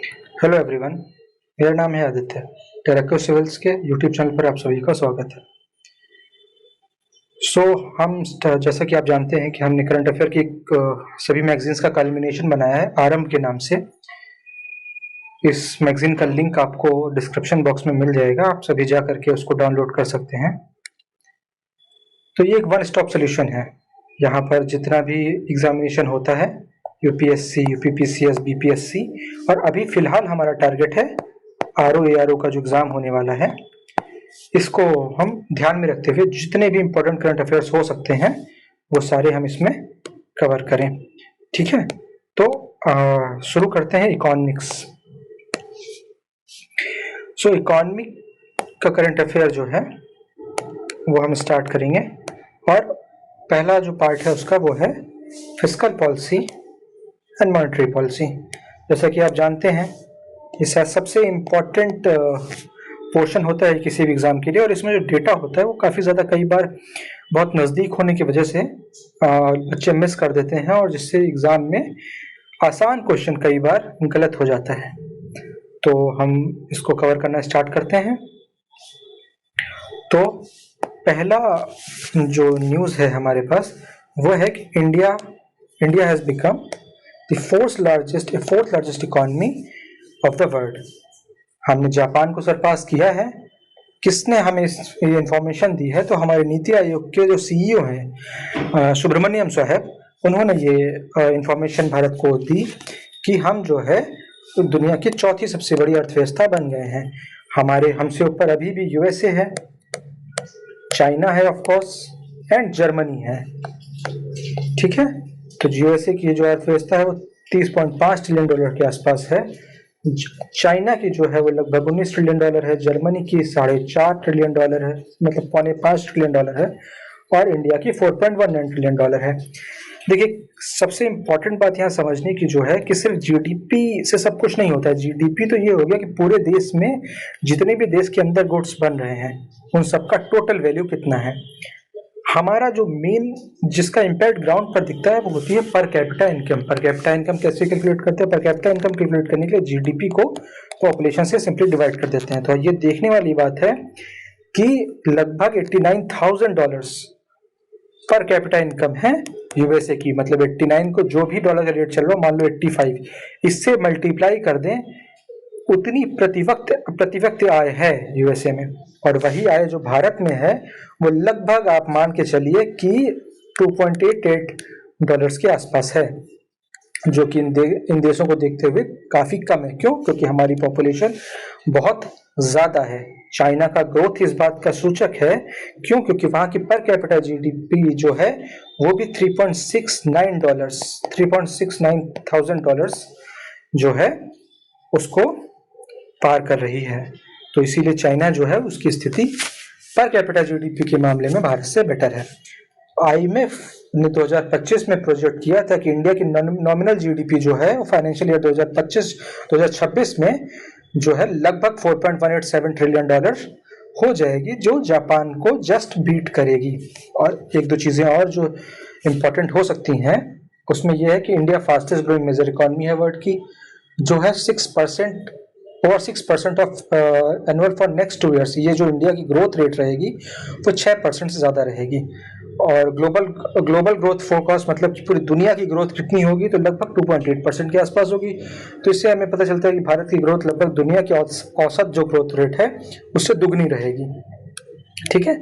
Hello everyone. मेरा नाम है आदित्य। टेराको सिविल्स के यूट्यूब चैनल पर आप सभी का स्वागत है। हम जैसा कि आप जानते हैं कि हमने करंट अफेयर की सभी मैगजीन्स का कल्मिनेशन बनाया है आरंभ के नाम से। इस मैगजीन का लिंक आपको डिस्क्रिप्शन बॉक्स में मिल जाएगा, आप सभी जा करके उसको डाउनलोड कर सकते हैं। तो ये एक वन स्टॉप सोल्यूशन है। यहाँ पर जितना भी एग्जामिनेशन होता है, यूपीएससी, यूपीपीसीएस, बीपीएससी, और अभी फिलहाल हमारा टारगेट है आरओ एआरओ का जो एग्जाम होने वाला है, इसको हम ध्यान में रखते हुए जितने भी इम्पोर्टेंट करंट अफेयर्स हो सकते हैं वो सारे हम इसमें कवर करें। ठीक है, तो शुरू करते हैं इकोनॉमिक्स। इकोनॉमिक का करंट अफेयर जो है वो हम स्टार्ट करेंगे, और पहला जो पार्ट है उसका वो है fiscal policy and monetary policy. जैसा कि आप जानते हैं इसका सबसे इम्पोर्टेंट पोर्शन होता है किसी भी एग्जाम के लिए, और इसमें जो डेटा होता है वो काफ़ी ज़्यादा कई बार बहुत नज़दीक होने की वजह से बच्चे मिस कर देते हैं, और जिससे एग्ज़ाम में आसान क्वेश्चन कई बार गलत हो जाता है। तो हम इसको कवर करना स्टार्ट करते हैं। तो पहला जो न्यूज़ है हमारे पास वो है कि India has become the fourth largest economy of the world. हमने जापान को सरपास किया है। किसने हमें ये इंफॉर्मेशन दी है? तो हमारे नीति आयोग के जो सीईओ हैं सुब्रमण्यम साहब, उन्होंने ये इंफॉर्मेशन भारत को दी कि हम जो है तो दुनिया की चौथी सबसे बड़ी अर्थव्यवस्था बन गए हैं। हमसे ऊपर अभी भी यूएसए है, चाइना है ऑफ कोर्स, एंड जर्मनी है। ठीक है, तो यूएसए की जो अर्थव्यवस्था है वो 30.5 ट्रिलियन डॉलर के आसपास है। चाइना की जो है वो लगभग 19 ट्रिलियन डॉलर है, जर्मनी की 4.5 ट्रिलियन डॉलर है, मतलब 4.5 ट्रिलियन डॉलर है, और इंडिया की 4.19 ट्रिलियन डॉलर है। देखिए, सबसे इंपॉर्टेंट बात यहाँ समझने की जो है कि सिर्फ जीडीपी से सब कुछ नहीं होता है। जीडीपी तो ये हो गया कि पूरे देश में जितने भी देश के अंदर गुड्स बन रहे हैं उन सबका टोटल वैल्यू कितना है। हमारा जो मेन जिसका इम्पैक्ट ग्राउंड पर दिखता है वो होती है per capita income. Per capita income कैसे कैलकुलेट करते हैं? पर कैपिटा इनकम कैलकुलेट करने के लिए जीडीपी को पॉपुलेशन से सिंपली डिवाइड कर देते हैं। तो ये देखने वाली बात है कि लगभग $89,000 पर कैपिटा इनकम है यूएसए की। मतलब 89 को जो भी डॉलर का रेट चल रहा है, मान लो 85, इससे मल्टीप्लाई कर दें, उतनी प्रति व्यक्ति आय है यूएसए में। और वही आय जो भारत में है वो लगभग आप मान के चलिए कि $2.88 के आसपास है, जो कि इन देशों को देखते हुए काफी कम है। क्यों? क्योंकि हमारी पॉपुलेशन बहुत ज्यादा है। चाइना का ग्रोथ इस बात का सूचक है। क्यों? क्योंकि वहां की पर कैपिटा जीडीपी जो है वो भी $3.69 जो है उसको पार कर रही है। तो इसीलिए चाइना जो है उसकी स्थिति पर कैपिटा जीडीपी के मामले में भारत से बेटर है। आईएमएफ ने 2025 में प्रोजेक्ट किया था कि इंडिया की नॉमिनल जीडीपी जो है वो फाइनेंशियल ईयर 2025-2026 में जो है लगभग $4.187 ट्रिलियन हो जाएगी, जो जापान को जस्ट बीट करेगी। और एक दो चीजें और जो इम्पोर्टेंट हो सकती हैं उसमें यह है कि India fastest growing major economy है वर्ल्ड की, जो है 6% और 6% of annual for next 2 years. ये जो इंडिया की ग्रोथ रेट रहेगी वो 6% से ज़्यादा रहेगी। और ग्लोबल ग्रोथ फोरकास्ट मतलब कि पूरी दुनिया की ग्रोथ कितनी होगी? तो लगभग 2.8% के आसपास होगी। तो इससे हमें पता चलता है कि भारत की ग्रोथ लगभग दुनिया की औसत जो ग्रोथ रेट है उससे दुगनी रहेगी। ठीक है,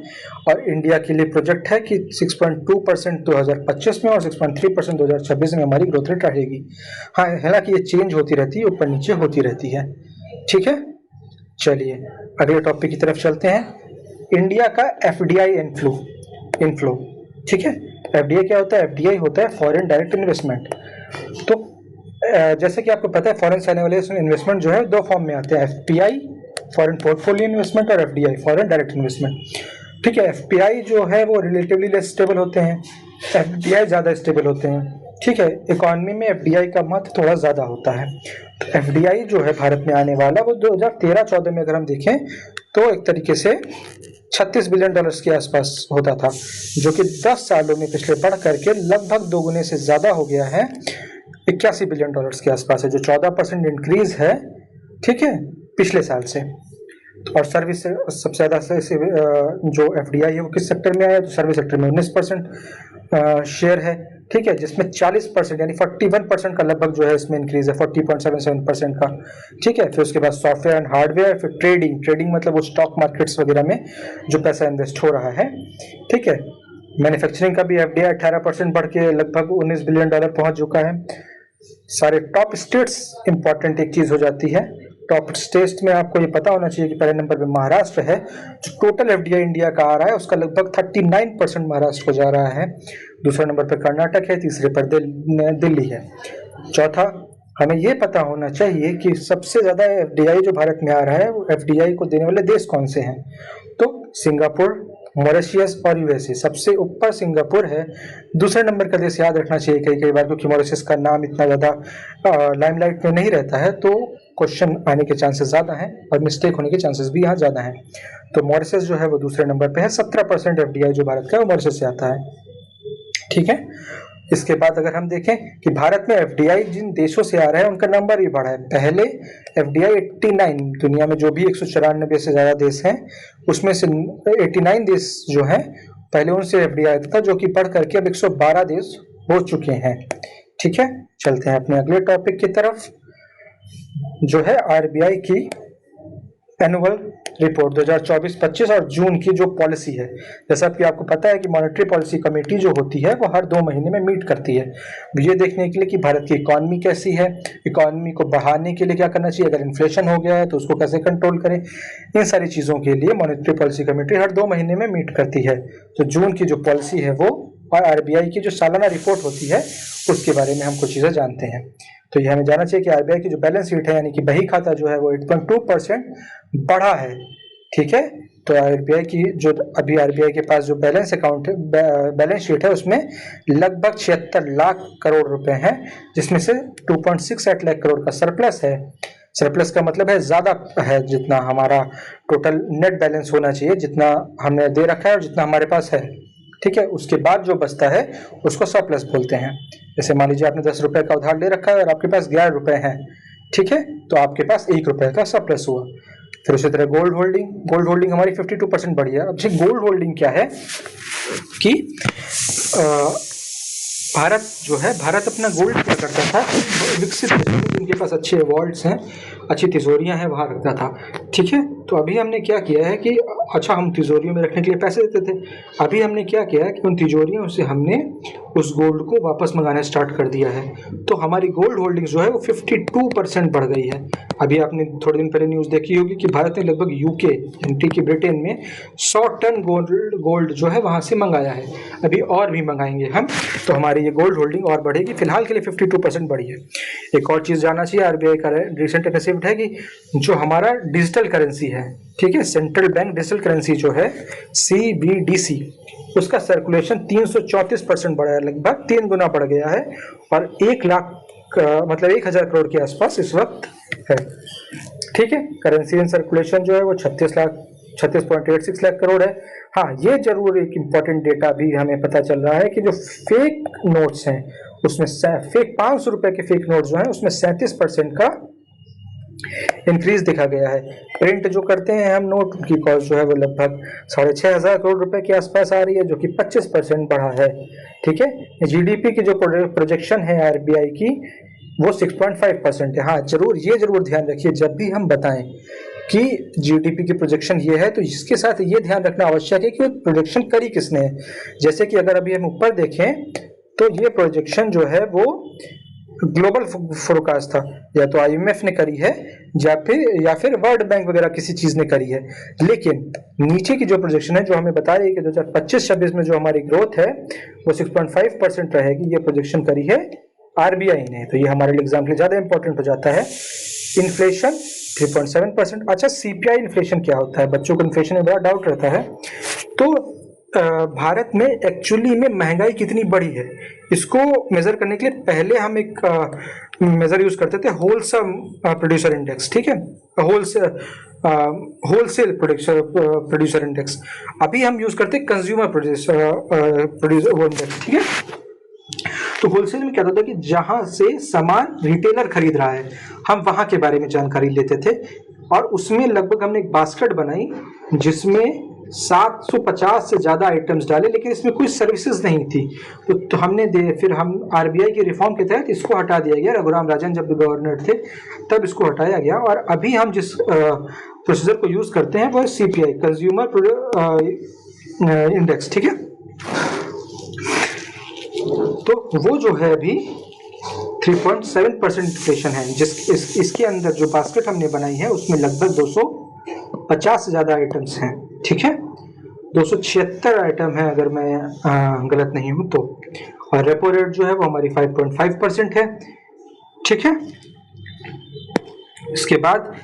और इंडिया के लिए प्रोजेक्ट है कि 6.2% 2025 में और 6.3% 2026 में हमारी ग्रोथ रेट रहेगी। हाँ, हालांकि ये चेंज होती रहती है, ऊपर नीचे होती रहती है। ठीक है, चलिए अगले टॉपिक की तरफ चलते हैं। इंडिया का एफडीआई इनफ्लो। ठीक है, एफडीआई क्या होता है? एफडीआई होता है फॉरेन डायरेक्ट इन्वेस्टमेंट। तो जैसे कि आपको पता है फॉरेन से आने वाले इन्वेस्टमेंट जो है दो फॉर्म में आते हैं, एफपीआई फॉरेन पोर्टफोलियो इन्वेस्टमेंट और एफडीआई फॉरेन डायरेक्ट इन्वेस्टमेंट। ठीक है, एफपीआई जो है वो रिलेटिवली लेस स्टेबल होते हैं, एफडीआई ज़्यादा स्टेबल होते हैं। ठीक है, इकोनॉमी में एफडीआई का महत्व थोड़ा ज़्यादा होता है। तो एफडीआई जो है भारत में आने वाला वो 2013-14 में अगर हम देखें तो एक तरीके से $36 बिलियन के आसपास होता था, जो कि 10 सालों में पिछले बढ़ करके लगभग दोगुने से ज़्यादा हो गया है। $81 बिलियन के आसपास है, जो 14% इंक्रीज है, ठीक है, पिछले साल से। और सर्विस से सबसे ज़्यादा जो एफडीआई है वो किस सेक्टर में आया, तो सर्विस सेक्टर में 19% शेयर है, ठीक है, जिसमें 40% यानी 41% का लगभग जो है इसमें इंक्रीज है, 40.77% का, ठीक है। फिर उसके बाद सॉफ्टवेयर एंड हार्डवेयर, फिर ट्रेडिंग मतलब वो स्टॉक मार्केट्स वगैरह में जो पैसा इन्वेस्ट हो रहा है, ठीक है। मैन्युफैक्चरिंग का भी एफडीआई 18% बढ़ के लगभग $19 बिलियन पहुंच चुका है। सारे टॉप स्टेट्स इंपॉर्टेंट एक चीज हो जाती है, टॉप स्टेट्स में आपको ये पता होना चाहिए कि पहले नंबर पे महाराष्ट्र है, जो टोटल एफडीआई इंडिया का आ रहा है उसका लगभग 39% महाराष्ट्र को जा रहा है। दूसरे नंबर पर कर्नाटक है, तीसरे पर दिल्ली है। चौथा, हमें ये पता होना चाहिए कि सबसे ज्यादा एफडीआई जो भारत में आ रहा है वो एफडीआई को देने वाले देश कौन से हैं, तो सिंगापुर, मॉरिशियस और यूएसए। सबसे ऊपर सिंगापुर है, दूसरे नंबर का देश याद रखना चाहिए कई बार, क्योंकि मॉरिशियस का नाम इतना ज्यादा लाइमलाइट में नहीं रहता है, तो क्वेश्चन आने के चांसेस ज्यादा हैं और मिस्टेक होने के चांसेस भी यहाँ ज्यादा हैं। तो मॉरिशस जो है वो दूसरे नंबर पे है, 17% एफडीआई जो भारत का है वो मॉरिशस से आता है, ठीक है। इसके बाद अगर हम देखें कि भारत में एफडीआई जिन देशों से आ रहा है उनका नंबर भी बढ़ा है। पहले एफडीआई 89, दुनिया में जो भी 194 से ज्यादा देश हैं उसमें से 89 देश जो हैं पहले उनसे एफडीआई आता था, जो कि बढ़ करके अब 112 देश हो चुके हैं, ठीक है। चलते हैं अपने अगले टॉपिक की तरफ, जो है आरबीआई की एनुअल रिपोर्ट 2024-25 और जून की जो पॉलिसी है। जैसा कि आपको पता है कि मॉनेटरी पॉलिसी कमेटी जो होती है वो हर 2 महीने में मीट करती है, ये देखने के लिए कि भारत की इकॉनमी कैसी है, इकॉनमी को बढ़ाने के लिए क्या करना चाहिए, अगर इन्फ्लेशन हो गया है तो उसको कैसे कंट्रोल करें, इन सारी चीज़ों के लिए मॉनेटरी पॉलिसी कमेटी हर 2 महीने में मीट करती है। तो जून की जो पॉलिसी है वो और आरबीआई की जो सालाना रिपोर्ट होती है उसके बारे में हम कुछ चीज़ें जानते हैं। तो ये हमें जानना चाहिए कि आरबीआई की जो बैलेंस शीट है यानी कि बही खाता जो है वो 8.2% बढ़ा है, ठीक है। तो आरबीआई की जो अभी आरबीआई के पास जो बैलेंस शीट है उसमें लगभग 76 लाख करोड़ रुपए हैं, जिसमें से 2.68 लाख करोड़ का सरप्लस है। सरप्लस का मतलब है ज्यादा है, जितना हमारा टोटल नेट बैलेंस होना चाहिए, जितना हमने दे रखा है और जितना हमारे पास है, ठीक है। उसके बाद जो बचता है उसको सरप्लस बोलते हैं। जैसे मान लीजिए आपने 10 रुपए का उधार ले रखा है और आपके पास 11 रुपए हैं, ठीक है, तो आपके पास 1 रुपए का सरप्लस हुआ। फिर उसी तरह गोल्ड होल्डिंग हमारी 52% बढ़ी है। अब गोल्ड होल्डिंग क्या है कि भारत अपना गोल्ड क्या करता था, विकसित उनके पास अच्छे वॉल्ट्स हैं, अच्छी तिजोरियां हैं, वहां रखता था, ठीक है। तो अभी हमने क्या किया है कि अच्छा हम तिजोरियों में रखने के लिए पैसे देते थे, अभी हमने क्या किया है कि उन तिजोरियों से हमने उस गोल्ड को वापस मंगाना स्टार्ट कर दिया है। तो हमारी गोल्ड होल्डिंग जो है वो 52% बढ़ गई है। अभी आपने थोड़े दिन पहले न्यूज़ देखी होगी कि भारत ने लगभग यूके यानी कि ब्रिटेन में 100 टन गोल्ड जो है वहाँ से मंगाया है, अभी और भी मंगाएंगे हम, तो हमारी ये गोल्ड होल्डिंग और बढ़ेगी। फिलहाल के लिए 52% बढ़ी है। एक और चीज़ जानना चाहिए, आरबीआई का रिसेंट इनिशिएटिव है कि जो हमारा डिजिटल करेंसी है, ठीक है, सेंट्रल बैंक डिजिटल करेंसी जो है CBDC, उसका सर्कुलेशन 334% बढ़ा है, लगभग 3 गुना बढ़ गया है और 1 लाख मतलब 1000 करोड़ के आसपास इस वक्त है, ठीक है। करेंसी इन सर्कुलेशन जो है वो 36.86 लाख करोड़ है। हाँ, ये जरूर एक इम्पॉर्टेंट डेटा भी हमें पता चल रहा है कि जो फेक नोट्स हैं उसमें फेक 500 रुपए के फेक नोट्स जो हैं उसमें 37% का इंक्रीज दिखा गया है। प्रिंट जो करते हैं हम नोट, उनकी कॉस्ट जो है वो लगभग 6500 करोड़ रुपए के आसपास आ रही है, जो कि 25% बढ़ा है, ठीक है। जीडीपी की जो प्रोजेक्शन है आरबीआई की वो 6.5% है। हाँ, ये जरूर ध्यान रखिए जब भी हम बताएं कि जीडीपी की प्रोजेक्शन ये है, तो इसके साथ ये ध्यान रखना आवश्यक है कि वो प्रोजेक्शन करी किसने है। जैसे कि अगर अभी हम ऊपर देखें तो ये प्रोजेक्शन जो है वो ग्लोबल फोरकास्ट था, या तो आईएमएफ ने करी है या फिर वर्ल्ड बैंक वगैरह किसी चीज ने करी है। लेकिन नीचे की जो प्रोजेक्शन है जो हमें बता रही है कि 2025-26 में जो हमारी ग्रोथ है वो 6.5% रहेगी, ये प्रोजेक्शन करी है आरबीआई ने। तो ये हमारे लिए एग्जाम के लिए ज्यादा इंपॉर्टेंट हो जाता है। इन्फ्लेशन 3.7%। अच्छा, सीपीआई इन्फ्लेशन क्या होता है, बच्चों को इन्फ्लेशन में बड़ा डाउट रहता है। तो भारत में एक्चुअली में महंगाई कितनी बढ़ी है इसको मेजर करने के लिए पहले हम एक मेजर यूज करते थे, होलसम प्रोड्यूसर इंडेक्स, ठीक है, होलसेल प्रोड्यूसर इंडेक्स। अभी हम यूज करते हैं कंज्यूमर प्रोड्यूसर इंडेक्स, ठीक है। तो होलसेल में क्या होता है कि जहां से सामान रिटेलर खरीद रहा है हम वहां के बारे में जानकारी लेते थे, और उसमें लगभग हमने एक बास्केट बनाई जिसमें 750 से ज्यादा आइटम्स डाले, लेकिन इसमें कोई सर्विसेज नहीं थी। तो हमने फिर हम आरबीआई के रिफॉर्म के तहत इसको हटा दिया गया। रघुराम राजन जब गवर्नर थे तब इसको हटाया गया, और अभी हम जिस प्रोसीजर को यूज करते हैं वो है सीपीआई, कंज्यूमर इंडेक्स। ठीक है, तो वो जो है अभी 3.7% इन्फ्लेशन है। इसके अंदर जो बास्केट हमने बनाई है उसमें लगभग 250 से ज्यादा आइटम्स हैं। ठीक है, 276 आइटम है अगर मैं गलत नहीं हूं तो, और रेपो रेट जो है वो हमारी 5.5% है। ठीक है, इसके बाद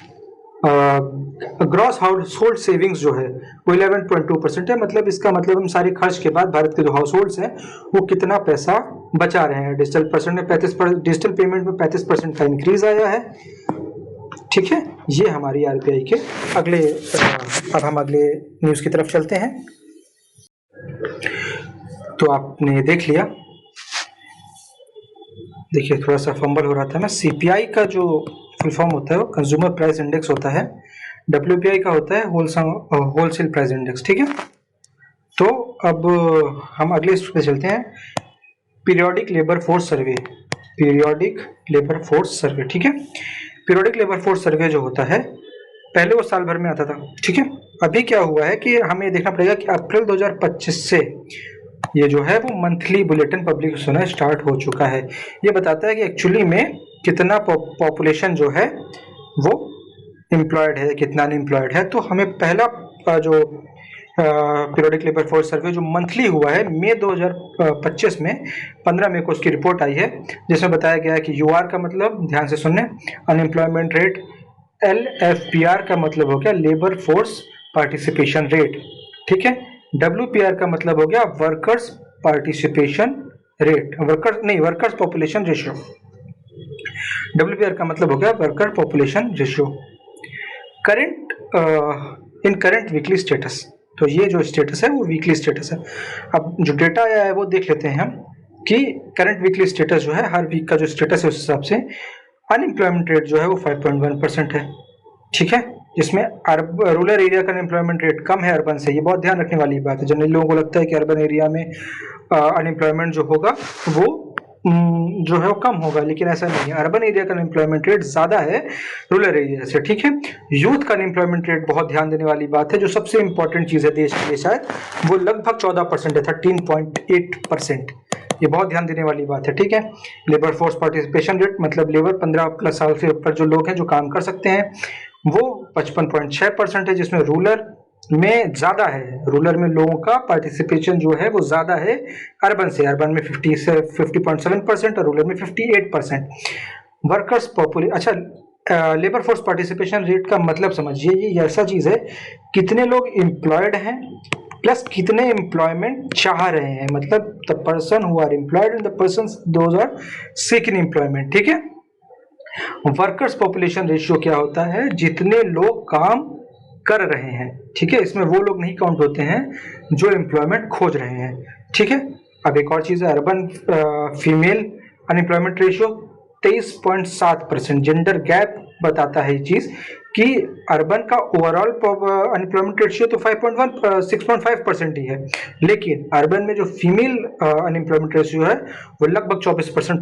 ग्रॉस हाउस होल्ड सेविंग्स जो है वो 11.2% है। मतलब इसका मतलब हम सारे खर्च के बाद भारत के जो हाउस होल्ड्स हैं वो कितना पैसा बचा रहे हैं। डिजिटल पेमेंट में 35% का इंक्रीज आया है। ठीक है, ये हमारी आरबीआई के अगले अब हम अगले न्यूज की तरफ चलते हैं। तो आपने देख लिया, देखिए थोड़ा सा फंबल हो रहा था। मैं सीपीआई का जो फुल फॉर्म होता है वो कंज्यूमर प्राइस इंडेक्स होता है, डब्ल्यूपीआई का होता है होलसेल प्राइस इंडेक्स। ठीक है, तो अब हम अगले पे चलते हैं, periodic labour force survey. Periodic labour force survey, ठीक है, पीरियोडिक लेबर फोर्स सर्वे जो होता है पहले वो साल भर में आता था। ठीक है, अभी क्या हुआ है कि हमें देखना पड़ेगा कि अप्रैल 2025 से ये जो है वो मंथली बुलेटिन पब्लिश होना स्टार्ट हो चुका है। ये बताता है कि एक्चुअली में कितना पॉपुलेशन जो है वो एम्प्लॉयड है, कितना अनएम्प्लॉयड है। तो हमें पहला जो पीरियोडिक लेबर फोर्स सर्वे जो मंथली हुआ है मई 2025 में 15 मई को उसकी रिपोर्ट आई है, जिसमें बताया गया है कि यूआर का मतलब, ध्यान से सुनने, अनएम्प्लॉयमेंट रेट, एलएफपीआर का मतलब हो गया लेबर फोर्स पार्टिसिपेशन रेट। ठीक है, डब्ल्यूपीआर का मतलब हो गया workers participation rate, workers population ratio. WPR का मतलब हो गया worker population ratio. Current weekly status, तो ये जो स्टेटस है वो वीकली स्टेटस है। अब जो डेटा आया है वो देख लेते हैं हम कि करंट वीकली स्टेटस जो है हर वीक का जो स्टेटस है उस हिसाब से अनएम्प्लॉयमेंट रेट जो है वो 5.1% है। ठीक है, जिसमें रूरल एरिया का अनएम्प्लॉयमेंट रेट कम है अर्बन से। ये बहुत ध्यान रखने वाली बात है। जनरली लोगों को लगता है कि अर्बन एरिया में अनएम्प्लॉयमेंट जो होगा वो जो है वो कम होगा, लेकिन ऐसा नहीं है। अर्बन एरिया का अनएम्प्लॉयमेंट रेट ज्यादा है रूरल एरिया से। ठीक है, यूथ का अनएम्प्लॉयमेंट रेट बहुत ध्यान देने वाली बात है, जो सबसे इंपॉर्टेंट चीज है देश के लिए शायद, वो लगभग 14% है, 13.8%। ये बहुत ध्यान देने वाली बात है। ठीक है, लेबर फोर्स पार्टिसिपेशन रेट मतलब लेबर 15+ साल से ऊपर जो लोग हैं जो काम कर सकते हैं वो 55.6% है, जिसमें रूरल में ज्यादा है। रूरल में लोगों का पार्टिसिपेशन जो है वो ज्यादा है अर्बन से। अर्बन में 50.7% और रूरल में 58%। वर्कर्स पॉपुलेशन, अच्छा, लेबर फोर्स पार्टिसिपेशन रेट का मतलब समझिए, ये ऐसा चीज है कितने लोग एम्प्लॉयड हैं प्लस कितने एम्प्लॉयमेंट चाह रहे हैं, मतलब the person who are employed and the person those are seeking employment. ठीक है, वर्कर्स पॉपुलेशन रेशियो क्या होता है, जितने लोग काम कर रहे हैं। ठीक है, इसमें वो लोग नहीं काउंट होते हैं जो एम्प्लॉयमेंट खोज रहे हैं। ठीक है, अब एक और चीज है, urban female unemployment ratio 23.7%। Gender gap बताता है ये चीज कि अर्बन का ओवरऑल अनएम्प्लॉयमेंट रेशियो तो 6.5% ही है, लेकिन अर्बन में जो फीमेल अनएम्प्लॉयमेंट रेशियो है वो लगभग 24%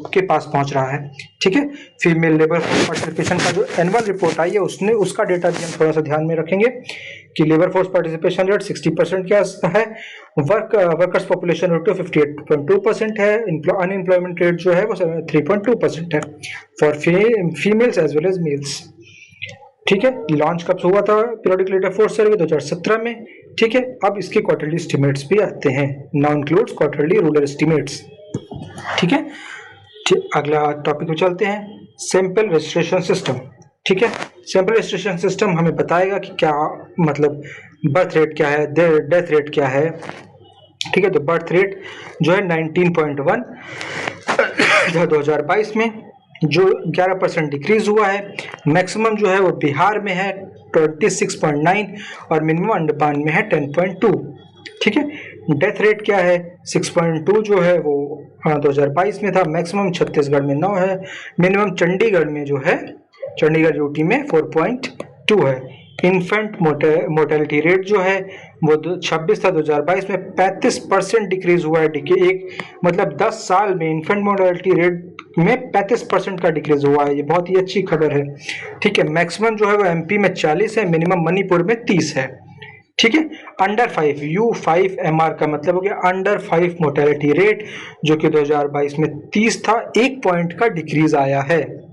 के पास पहुंच रहा है। ठीक है, फीमेल लेबर फोर्स पार्टिसिपेशन का जो एनुअल रिपोर्ट आई है उसने उसका डेटा भी हम थोड़ा सा ध्यान में रखेंगे कि लेबर फोर्स पार्टिसिपेशन रेट 60% के है, वर्कर्स पॉपुलेशन रेट 58.2% है, अनएम्प्लॉयमेंट रेट जो है वो 3.2% है for females as well as males. ठीक है, लॉन्च कब हुआ था पीरियोडिक लेबर फोर्स सर्वे? 2017 में। ठीक है, अब इसके क्वार्टरली एस्टिमेट्स भी आते हैं, now includes quarterly rural estimates. ठीक है, अगला टॉपिक पे चलते हैं, सैंपल रजिस्ट्रेशन सिस्टम। ठीक है, सैंपल रजिस्ट्रेशन सिस्टम हमें बताएगा कि क्या मतलब बर्थ रेट क्या है, डेथ रेट क्या है। ठीक है, तो बर्थ रेट जो है 19.1 2022 में, जो 11% डिक्रीज हुआ है। मैक्सिमम जो है वो बिहार में है 26.9 और मिनिमम अंडमान में है 10.2। ठीक है, डेथ रेट क्या है, 6.2 जो है वो 2022 में था। मैक्सिमम छत्तीसगढ़ में 9 है, मिनिमम चंडीगढ़ में जो है, चंडीगढ़ यूटी में 4.2 है। इन्फेंट मोर्टेलिटी रेट जो है वो 26 था 2022 में, 35% डिक्रीज हुआ है। एक मतलब 10 साल में इन्फेंट मोर्टेलिटी रेट में 35% का डिक्रीज हुआ है। ये बहुत ही अच्छी खबर है, ठीक है। मैक्सिमम जो है वो एमपी में 40 है, मिनिमम मणिपुर में 30 है, ठीक है। अंडर 5 U5MR का मतलब हो गया अंडर 5 मोर्टेलिटी रेट, जो कि 2022 में 30 था, 1 पॉइंट का डिक्रीज आया है,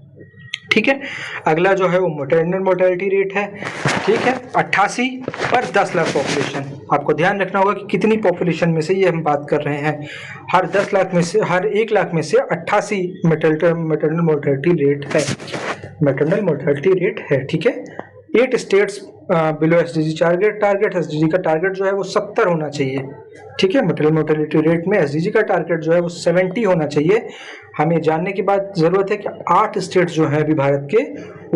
ठीक है। अगला जो है वो मैटरनल मोर्टेलिटी रेट है, ठीक है, 88 पर 10 लाख पॉपुलेशन। आपको ध्यान रखना होगा कि कितनी पॉपुलेशन में से ये हम बात कर रहे हैं। हर 10 लाख में से, हर 1 लाख में से 88 मैटरनल मोर्टेलिटी रेट है, मैटरनल मोर्टेलिटी रेट है, ठीक है। 8 states below SDG target SDG का टारगेट जो है वो 70 होना चाहिए, ठीक है। मैटरनल मोर्टेलिटी रेट में एसडीजी का टारगेट जो है वो 70 होना चाहिए। हमें जानने की बात जरूरत है कि 8 स्टेट्स जो है अभी भारत के,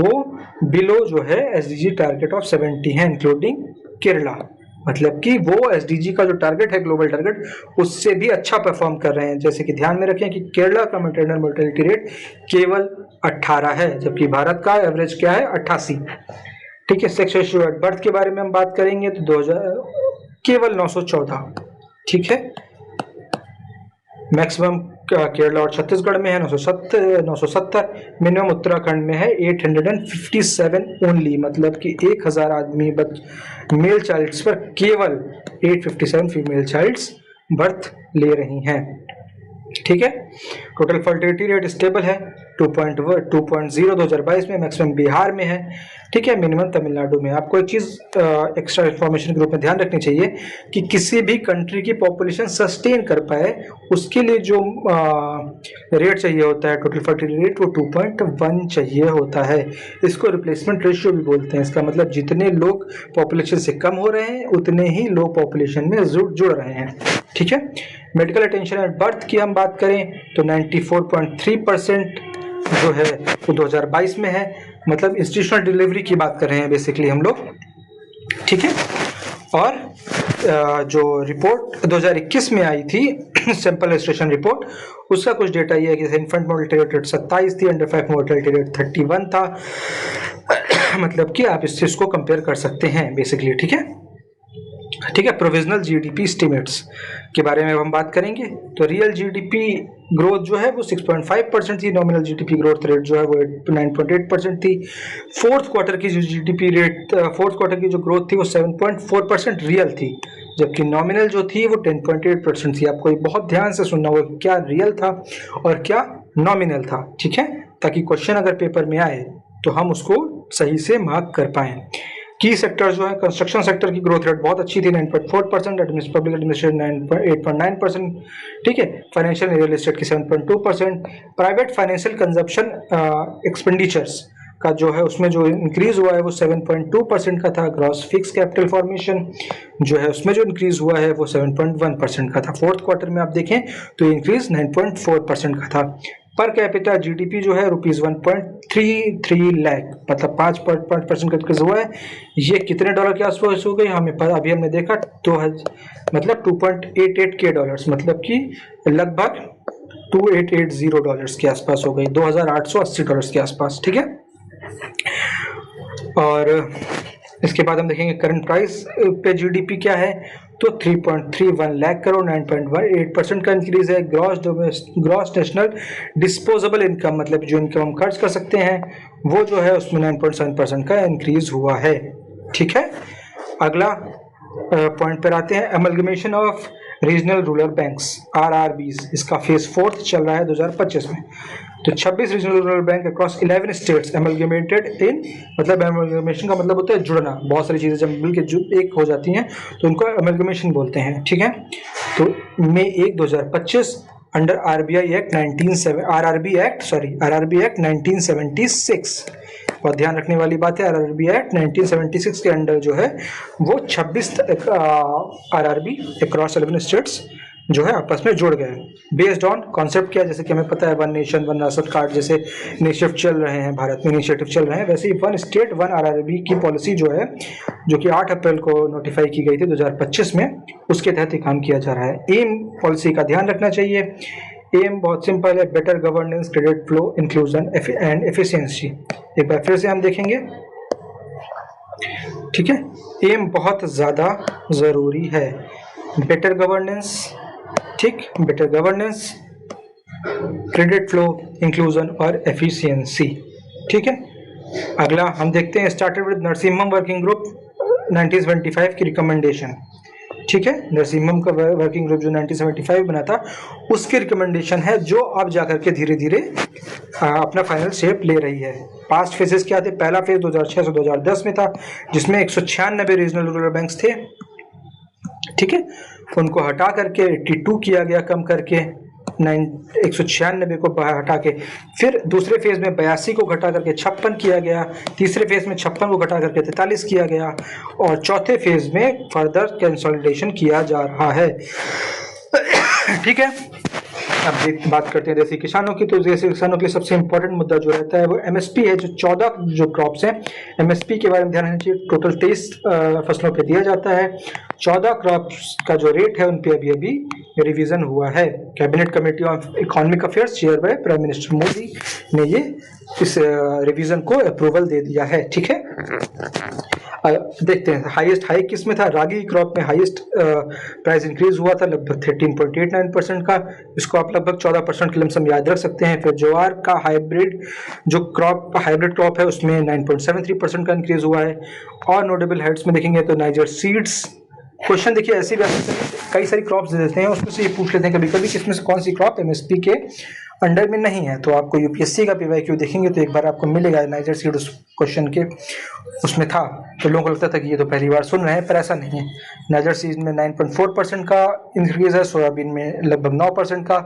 वो बिलो जो है एसडीजी टारगेट ऑफ 70 है, इंक्लूडिंग केरला। मतलब कि वो एसडीजी का जो टारगेट है, ग्लोबल टारगेट, उससे भी अच्छा परफॉर्म कर रहे हैं। जैसे कि ध्यान में रखें कि केरला का मैटरनल मोर्टेलिटी रेट केवल 18 है, जबकि भारत का एवरेज क्या है, 88, ठीक है। सेक्स रेशियो एट बर्थ के बारे में हम बात करेंगे तो 2000 केवल 914, ठीक है। मैक्सिमम केरला और छत्तीसगढ़ में है 970, मिनिमम उत्तराखंड में है 857 ओनली, मतलब कि 1000 आदमी मेल चाइल्ड्स पर केवल 857 फीमेल चाइल्ड्स बर्थ ले रही हैं, ठीक है। टोटल फर्टिलिटी रेट स्टेबल है 2.0 2022 में, मैक्सिमम बिहार में है, ठीक है, मिनिमम तमिलनाडु में। आपको एक चीज एक्स्ट्रा इन्फॉर्मेशन के रूप में ध्यान रखनी चाहिए कि किसी भी कंट्री की पॉपुलेशन सस्टेन कर पाए, उसके लिए जो रेट चाहिए होता है, टोटल फर्टिलिटी रेट, वो 2.1 चाहिए होता है। इसको रिप्लेसमेंट रेशियो भी बोलते हैं। इसका मतलब जितने लोग पॉपुलेशन से कम हो रहे हैं, उतने ही लोग पॉपुलेशन में जुड़ रहे हैं, ठीक है। मेडिकल अटेंशन एट बर्थ की हम बात करें तो 94.3% जो है वो 2022 में है। मतलब इंस्टीट्यूशनल डिलीवरी की बात कर रहे हैं बेसिकली हम लोग, ठीक है। और जो रिपोर्ट 2021 में आई थी सैंपल रजिस्ट्रेशन रिपोर्ट, उसका कुछ डेटा ये है कि इन्फेंट मोर्टेलिटी रेट 27 थी, अंडर 5 मोर्टेलिटी रेट 31 था। मतलब कि आप इससे इसको कंपेयर कर सकते हैं बेसिकली, ठीक है, ठीक है। प्रोविजनल जीडीपी एस्टिमेट्स के बारे में हम बात करेंगे तो रियल जीडीपी ग्रोथ जो है वो 6.5% थी, नॉमिनल जीडीपी ग्रोथ रेट जो है वो 9.8% थी। फोर्थ क्वार्टर की जो जीडीपी रेट, फोर्थ क्वार्टर की जो ग्रोथ थी वो 7.4% रियल थी, जबकि नॉमिनल जो थी वो 10.8% थी। आपको ये बहुत ध्यान से सुनना होगा क्या रियल था और क्या नॉमिनल था, ठीक है, ताकि क्वेश्चन अगर पेपर में आए तो हम उसको सही से मार्क कर पाएं। की सेक्टर जो है, कंस्ट्रक्शन सेक्टर की ग्रोथ रेट बहुत अच्छी थी 9.4%, पब्लिक एडमिनिस्ट्रेशन 8.9%, ठीक है। फाइनेंशियल रियल एस्टेट की 7.2%, प्राइवेट फाइनेंशियल कंजप्शन एक्सपेंडिचर्स का जो है उसमें जो इंक्रीज हुआ है वो 7.2% का था। ग्रॉस फिक्स कैपिटल फॉर्मेशन जो है उसमें जो इंक्रीज हुआ है वो 7.1% का था। फोर्थ क्वार्टर में आप देखें तो इंक्रीज 9.4% का था। पर कैपिटा जीडीपी जो है ₹1.33 लाख, मतलब 5% का इंक्रीज हुआ है। ये कितने डॉलर के आसपास हो गई हमें पता, अभी हमने देखा मतलब $2.88 मतलब कि लगभग $2880 के आसपास हो गई, $2880 के आसपास, ठीक है। और इसके बाद हम देखेंगे करंट प्राइस पे जीडीपी क्या है तो 3.31 लाख करोड़, 9.18% का इंक्रीज है। ग्रॉस नेशनल डिस्पोजेबल इनकम, मतलब जो इनकम हम खर्च कर सकते हैं, वो जो है उसमें 9.7% का इंक्रीज हुआ है, ठीक है। अगला पॉइंट पर आते हैं, amalgamation of regional rural banks RRBs, इसका फेज 4 चल रहा है 2025 में। तो 26 regional rural bank across 11 states amalgamated in, मतलब एमलगमेशन का मतलब होता है जुड़ना, बहुत सारी चीजें जब मिल के एक हो जाती हैं तो उनको एमलगमेशन बोलते हैं, ठीक है। तो मई 1 2025 अंडर आरबीआई एक्ट 1976, और ध्यान रखने वाली बात है आरआरबी एक्ट 1976 के अंडर जो है वो 26 आरआरबी अक्रॉस 11 स्टेट्स जो है आपस में जुड़ गए। बेस्ड ऑन कॉन्सेप्ट क्या, जैसे कि हमें पता है one nation one ration card जैसे इनिशिएटिव चल रहे हैं, भारत में इनिशिएटिव चल रहे हैं, वैसे ही वन स्टेट वन आरआरबी की पॉलिसी जो है, जो कि 8 अप्रैल को नोटिफाई की गई थी 2025 में, उसके तहत ये काम किया जा रहा है। एम पॉलिसी का ध्यान रखना चाहिए। एम बहुत सिंपल है, better governance, credit flow, inclusion and efficiency. एक बार फिर से हम देखेंगे, ठीक है। एम बहुत ज़्यादा ज़रूरी है, बेटर गवर्नेंस, ठीक, better governance, credit flow, inclusion और एफिशिएंसी, ठीक है। अगला हम देखते हैं, started with Narasimham working group 1975 की रिकमेंडेशन, ठीक है। नरसिम्हम का वर्किंग ग्रुप जो 1975 बना था, उसकी रिकमेंडेशन है, जो अब जाकर के धीरे धीरे अपना फाइनल शेप ले रही है। पास्ट फेजेस क्या थे? पहला फेज 2006 से 2010 में था, जिसमें 196 रीजनल रूरल बैंक्स थे, ठीक है। उनको हटा करके 82 किया गया, कम करके 196 को हटा के, फिर दूसरे फेज में 82 को घटा करके 56 किया गया, तीसरे फेज में 56 को घटा करके 43 किया गया, और चौथे फेज में फर्दर कंसोलिडेशन किया जा रहा है, ठीक है। अब बात करते हैं देसी किसानों की। तो देसी किसानों के लिए सबसे इंपॉर्टेंट मुद्दा जो रहता है वो एमएसपी है। जो 14 जो क्रॉप्स हैं, एमएसपी के बारे में ध्यान रखना चाहिए। टोटल 23 फसलों पे दिया जाता है। 14 क्रॉप्स का जो रेट है उन पे अभी अभी रिवीजन हुआ है। Cabinet committee of economic affairs chair by prime minister Modi ने ये इस रिवीजन को अप्रूवल दे दिया है, ठीक है। देखते हैं हाईएस्ट हाइक किसमें था। रागी क्रॉप में हाईएस्ट प्राइस इंक्रीज हुआ था, लगभग 13.89% का। इसको आप लगभग 14% की लमसम याद रख सकते हैं। फिर ज्वार का हाइब्रिड क्रॉप है, उसमें 9.73% का इंक्रीज हुआ है। और नोटेबल हेड्स में देखेंगे तो नाइजर सीड्स। क्वेश्चन देखिए ऐसे कई सारी क्रॉप्स दे देते हैं, उसमें से ये पूछ लेते हैं कभी कभी किसमें से कौन सी क्रॉप एमएसपी के अंडर में नहीं है। तो आपको यूपीएससी का पीवाईक्यू देखेंगे तो एक बार आपको मिलेगा नाइजर सीड उस क्वेश्चन के उसमें था, तो लोगों को लगता था कि ये तो पहली बार सुन रहे हैं, पर ऐसा नहीं है। नाइजर सीड में 9.4% का इंक्रीज है, सोयाबीन में लगभग 9% का,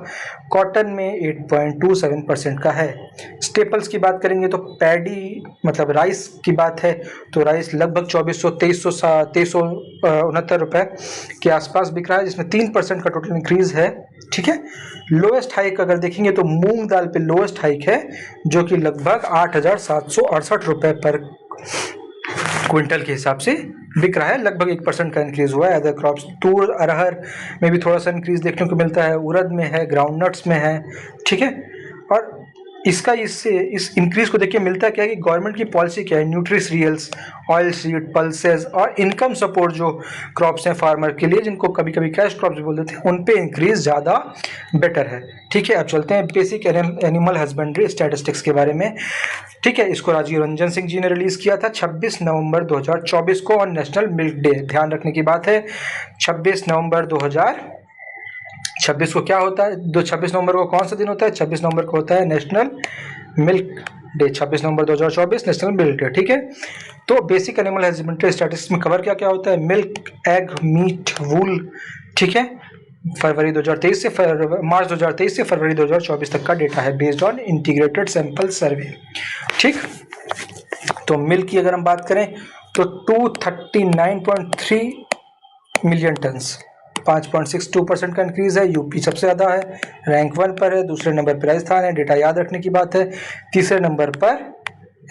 कॉटन में 8.27% का है। स्टेपल्स की बात करेंगे तो पैडी मतलब राइस की बात है, तो राइस लगभग 2369 रुपए के आसपास बिक रहा है, जिसमें 3% का टोटल इंक्रीज है, ठीक है। लोएस्ट हाइक अगर देखेंगे तो मूंग दाल पे लोएस्ट हाइक है, जो कि लगभग 8,768 रुपए पर क्विंटल के हिसाब से बिक रहा है, लगभग 1% का इंक्रीज हुआ है। अदर क्रॉप्स तूर अरहर में भी थोड़ा सा इंक्रीज देखने को मिलता है, उड़द में है, ग्राउंडनट्स में है, ठीक है। और इसका इस इंक्रीज को देखिए मिलता क्या है कि गवर्नमेंट की पॉलिसी क्या है, न्यूट्रिसीरियल्स, ऑयल सीड, पल्सेस और इनकम सपोर्ट जो क्रॉप्स हैं फार्मर के लिए, जिनको कभी कभी कैश क्रॉप्स भी बोल देते हैं, उन पे इंक्रीज ज़्यादा बेटर है, ठीक है। अब चलते हैं बेसिक एनिमल हस्बेंड्री स्टैटिस्टिक्स के बारे में, ठीक है। इसको राजीव रंजन सिंह जी ने रिलीज किया था 26 नवंबर 2024 को, और नेशनल मिल्क डे ध्यान रखने की बात है। 26 नवंबर 2026 को क्या होता है, 26 नवंबर को कौन सा दिन होता है? 26 नवंबर को होता है नेशनल मिल्क डे। 26 नवंबर 2024 नेशनल मिल्क डे, ठीक है। तो बेसिक एनिमल हस्बेंड्री स्टैटिस्टिक्स में कवर क्या क्या होता है? मिल्क, एग, मीट, वूल, ठीक है। फरवरी 2023 से मार्च 2023 से फरवरी 2024 तक का डेटा है, based on integrated sample survey, ठीक। तो मिल्क की अगर हम बात करें तो 239.3 मिलियन टन्स, 5.62% का इंक्रीज है। यूपी सबसे ज़्यादा है, रैंक 1 पर है। दूसरे नंबर पर राजस्थान है, डेटा याद रखने की बात है। तीसरे नंबर पर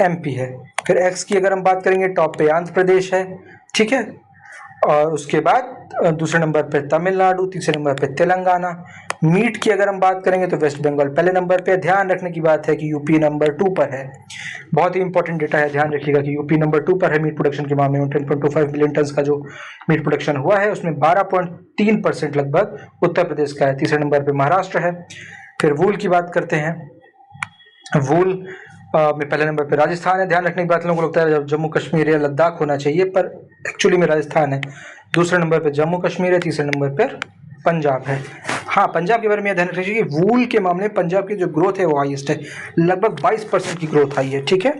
एमपी है। फिर एक्स की अगर हम बात करेंगे, टॉप पे आंध्र प्रदेश है, ठीक है। और उसके बाद दूसरे नंबर पे तमिलनाडु, तीसरे नंबर पे तेलंगाना। मीट की अगर हम बात करेंगे तो वेस्ट बंगाल पहले नंबर पे। ध्यान रखने की बात है कि यूपी नंबर 2 पर है। बहुत ही इंपॉर्टेंट डेटा है, ध्यान रखिएगा कि यूपी नंबर 2 पर है मीट प्रोडक्शन के मामले में। 10.25 मिलियन टन का जो मीट प्रोडक्शन हुआ है, उसमें 12.3% लगभग उत्तर प्रदेश का है। तीसरे नंबर पर महाराष्ट्र है। फिर वूल की बात करते हैं, वूल में पहले नंबर पे राजस्थान है। ध्यान रखने की बात, लोगों को लगता है जम्मू कश्मीर या लद्दाख होना चाहिए, पर एक्चुअली में राजस्थान है। दूसरे नंबर पे जम्मू कश्मीर है, तीसरे नंबर पर पंजाब है। हाँ, पंजाब के बारे में ध्यान रखिए कि वूल के मामले में पंजाब की जो ग्रोथ है वो हाईएस्ट है, लगभग 22% की ग्रोथ आई है, ठीक है।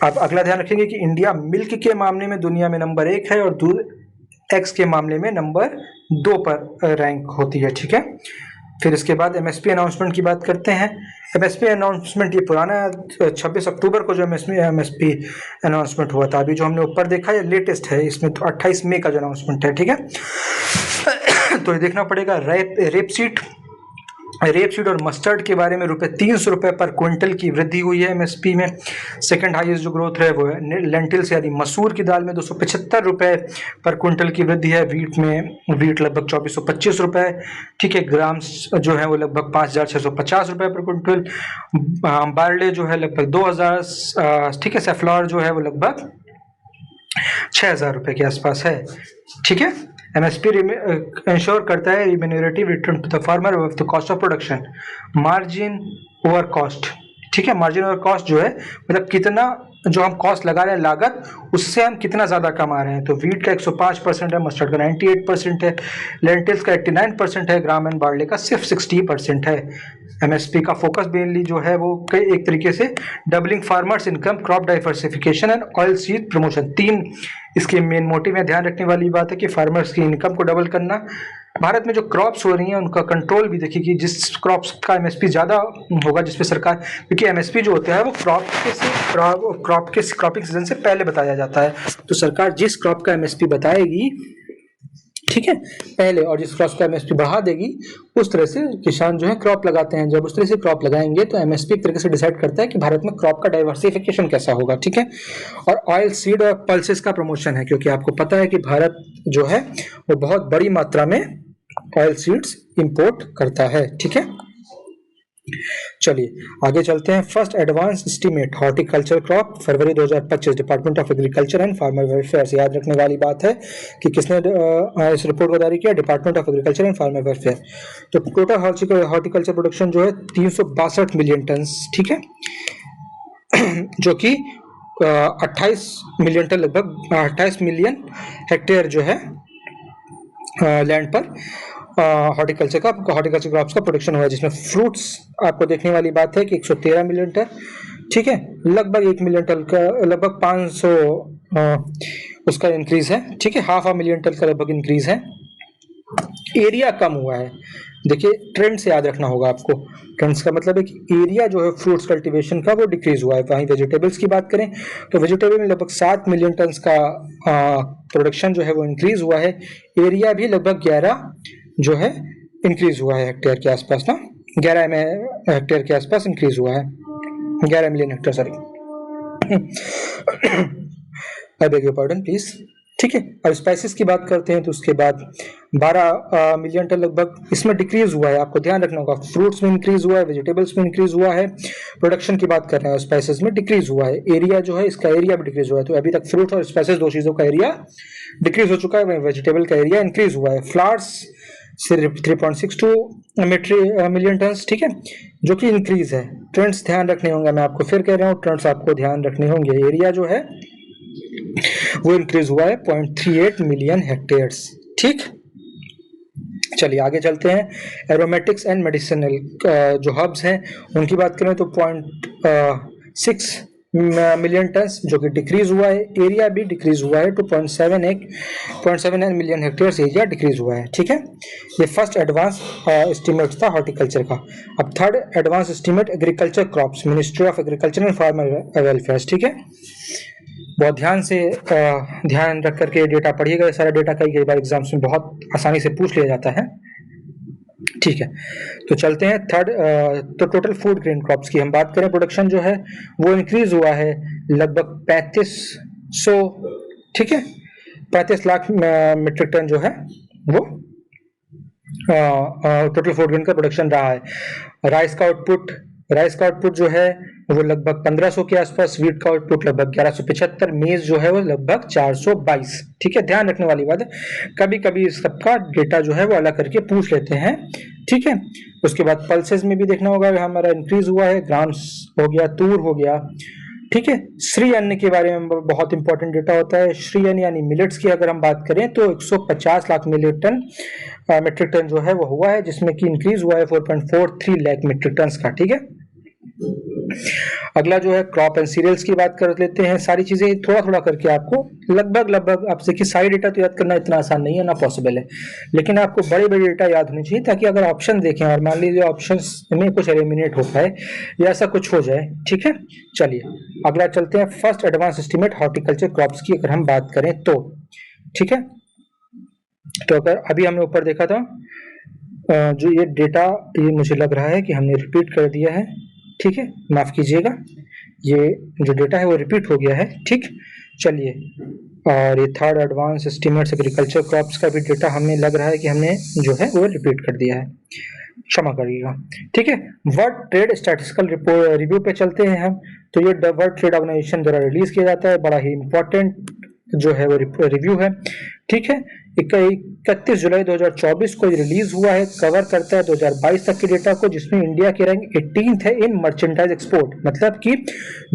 अब अगला ध्यान रखेंगे कि इंडिया मिल्क के मामले में दुनिया में नंबर 1 है, और दूध एक्स के मामले में नंबर 2 पर रैंक होती है, ठीक है। फिर इसके बाद एमएसपी अनाउंसमेंट की बात करते हैं। एमएसपी अनाउंसमेंट ये पुराना है, 26 अक्टूबर को जो एमएसपी अनाउंसमेंट हुआ था। अभी जो हमने ऊपर देखा है लेटेस्ट है, इसमें तो 28 मई का जो अनाउंसमेंट है, ठीक है। तो ये देखना पड़ेगा। रेपसीड और मस्टर्ड के बारे में ₹300 पर क्विंटल की वृद्धि हुई है एमएसपी में। सेकंड हाईएस्ट जो ग्रोथ है वो है लेंटिल्स यानी मसूर की दाल में ₹275 पर क्विंटल की वृद्धि है। वीट लगभग ₹2425, ठीक है। ग्राम्स जो है वो लगभग ₹5650 पर क्विंटल। बार्ले जो है लगभग 2000, ठीक है। सेफ्लॉर जो है वो लगभग ₹6000 के आसपास है, ठीक है। एमएसपी इंश्योर करता है remunerative return to the farmer of the cost of production, margin over cost, ठीक है। मार्जिन ओवर कॉस्ट जो है मतलब कितना जो हम कॉस्ट लगा रहे हैं लागत, उससे हम कितना ज्यादा कमा रहे हैं। तो वीट का 105% है, मस्टर्ड का 98% है, लेंटिल्स का 89% है, ग्राम एंड बार्ले का सिर्फ 60% है। एमएसपी का फोकस मेनली जो है वो एक तरीके से doubling farmers income, crop diversification and oil seed promotion, 3 इसके मेन मोटिव में। ध्यान रखने वाली बात है कि फार्मर्स की इनकम को डबल करना। भारत में जो क्रॉप्स हो रही हैं उनका कंट्रोल भी देखिए कि जिस क्रॉप्स का एमएसपी ज्यादा होगा, जिसपे सरकार, क्योंकि एमएसपी जो होता है वो क्रॉपिंग सीजन से पहले बताया जाता है। तो सरकार जिस क्रॉप का एमएसपी बताएगी, ठीक है, पहले, और जिस क्रॉप का एमएसपी बढ़ा देगी, उस तरह से किसान जो है क्रॉप लगाते हैं। जब उस तरह से क्रॉप लगाएंगे तो एमएसपी एक तरीके से डिसाइड करता है कि भारत में क्रॉप का डाइवर्सिफिकेशन कैसा होगा, ठीक है। और ऑयल सीड और पल्सेस का प्रमोशन है, क्योंकि आपको पता है कि भारत जो है वो बहुत बड़ी मात्रा में ऑयल सीड्स इंपोर्ट करता है, ठीक है। चलिए आगे चलते हैं। First advance estimate horticulture crop February 2025, department of agriculture and farmer welfare. याद रखने वाली बात है कि किसने इस रिपोर्ट को जारी किया, department of agriculture and farmer welfare. तो टोटल हॉर्टिकल्चर प्रोडक्शन जो है 362 मिलियन टन, ठीक है, जो कि 28 मिलियन टन, लगभग 28 मिलियन हेक्टेयर जो है लैंड पर हॉर्टिकल्चर क्रॉप्स का प्रोडक्शन हुआ है, जिसमें फ्रूट्स आपको देखने वाली बात है कि 113 मिलियन टन, ठीक है, लगभग 1 मिलियन टन का, लगभग 500 उसका इंक्रीज है, ठीक है, हाफ अ मिलियन टन का लगभग इंक्रीज है। एरिया कम हुआ है। देखिए ट्रेंड से याद रखना होगा आपको। ट्रेंड्स का मतलब है कि एरिया जो है फ्रूट्स कल्टीवेशन का वो डिक्रीज हुआ है। वहीं वेजिटेबल्स की बात करें तो वेजिटेबल में लगभग 7 मिलियन टन का प्रोडक्शन जो है वो इंक्रीज हुआ है। एरिया भी लगभग 11 जो है इंक्रीज हुआ है हेक्टेयर के आसपास ना, 11 हेक्टेयर के आसपास इंक्रीज हुआ है, 11 million hectare, sorry, I beg your pardon please, ठीक है। अब स्पाइसेस की बात करते हैं तो उसके बाद 12 मिलियन टन लगभग इसमें डिक्रीज हुआ है। आपको ध्यान रखना होगा, फ्रूट्स में इंक्रीज हुआ है, वेजिटेबल्स में इंक्रीज हुआ है, प्रोडक्शन की बात कर रहे हैं, स्पाइसेस में डिक्रीज हुआ है। एरिया जो है इसका एरिया भी डिक्रीज हुआ है। तो अभी तक फ्रूट और स्पाइसेस दो चीजों का एरिया डिक्रीज हो चुका है, वेजिटेबल का एरिया इंक्रीज हुआ है। फ्लावर्स सिर्फ 3.62 मिलियन टन, ठीक है, जो कि इंक्रीज है। ट्रेंड्स ध्यान रखने होंगे, मैं आपको फिर कह रहा हूँ, ट्रेंड्स आपको ध्यान रखने होंगे। एरिया जो है वो इंक्रीज हुआ है 0.38 मिलियन हेक्टेयर्स, ठीक। चलिए आगे चलते हैं। एरोमेटिक्स एंड मेडिसिनल जो हब्स हैं उनकी बात करें तो 0.6 मिलियन टन जो कि डिक्रीज हुआ है। एरिया भी डिक्रीज हुआ है, 2.79 मिलियन हेक्टेयर्स एरिया डिक्रीज हुआ है, ठीक है। ये फर्स्ट एडवांस एस्टीमेट था हॉर्टिकल्चर का। अब third advance estimate agriculture crops, ministry of agriculture and farmer welfare, ठीक है। बहुत ध्यान से ध्यान रख करके डेटा पढ़िएगा। सारा डेटा कई बार एग्जाम्स में बहुत आसानी से पूछ लिया जाता है, ठीक है। तो चलते हैं थर्ड। तो टोटल फूड ग्रेन क्रॉप्स की हम बात करें, प्रोडक्शन जो है वो इंक्रीज हुआ है लगभग 3500, ठीक है, 35 लाख मीट्रिक टन जो है वो टोटल फूड ग्रेन का प्रोडक्शन रहा है। राइस का आउटपुट जो है वो लगभग 1500 के आसपास, वीट का आउटपुट लगभग 1175, मेज जो है वो लगभग 422, ठीक है। ध्यान रखने वाली बात है, कभी कभी इस सबका डेटा जो है वो अलग करके पूछ लेते हैं, ठीक है। उसके बाद पल्सेस में भी देखना होगा, हमारा इंक्रीज हुआ है, ग्राम्स हो गया, तूर हो गया, ठीक है। श्री अन्न के बारे में बहुत इंपॉर्टेंट डेटा होता है। श्री अन्न यानी मिलेट्स की अगर हम बात करें तो 150 लाख मीट्रिक टन जो है वो हुआ है, जिसमें कि इंक्रीज हुआ है 4.43 लाख मीट्रिक टन का, ठीक है। अगला जो है क्रॉप एंड सीरियल्स की बात कर लेते हैं। सारी चीजें थोड़ा थोड़ा करके आपको लगभग आपसे कि सारी डेटा तो याद करना इतना आसान नहीं है, ना पॉसिबल है, लेकिन आपको बड़े बड़े डेटा याद होने चाहिए ताकि अगर ऑप्शन देखें और मान लीजिए ऑप्शन में कुछ एलिमिनेट हो पाए या ऐसा कुछ हो जाए। ठीक है, चलिए अगला चलते हैं। First advance estimate horticulture crops की अगर हम बात करें तो, ठीक है, तो अगर अभी हमने ऊपर देखा था जो ये डेटा, ये मुझे लग रहा है कि हमने रिपीट कर दिया है। ठीक है, माफ कीजिएगा, ये जो डेटा है वो रिपीट हो गया है। ठीक, चलिए, और ये third advance estimates agriculture crops का भी डेटा हमें लग रहा है कि हमने जो है वो रिपीट कर दिया है, क्षमा करिएगा। ठीक है, world trade statistical report review पे चलते हैं हम। तो ये वर्ल्ड ट्रेड ऑर्गेनाइजेशन द्वारा रिलीज किया जाता है, बड़ा ही इंपॉर्टेंट जो है वो रिव्यू है। ठीक है, 31 जुलाई 2024 को रिलीज हुआ है, कवर करता है 2022 तक के डेटा को, जिसमें इंडिया की रैंक 18th है इन मर्चेंडाइज एक्सपोर्ट, मतलब कि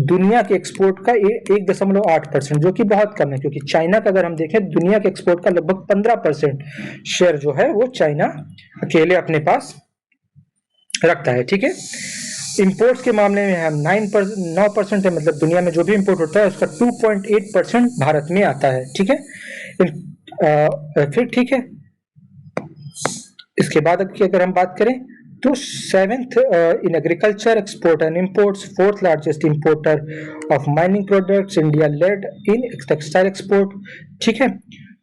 दुनिया के एक्सपोर्ट का 1.8%, जो कि बहुत कम है, क्योंकि चाइना का अगर हम देखें दुनिया के एक्सपोर्ट का लगभग 15% शेयर जो है वो चाइना अकेले अपने पास रखता है। ठीक है, इंपोर्ट्स के मामले में हम 9% है, मतलब दुनिया में जो भी इंपोर्ट होता है उसका 2.8% भारत में आता है। ठीक है, फिर ठीक है, इसके बाद अब की अगर हम बात करें तो 7th in agriculture export and imports, 4th largest importer of mining products, India lead in textile export. ठीक है,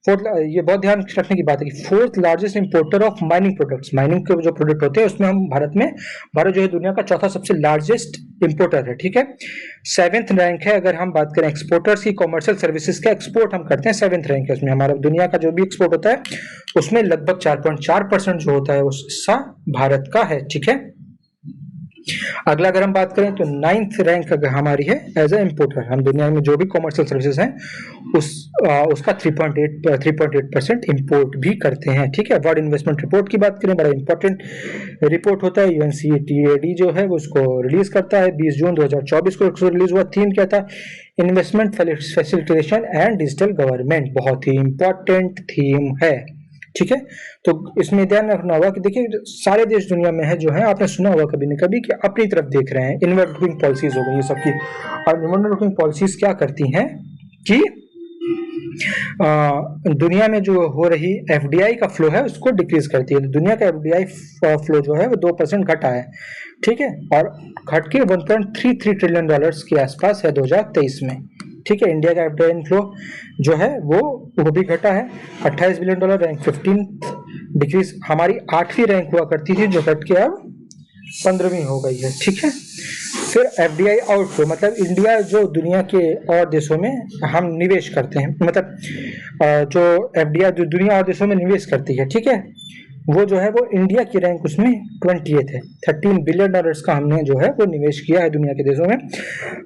ये बहुत ध्यान रखने की बात है कि 4th largest importer of mining products, mining के जो प्रोडक्ट होते हैं उसमें हम भारत जो है दुनिया का चौथा सबसे लार्जेस्ट इंपोर्टर है। ठीक है, 7th रैंक है। अगर हम बात करें एक्सपोर्टर्स की, कॉमर्शियल सर्विसेज का एक्सपोर्ट हम करते हैं, 7th रैंक है उसमें। हमारा दुनिया का जो भी एक्सपोर्ट होता है उसमें लगभग 4.4% जो होता है उस हिस्सा भारत का है। ठीक है, अगला अगर हम बात करें तो 9th रैंक अगर हमारी है एज ए इंपोर्टर, हम दुनिया में जो भी कॉमर्शियल सर्विसेज हैं उसका 3.8% इंपोर्ट भी करते हैं। ठीक है, वर्ल्ड इन्वेस्टमेंट रिपोर्ट की बात करें, बड़ा इंपॉर्टेंट रिपोर्ट होता है, यूएनसीटीएडी जो है उसको रिलीज करता है। 20 जून 2024 को रिलीज हुआ। थीम क्या था? Investment facilitation and digital government, बहुत ही इंपॉर्टेंट थीम है। ठीक है, तो इसमें ध्यान रखना होगा कि देखिए सारे देश दुनिया में है जो है, आपने सुना होगा कभी न कभी कि अपनी तरफ देख रहे हैं, इनवर्ड लुकिंग पॉलिसीज हो गई ये सबकी। और इनवर्ड लुकिंग पॉलिसीज क्या करती हैं कि दुनिया में जो हो रही एफडीआई का फ्लो है उसको डिक्रीज करती है। तो दुनिया का एफडीआई फ्लो जो है वो 2% घटा है। ठीक है, और घट के $1.33 ट्रिलियन के आसपास है 2023 में। ठीक है, इंडिया का एफडीआई फ्लो जो है वो भी घटा है, $28 बिलियन, रैंक 15th डिक्रीज। हमारी 8वीं रैंक हुआ करती थी जो घट के अब 15वीं हो गई है। ठीक है, फिर एफडीआई आउटफ्लो, मतलब इंडिया जो दुनिया के और देशों में हम निवेश करते हैं, मतलब जो एफडीआई जो दुनिया और देशों में निवेश करती है, ठीक है, वो जो है वो इंडिया की रैंक उसमें 20th है। $13 बिलियन का हमने जो है वो निवेश किया है दुनिया के देशों में,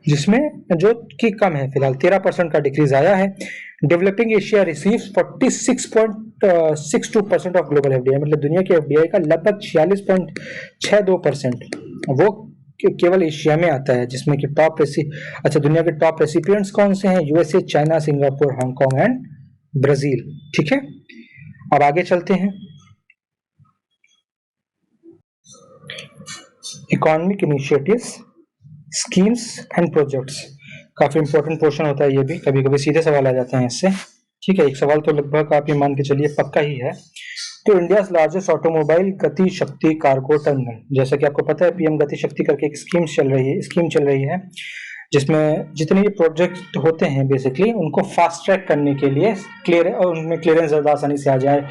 जिसमें जो कि कम है, फिलहाल 13% का डिक्रीज आया है। Developing Asia receives 46.62% of global FDI, मतलब दुनिया के एफडीआई का लगभग 46.62% वो केवल एशिया में आता है, जिसमें कि दुनिया के टॉप रेसिपिएंट्स कौन से हैं? USA, China, Singapore, Hong Kong and Brazil. ठीक है, अब आगे चलते हैं। Economic initiatives, schemes and projects, काफी इंपॉर्टेंट पोर्शन होता है ये भी, कभी कभी सीधे सवाल आ जाते हैं इससे। ठीक है, एक सवाल तो लगभग आप ये मान के चलिए पक्का ही है। तो इंडिया लार्जेस्ट ऑटोमोबाइल गति शक्ति कार्गो टर्मिनल, जैसा कि आपको पता है पीएम गति शक्ति करके एक स्कीम चल रही है जिसमें जितने भी प्रोजेक्ट होते हैं बेसिकली उनको फास्ट ट्रैक करने के लिए उनमें क्लियरेंस ज़्यादा आसानी से आ जाए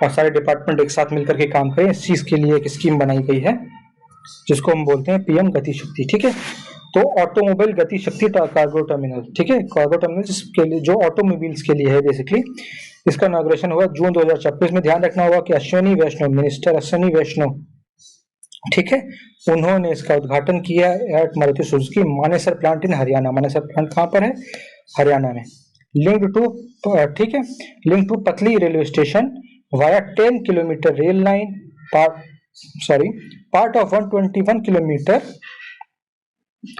और सारे डिपार्टमेंट एक साथ मिलकर के काम करें, इस चीज़ के लिए एक स्कीम बनाई गई है जिसको हम बोलते हैं पीएम गति शक्ति। ठीक है, तो ऑटोमोबाइल गति शक्ति कार्गो टर्मिनल, ठीक है, कार्गो टर्मिनल जिसके लिए जो ऑटोमोबाइल्स के लिए है बेसिकली, इसका इनॉग्रेशन हुआ जून 2026 में। ध्यान रखना होगा कि मिनिस्टर अश्विनी वैष्णव, ठीक है, उन्होंने इसका उद्घाटन किया at Maruti Suzuki Manesar plant in Haryana. Manesar plant कहाँ पर है? हरियाणा में। Link to Patli railway station via 10 kilometre rail line, part of 121 kilometre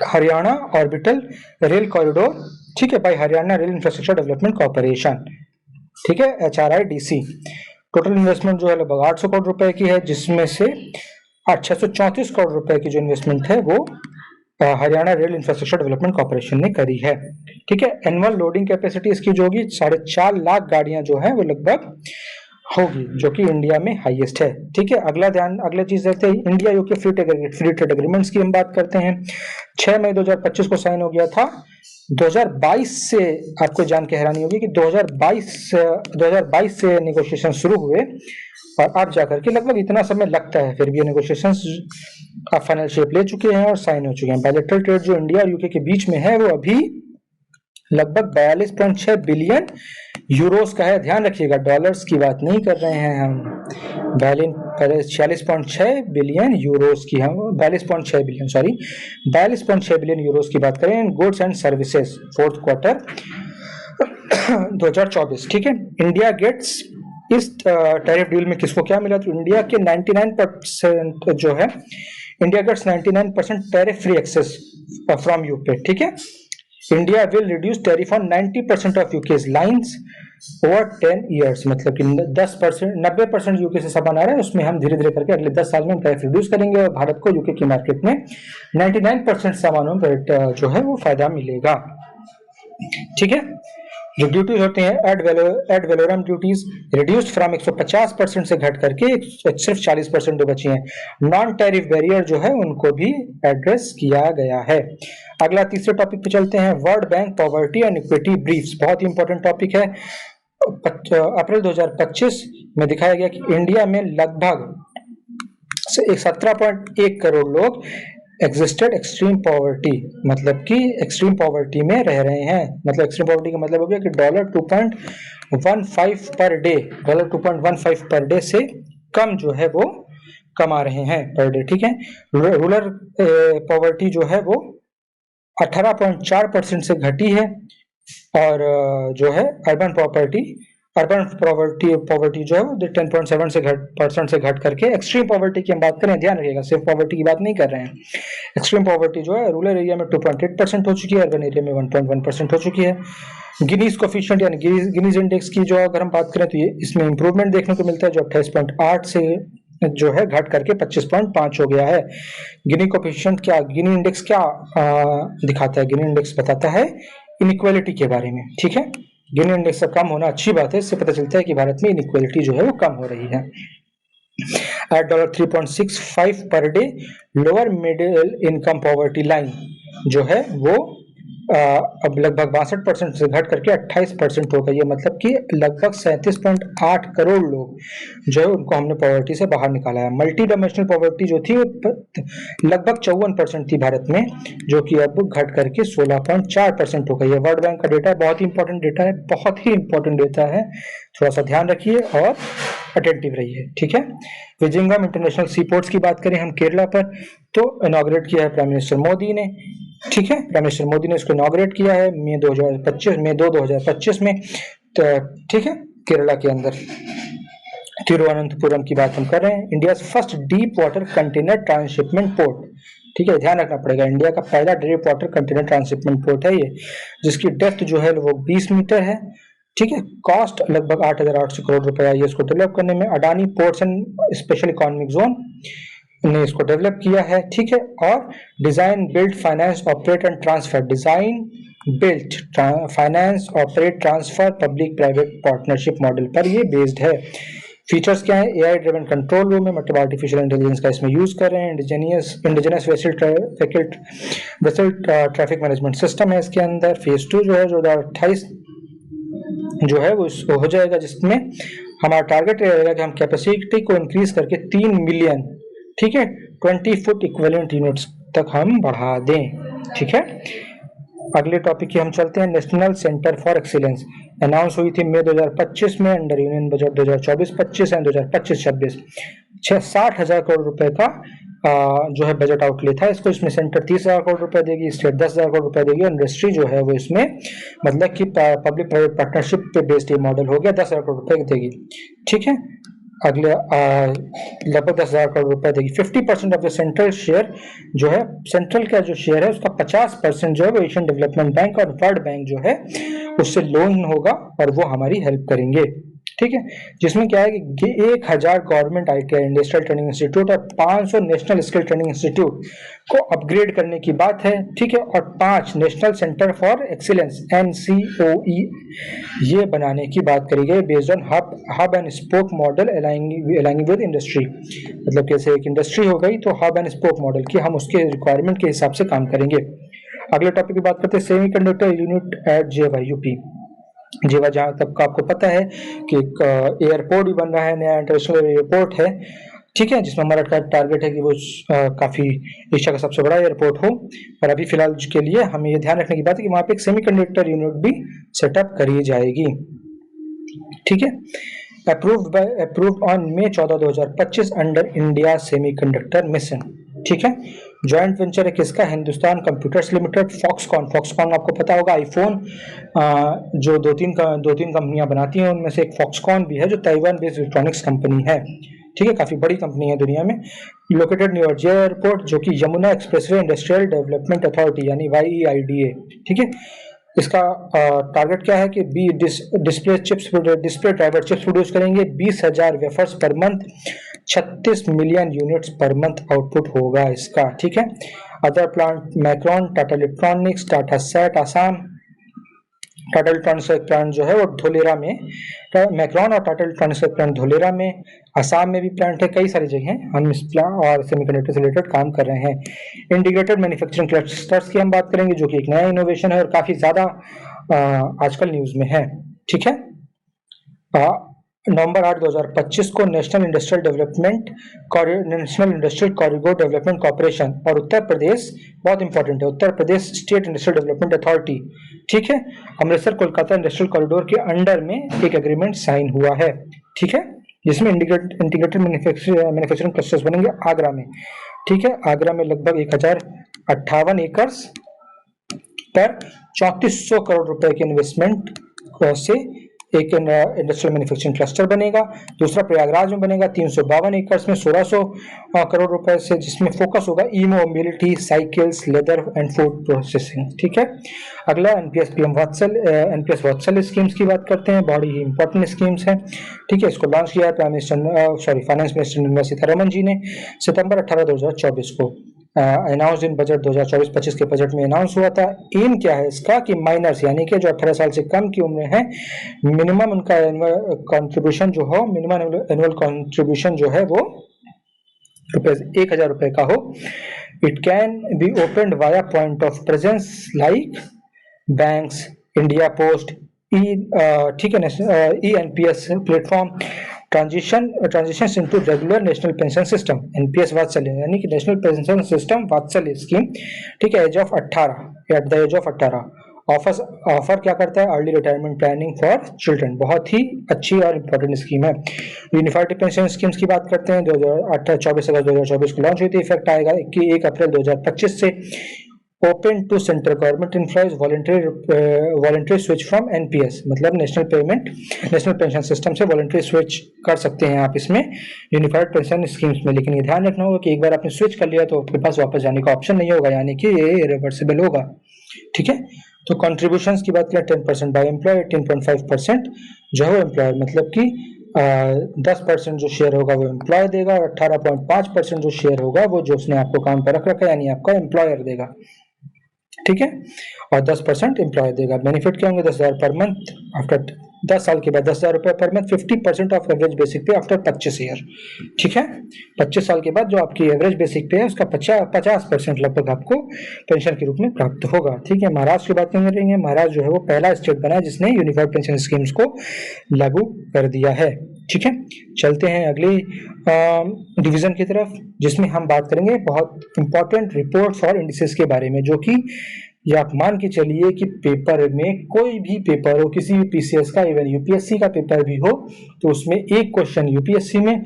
Haryana orbital rail corridor, ठीक है, by Haryana rail infrastructure development corporation, ठीक है, HRIDC। टोटल इन्वेस्टमेंट जो है लगभग 800 करोड़ रुपए की है, जिसमें से 634 करोड़ रुपए की जो इन्वेस्टमेंट है वो Haryana rail infrastructure development corporation ने करी है। ठीक है, एनुअल लोडिंग कैपेसिटी इसकी जो होगी 4.5 लाख गाड़ियां जो है वो लगभग होगी, जो कि इंडिया में हाईएस्ट है। ठीक है, अगले चीज देखते हैं, India UK free trade agreements की हम बात करते हैं। 6 मई 2025 को साइन हो गया था। 2022 से आपको जान के हैरानी होगी कि 2022 से नेगोशिएशन शुरू हुए और अब जाकर के लगभग इतना समय लगता है, फिर भी ये नेगोशिएशंस का फाइनल शेप ले चुके हैं और साइन हो चुके हैं। बायलैटरल ट्रेड जो इंडिया और यूके के बीच में है वो अभी लगभग 42.6 बिलियन यूरोस का है। ध्यान रखिएगा, डॉलर्स की बात नहीं कर रहे हैं हम। 46.6 बिलियन यूरोस की हम 42.6 बिलियन 42.6 बिलियन यूरोस की बात करें goods and services fourth quarter 2024। ठीक है, इंडिया गेट्स इस टैरिफ डील में किसको क्या मिला, तो इंडिया के 99% जो है, India gets 99% tariff free access from UK. ठीक है, India will reduce tariff on 90% of UK's lines over 10 years, मतलब कि 10% 90% यूके से सामान आ रहा है, उसमें हम धीरे धीरे करके अगले 10 साल में टैरिफ रिड्यूस करेंगे और भारत को यूके की मार्केट में 99% सामानों पर जो है वो फायदा मिलेगा। ठीक है, जो ड्यूटीज होते हैं ad valorem duties reduced from 150% से घट करके सिर्फ 40% बची हैं। नॉन टैरिफ बैरियर जो है उनको भी एड्रेस किया गया है। अगला तीसरे टॉपिक पे चलते हैं, world bank poverty and equity briefs, बहुत ही इंपॉर्टेंट टॉपिक है। अप्रैल 2025 में दिखाया गया कि इंडिया में लगभग 17.1 करोड़ लोग एग्जिस्टेड एक्सट्रीम पॉवर्टी, मतलब कि एक्सट्रीम पॉवर्टी में रह रहे हैं। मतलब एक्सट्रीम पॉवर्टी का मतलब हो गया कि $2.15 पर डे से कम जो है वो कमा रहे हैं पर डे। ठीक है, रूरल पॉवर्टी जो है वो 18.4% से घटी है और जो है अर्बन पॉवर्टी जो है वो 10.7% से घट करके एक्सट्रीम पॉवर्टी की हम बात करें, ध्यान रखिएगा सिर्फ पॉवर्टी की बात नहीं कर रहे हैं। एक्सट्रीम पॉवर्टी जो है रूरल एरिया में 2.8% हो चुकी है, अर्बन एरिया में 1.1% हो चुकी है। गिनीज कोफिशिएंट यानी गिनीज इंडेक्स की जो अगर हम बात करें तो ये इसमें इंप्रूवमेंट देखने को मिलता है, जो 28.8 से जो है घट करके 25.5 हो गया है। गिनी कोफिशिएंट क्या, गिनी इंडेक्स क्या दिखाता है, गिनी इंडेक्स बताता है इनइक्वालिटी के बारे में। ठीक है, गिनी इंडेक्स का कम होना अच्छी बात है, इससे पता चलता है कि भारत में इनइक्वालिटी जो है वो कम हो रही है। At $3.65 per day lower middle income poverty line जो है वो अब लगभग 62% से घट करके 28% हो गई है, मतलब कि लगभग 37.8 करोड़ लोग जो है उनको हमने पॉवर्टी से बाहर निकाला है। मल्टी डायमेंशनल पॉवर्टी जो थी वो लगभग 54% थी भारत में, जो कि अब घट करके 16.4% हो गई है। वर्ल्ड बैंक का डेटा है, बहुत ही इंपॉर्टेंट डेटा है, बहुत ही इंपॉर्टेंट डेटा है, थोड़ा सा ध्यान रखिए और अटेंटिव रहिए। ठीक है, विजिंगम इंटरनेशनल सी पोर्ट्स की बात करें हम केरला पर, तो इनॉग्रेट किया है प्राइम मिनिस्टर मोदी ने। ठीक है, प्राइम मिनिस्टर मोदी ने इसको इनॉग्रेट किया है मई 2 2025 में। तो ठीक है, केरला के अंदर तिरुवनंतपुरम की बात हम कर रहे हैं। India first deep water container transshipment port. ठीक है, ध्यान रखना पड़ेगा, इंडिया का पहला deep water container transshipment port है ये, जिसकी डेप्थ जो है वो 20 मीटर है। ठीक है, कॉस्ट लगभग 8,800 करोड़ रुपए आई है इसको डेवलप करने में। Adani ports and special economic zone ने इसको डेवलप किया है। ठीक है, और design build finance operate and transfer, design built finance operate transfer public private partnership model पर ये बेस्ड है। फीचर्स क्या है, एआई ड्रिवन कंट्रोल रूम है, मतलब आर्टिफिशियल इंटेलिजेंस का इसमें यूज कर रहे हैं। Indigenous vessel traffic management system है इसके अंदर। फेज 2 जो है 2028 जो है वो हो जाएगा, जिसमें हमारा टारगेट रहेगा कि हम कैपेसिटी को इंक्रीज करके 3 मिलियन, ठीक है, 20 फुट इक्विवेलेंट यूनिट्स तक हम बढ़ा दें। ठीक है, अगले टॉपिक की हम चलते हैं। National centre for excellence announce हुई थी मई 2025 में under union budget 2024-25 and 2025-26 60,000 crore रुपए का जो है बजट आउटले था इसको। इसमें सेंटर 30,000 करोड़ रुपए देगी, स्टेट 10,000 करोड़ रुपए देगी, इंडस्ट्री जो है वो इसमें मतलब कि पब्लिक प्राइवेट पार्टनरशिप पे बेस्ड ये मॉडल हो गया, 10,000 करोड़ रुपए देगी। ठीक है, अगले लगभग 10,000 करोड़ रुपए देगी। 50% ऑफ द सेंट्रल शेयर जो है, सेंट्रल का जो शेयर है उसका 50% जो है वो एशियन डेवलपमेंट बैंक और वर्ल्ड बैंक जो है उससे लोन होगा और वो हमारी हेल्प करेंगे। ठीक है, जिसमें क्या है कि 1000 government ITI industrial training institute और 500 नेशनल स्किल ट्रेनिंग इंस्टीट्यूट को अपग्रेड करने की बात है। ठीक है, और 5 national centre for excellence NCOE ये बनाने की बात करी गई based on hub and spoke model aligning with industry. मतलब कैसे एक इंडस्ट्री हो गई तो हब एंड स्पोक मॉडल की हम उसके रिक्वायरमेंट के हिसाब से काम करेंगे। अगले टॉपिक की बात करते हैं सेमीकंडक्टर यूनिट एट JYUP। जेवा, जहाँ तक का आपको पता है कि एक एयरपोर्ट भी बन रहा है, नया इंटरनेशनल एयरपोर्ट है। ठीक है, जिसमें हमारा टारगेट है कि वो काफी एशिया का सबसे बड़ा एयरपोर्ट हो। और अभी फिलहाल के लिए हमें ये ध्यान रखने की बात है कि वहां पे एक सेमीकंडक्टर यूनिट भी सेटअप करी जाएगी। ठीक है, approved on May 14, 2025 under India semiconductor mission. ठीक है, जॉइंट वेंचर है किसका? हिंदुस्तान कंप्यूटर्स लिमिटेड, फॉक्सकॉन आपको पता होगा आईफोन जो दो तीन कंपनियां बनाती हैं, उनमें से एक फॉक्सकॉन भी है जो ताइवान बेस्ड इलेक्ट्रॉनिक्स कंपनी है। ठीक है, काफी बड़ी कंपनी है दुनिया में। लोकेटेड न्यू जर्सी एयरपोर्ट, जो कि Yamuna expressway industrial development authority यानी YEIDA। ठीक है, इसका टारगेट क्या है कि डिस्प्ले ड्राइवर चिप्स प्रोड्यूस करेंगे, 20,000 wafers per month, 36 million units per month output होगा इसका। ठीक है, other plant Micron, Tata electronics, Tata SAT Assam, Tata electronics का प्लांट जो है वो धोलेरा में, मैक्रॉन और टाटा इलेक्ट्रॉनिक्स का प्लांट धोलेरा में, असम में भी प्लांट है, कई सारी जगह हम इस प्लांट और सेमीकंडक्टर से रिलेटेड काम कर रहे हैं। इंटीग्रेटेड मैन्युफैक्चरिंग क्लस्टर्स की हम बात करेंगे, जो कि एक नया इनोवेशन है और काफी ज्यादा आजकल न्यूज में है। ठीक है, नवंबर 8, 2025 को national industrial corridor development corporation और उत्तर प्रदेश, बहुत इंपॉर्टेंट है, Uttar Pradesh state industrial development authority, ठीक है, अमृतसर कोलकाता इंडस्ट्रियल कॉरिडोर के अंडर में एक एग्रीमेंट साइन हुआ है। ठीक है, जिसमें इंटीग्रेटेड मैन्युफैक्चरिंग क्लस्टर्स बनेंगे आगरा में। ठीक है, आगरा में लगभग 1058 एकर्स पर 3400 करोड़ रुपए के इन्वेस्टमेंट से एक इंडस्ट्रियल मैन्युफैक्चरिंग क्लस्टर बनेगा। दूसरा प्रयागराज में बनेगा 352 एकर्स में 1600 करोड़ रुपए से, जिसमें फोकस होगा e mobility, cycles, leather and food processing. ठीक है, अगला एनपीएस वत्सल स्कीम्स की बात करते हैं, बड़ी ही इंपॉर्टेंट स्कीम्स हैं। ठीक है, इसको लॉन्च किया है फाइनेंस मिनिस्टर निर्मला सीतारमण जी ने सितंबर 18, 2024 को। अनाउंस इन बजट 2024-25 के बजट में अनाउंस हुआ था। एम क्या है इसका कि माइनर्स यानी कि जो 18 साल से कम की उम्र है, मिनिमम उनका एनुअल कंट्रीब्यूशन जो हो, मिनिमम एनुअल कंट्रीब्यूशन जो है वो 1000 रुपए का हो। It can be opened via point of presence like banks, India post, ठीक है, ENPS platform, transition into regular national pension system, NPS Vatsalya यानी कि national pension system Vatsalya scheme. ठीक है, at the age of 18 offer क्या करता है? Early retirement planning for children, बहुत ही अच्छी और इंपॉर्टेंट स्कीम है। यूनिफाइड पेंशन स्कीम्स की बात करते हैं, 24 अगस्त 2024 को लॉन्च हुई थी, इफेक्ट आएगा 1 अप्रैल 2025 से। Open to central government employees voluntary switch from NPS, मतलब नेशनल पेंशन सिस्टम से वॉलंटरी स्विच कर सकते हैं आप इसमें यूनिफाइड पेंशन स्कीम्स में। लेकिन ये ध्यान रखना होगा कि एक बार आपने स्विच कर लिया तो आपके पास वापस जाने का ऑप्शन नहीं होगा, यानी कि ये रिवर्सिबल होगा। ठीक है, तो कंट्रीब्यूशंस की बात करें 10% बाय एम्प्लॉय, 18.5% जो है वो एम्प्लॉयर, मतलब कि 10% जो शेयर होगा वो एम्प्लॉय देगा और 18.5% जो शेयर होगा वो जो उसने आपको काम पर रख रखा है यानी आपका एम्प्लॉयर देगा। ठीक है, और 10% एम्प्लॉय देगा। बेनिफिट क्या होंगे? 10,000 पर मंथ आफ्टर 10 साल के बाद 10,000 रुपए per month, 50% of average basic पे आफ्टर 25 ईयर। ठीक है, 25 साल के बाद जो आपकी एवरेज बेसिक पे है उसका 50% लगभग आपको पेंशन के रूप में प्राप्त होगा। ठीक है, महाराष्ट्र की बात करेंगे। महाराष्ट्र जो है वो पहला स्टेट बना है जिसने यूनिफाइड पेंशन स्कीम्स को लागू कर दिया है। ठीक है, चलते हैं अगली डिवीजन की तरफ, जिसमें हम बात करेंगे बहुत इंपॉर्टेंट रिपोर्ट्स और इंडिसेस के बारे में, जो कि ये आप मान के चलिए कि पेपर में कोई भी पेपर हो, किसी भी PCS का, इवन UPSC का पेपर भी हो, तो उसमें एक क्वेश्चन UPSC में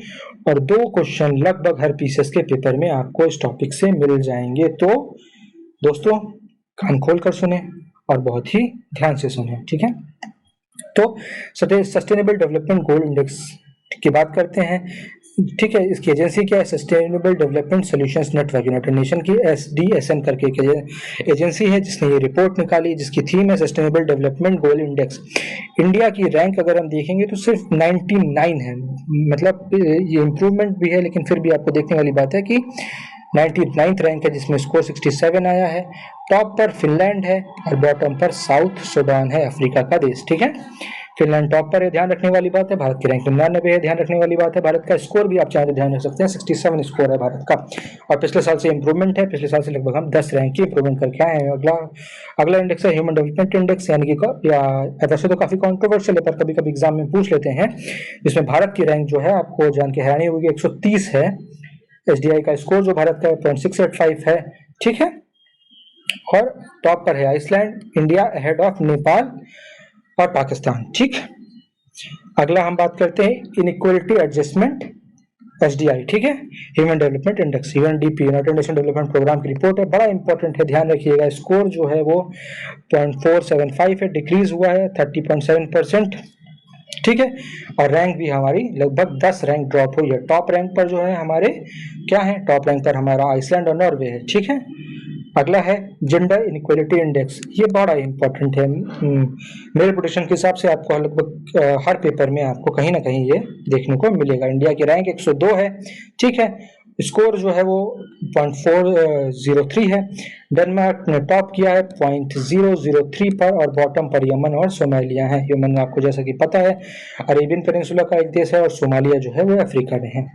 और 2 क्वेश्चन लगभग हर PCS के पेपर में आपको इस टॉपिक से मिल जाएंगे। तो दोस्तों कान खोल कर सुने और बहुत ही ध्यान से सुने। ठीक है, तो सस्टेनेबल डेवलपमेंट गोल इंडेक्स की बात करते हैं। ठीक है, इसकी एजेंसी क्या है? Sustainable development solutions network, United nation की SDSN करके एक एजेंसी है जिसने ये रिपोर्ट निकाली, जिसकी थीम है sustainable development goal index. India की रैंक अगर हम देखेंगे तो सिर्फ 99 है, मतलब ये इम्प्रूवमेंट भी है, लेकिन फिर भी आपको देखने वाली बात है कि 99th रैंक है जिसमें स्कोर 67 आया है। टॉप पर फिनलैंड है और बॉटम पर साउथ सूडान है, अफ्रीका का देश। ठीक है, फिनलैंड टॉप पर है, ध्यान रखने वाली बात है। भारत की रैंक 99 है, ध्यान रखने वाली बात है। भारत का स्कोर भी आप चाहें तो ध्यान रख सकते हैं, 67 स्कोर है भारत का, और पिछले साल से इंप्रूवमेंट है। पिछले साल से लगभग हम 10 रैंक की इंप्रूवमेंट करके आए हैं। अगला इंडेक्स है ह्यूमन डेवलपमेंट इंडेक्स, यानी कि वैसे तो काफी कॉन्ट्रोवर्शियल है, पर कभी कभी एग्जाम में पूछ लेते हैं, जिसमें भारत की रैंक जो है आपको जान के हैरानी होगी 130 है। SDI का स्कोर जो भारत का 0.685 है। ठीक है, और टॉप पर है Iceland, India ahead of Nepal और पाकिस्तान। ठीक, अगला हम बात करते हैं इनइक्वालिटी एडजस्टमेंट SDI। ठीक है, human development index, UNDP, United Nation development programme की रिपोर्ट है, बड़ा इंपॉर्टेंट है, ध्यान रखिएगा। स्कोर जो है वो 0.475 है, डिक्रीज हुआ है 30.7%। ठीक है, और रैंक भी हमारी लगभग 10 रैंक ड्रॉप हुई है। टॉप रैंक पर जो है हमारे क्या है? टॉप रैंक पर हमारा आइसलैंड और नॉर्वे है। ठीक है, अगला है जेंडर इनइक्वालिटी इंडेक्स, ये बड़ा इंपॉर्टेंट है। मेरे प्रोडिक्शन के हिसाब से आपको लगभग हर पेपर में आपको कहीं ना कहीं ये देखने को मिलेगा। इंडिया की रैंक 102 है। ठीक है, स्कोर जो है वो 0.403 है। डेनमार्क ने टॉप किया है 0.003 पर, और बॉटम पर यमन और सोमालिया है। यमन आपको जैसा कि पता है अरेबियन पेनिनसुला का एक देश है, और सोमालिया जो है वो अफ्रीका में है।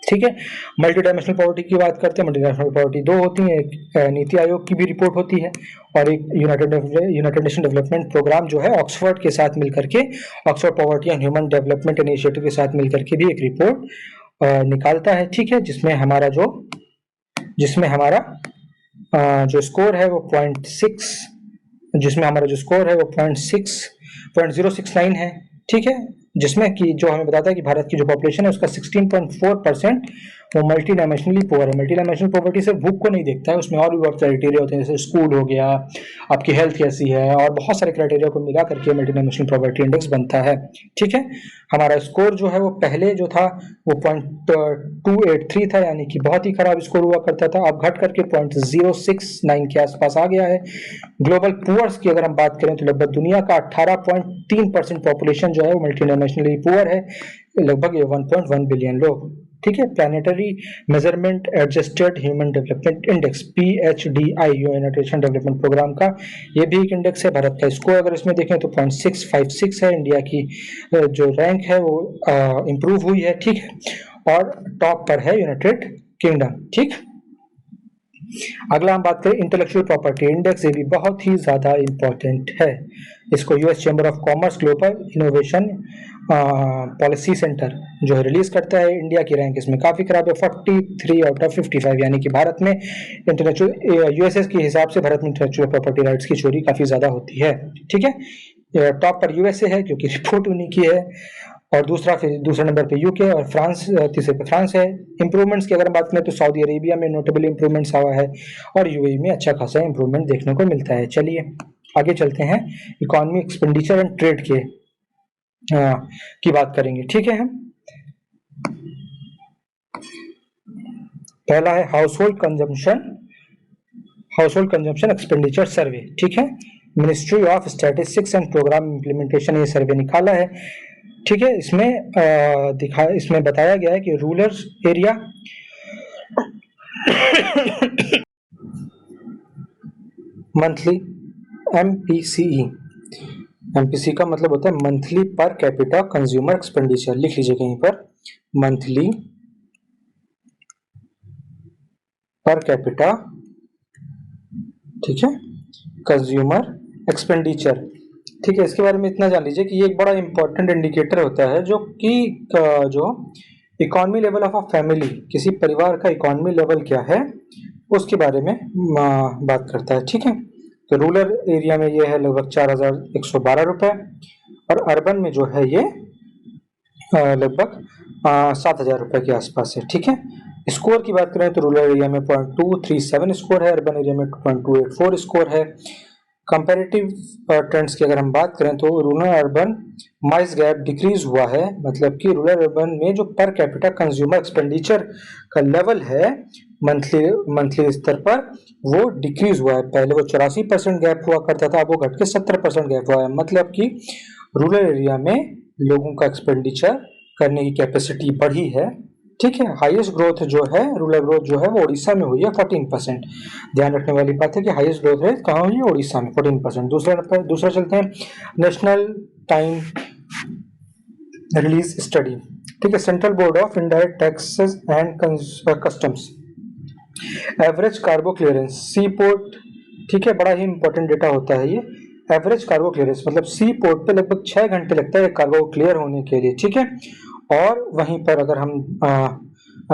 ठीक है, मल्टी डायमेंशनल पॉवर्टी की बात करते हैं। मल्टी डायमेंशनल पॉवर्टी दो होती है, एक नीति आयोग की भी रिपोर्ट होती है, और एक यूनाइटेड नेशन डेवलपमेंट प्रोग्राम जो है ऑक्सफोर्ड के साथ मिलकर के, Oxford poverty and human development initiative के साथ मिलकर के भी एक रिपोर्ट निकालता है। ठीक है, जिसमें हमारा जो स्कोर है वो 0.6, जिसमें हमारा जो स्कोर है वो 0.69 है। ठीक है, जिसमें कि जो हमें बताता है कि भारत की जो पॉपुलेशन है उसका 16.4% वो मल्टी डायमेंशनली पुअर है। मल्टी डायमेंशनल पॉवर्टी से भूख को नहीं देखता है, उसमें और भी बहुत क्राइटेरिया होते हैं, जैसे स्कूल हो गया, आपकी हेल्थ कैसी है, और बहुत सारे क्राइटेरिया को मिला करके मल्टी डायमेंशनल पॉवर्टी इंडेक्स बनता है। ठीक है, हमारा स्कोर जो है वो पहले जो था वो 0.283 था, यानी कि बहुत ही खराब स्कोर हुआ करता था, अब घट करके 0.069 के आसपास आ गया है। ग्लोबल पुअर्स की अगर हम बात करें तो लगभग दुनिया का 18.3% पॉपुलेशन जो है वो मल्टी डायमेंशनली पुअर है, लगभग 1.1 बिलियन लोग। ठीक है, planetary measurement adjusted human development index PHDI, United Nation development programme का ये भी एक इंडेक्स है। भारत का स्कोर अगर इसमें देखें तो 0.656 है। इंडिया की जो रैंक है वो इंप्रूव हुई है। ठीक है, और टॉप पर है यूनाइटेड किंगडम। ठीक, अगला हम बात करें इंटेलेक्चुअल प्रॉपर्टी इंडेक्स, ये भी बहुत ही ज्यादा इंपॉर्टेंट है। इसको US chamber of commerce global innovation policy centre जो है रिलीज करता है। इंडिया की रैंक इसमें काफी खराब है, 43 आउट ऑफ 55, यानी कि भारत में इंटेलेक्चुअल यूएसएस के हिसाब से भारत में इंटेलेक्चुअल प्रॉपर्टी राइट्स की चोरी काफी ज्यादा होती है। ठीक है, टॉप पर यूएसए है क्योंकि रिपोर्ट उन्हीं की है, और दूसरे नंबर पे यूके, और फ्रांस तीसरे पे फ्रांस है। इंप्रूवमेंट्स की अगर हम बात करें तो सऊदी अरेबिया में नोटेबल इंप्रूवमेंट्स हुआ है, और यूएई में अच्छा खासा इंप्रूवमेंट देखने को मिलता है। चलिए आगे चलते हैं, इकोनॉमी एक्सपेंडिचर एंड ट्रेड की बात करेंगे। ठीक है, हम पहला है household consumption expenditure survey. ठीक है, ministry of statistics and programme implementation ये सर्वे निकाला है। ठीक है, इसमें बताया गया है कि रूरल एरिया मंथली MPC का मतलब होता है monthly per capita consumer expenditure, लिख लीजिए कहीं पर, मंथली पर कैपिटा, ठीक है, कंज्यूमर एक्सपेंडिचर। ठीक है, इसके बारे में इतना जान लीजिए कि ये एक बड़ा इंपॉर्टेंट इंडिकेटर होता है जो economy level of a family, किसी परिवार का इकोनॉमी लेवल क्या है उसके बारे में बात करता है। ठीक है, तो रूरल एरिया में ये है लगभग 4112 रुपए, और अर्बन में जो है ये लगभग 7000 रुपए के आसपास है। ठीक है, स्कोर की बात करें तो रूरल एरिया में 0.237 स्कोर है, अर्बन एरिया में 0.284 स्कोर है। कंपैरेटिव ट्रेंड्स की अगर हम बात करें तो रूरल अर्बन माइस गैप डिक्रीज हुआ है, मतलब कि रूरल अर्बन में जो पर कैपिटा कंज्यूमर एक्सपेंडिचर का लेवल है मंथली मंथली स्तर पर वो डिक्रीज हुआ है। पहले वो 84% गैप हुआ करता था, अब वो घट के 70% गैप हुआ है, मतलब कि रूरल एरिया में लोगों का एक्सपेंडिचर करने की कैपेसिटी बढ़ी है। ठीक है, हाईएस्ट ग्रोथ जो है रूरल ग्रोथ जो है वो उड़ीसा में हुई है 14%। ध्यान रखने वाली बात है कि हाईएस्ट ग्रोथ रेट कहाँ हुई है, उड़ीसा में 14%। दूसरा चलते हैं नेशनल टाइम रिलीज स्टडी। ठीक है, central board of indirect taxes and customs average cargo clearance sea port. ठीक है, बड़ा ही इंपॉर्टेंट डेटा होता है ये। एवरेज कार्गो क्लियरेंस मतलब सी पोर्ट पे लगभग 6 घंटे लगता है कार्गो क्लियर होने के लिए। ठीक है, और वहीं पर अगर हम